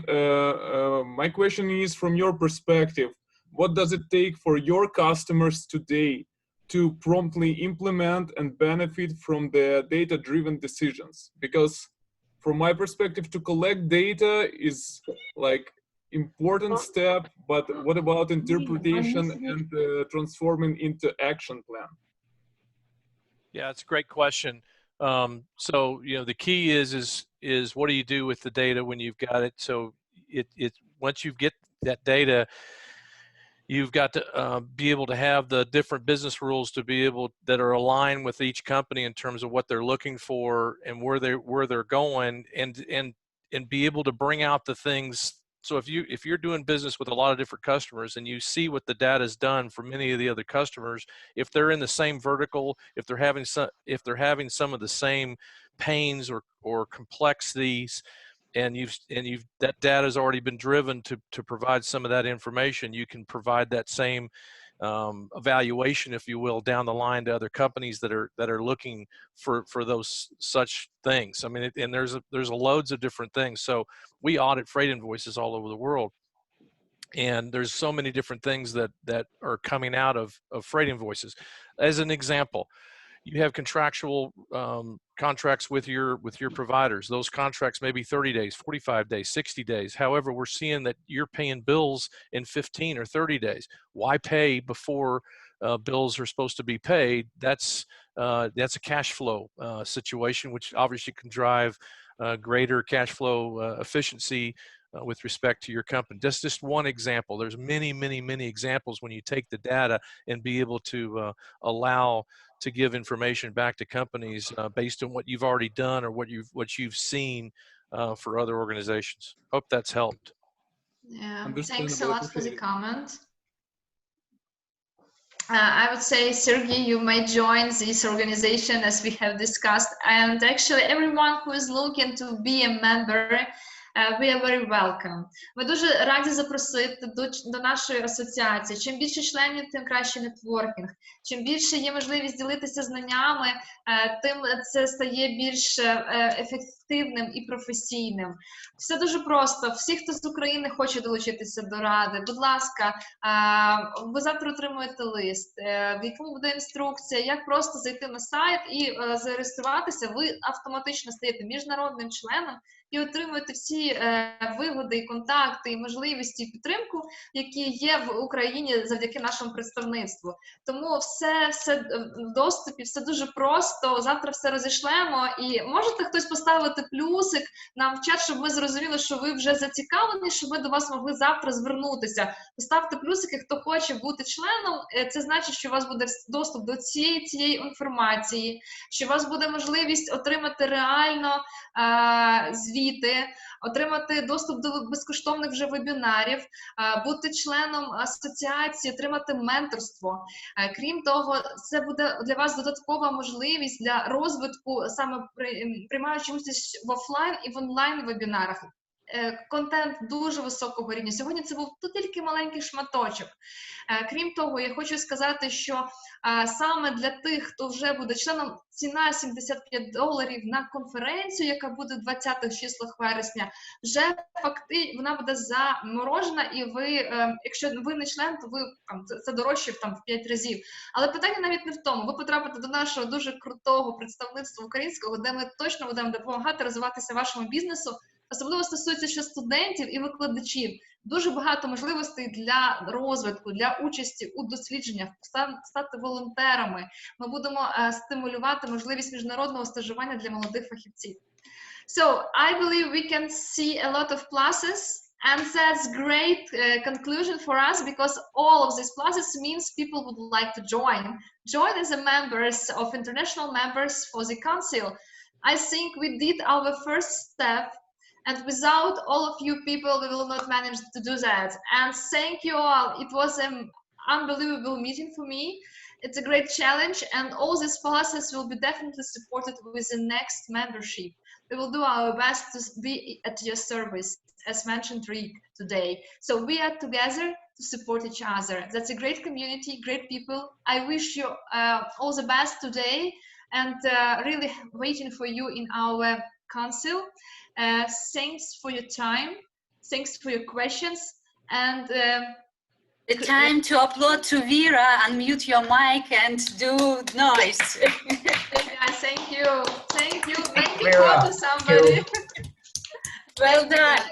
my question is, from your perspective, what does it take for your customers today to promptly implement and benefit from the data-driven decisions? Because from my perspective, to collect data is like important step, but what about interpretation and transforming into action plan? Yeah, it's a great question. So, you know, the key is what do you do with the data when you've got it? So once you get that data, you've got to be able to have the different business rules to be able that are aligned with each company in terms of what they're looking for and where they're going, and be able to bring out the things. So if you're doing business with a lot of different customers and you see what the data has done for many of the other customers, if they're in the same vertical, if they're having some of the same pains or complexities, and that data has already been driven to provide some of that information, you can provide that same evaluation, if you will, down the line to other companies that are looking for those such things. I mean, and there's loads of different things. So we audit freight invoices all over the world, and there's so many different things that are coming out of freight invoices. As an example, you have contractual contracts with your providers. Those contracts may be 30 days, 45 days, 60 days. However, we're seeing that you're paying bills in 15 or 30 days. Why pay before bills are supposed to be paid? That's a cash flow situation, which obviously can drive greater cash flow efficiency with respect to your company. That's just one example. There's many, many, many examples when you take the data and be able to allow to give information back to companies based on what you've already done or what you've seen for other organizations. Hope that's helped. Yeah, thanks a lot for the comment. I would say, Sergey, you may join this organization as we have discussed, and actually everyone who is looking to be a member, we are very welcome. Ми дуже раді запросити до нашої асоціації. Чим більше членів, тим краще нетворкінг. Чим більше є можливість ділитися знаннями, тим це стає більш ефективним і професійним. Все дуже просто. Всі, хто з України хоче долучитися до Ради, будь ласка, ви завтра отримуєте лист, в якому буде інструкція, як просто зайти на сайт і зареєструватися. Ви автоматично стаєте міжнародним членом і отримуєте всі вигоди, і контакти, і можливості, і підтримку, які є в Україні завдяки нашому представництву. Тому все в доступі, все дуже просто, завтра все розійшлемо, і можете хтось поставити плюсик нам в чат, щоб ми зрозуміли, що ви вже зацікавлені, щоб ми до вас могли завтра звернутися. Поставте плюсики, хто хоче бути членом, це значить, що у вас буде доступ до цієї інформації, що у вас буде можливість отримати реально звіти, отримати доступ до безкоштовних вже вебінарів, бути членом асоціації, отримати менторство. Крім того, це буде для вас додаткова можливість для розвитку, саме приймаючи участь в офлайн і в онлайн вебінарах. Контент дуже високого рівня. Сьогодні це був тут тільки маленький шматочок. Крім того, я хочу сказати, що саме для тих, хто вже буде членом, ціна $75 на конференцію, яка буде в 20-х числах вересня, вже фактично вона буде заморожена, і ви, якщо ви не член, то ви це дорожче в 5 разів. Але питання навіть не в тому. Ви потрапите до нашого дуже крутого представництва українського, де ми точно будемо допомагати розвиватися вашому бізнесу. Особливо стосується ще студентів і викладачів. Дуже багато можливостей для розвитку, для участі у дослідженнях, стати волонтерами. Ми будемо стимулювати можливість міжнародного стажування для молодих фахівців. So, I believe we can see a lot of pluses, and that's great conclusion for us, because all of these pluses means people would like to join as a members of international members for the council. I think we did our first step, and without all of you people, we will not manage to do that. And thank you all. It was an unbelievable meeting for me. It's a great challenge, and all these policies will be definitely supported with the next membership. We will do our best to be at your service, as mentioned Rick today. So we are together to support each other. That's a great community, great people. I wish you all the best today, and really waiting for you in our council. Thanks for your time, thanks for your questions, and the time to upload to Vera, unmute your mic and do noise. Yeah, thank you, to somebody. Well done.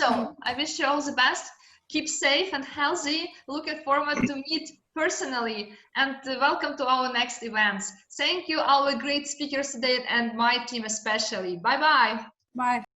So I wish you all the best. Keep safe and healthy. Looking forward to meet personally, and welcome to our next events. Thank you, our great speakers today, and my team especially. Bye-bye. Bye.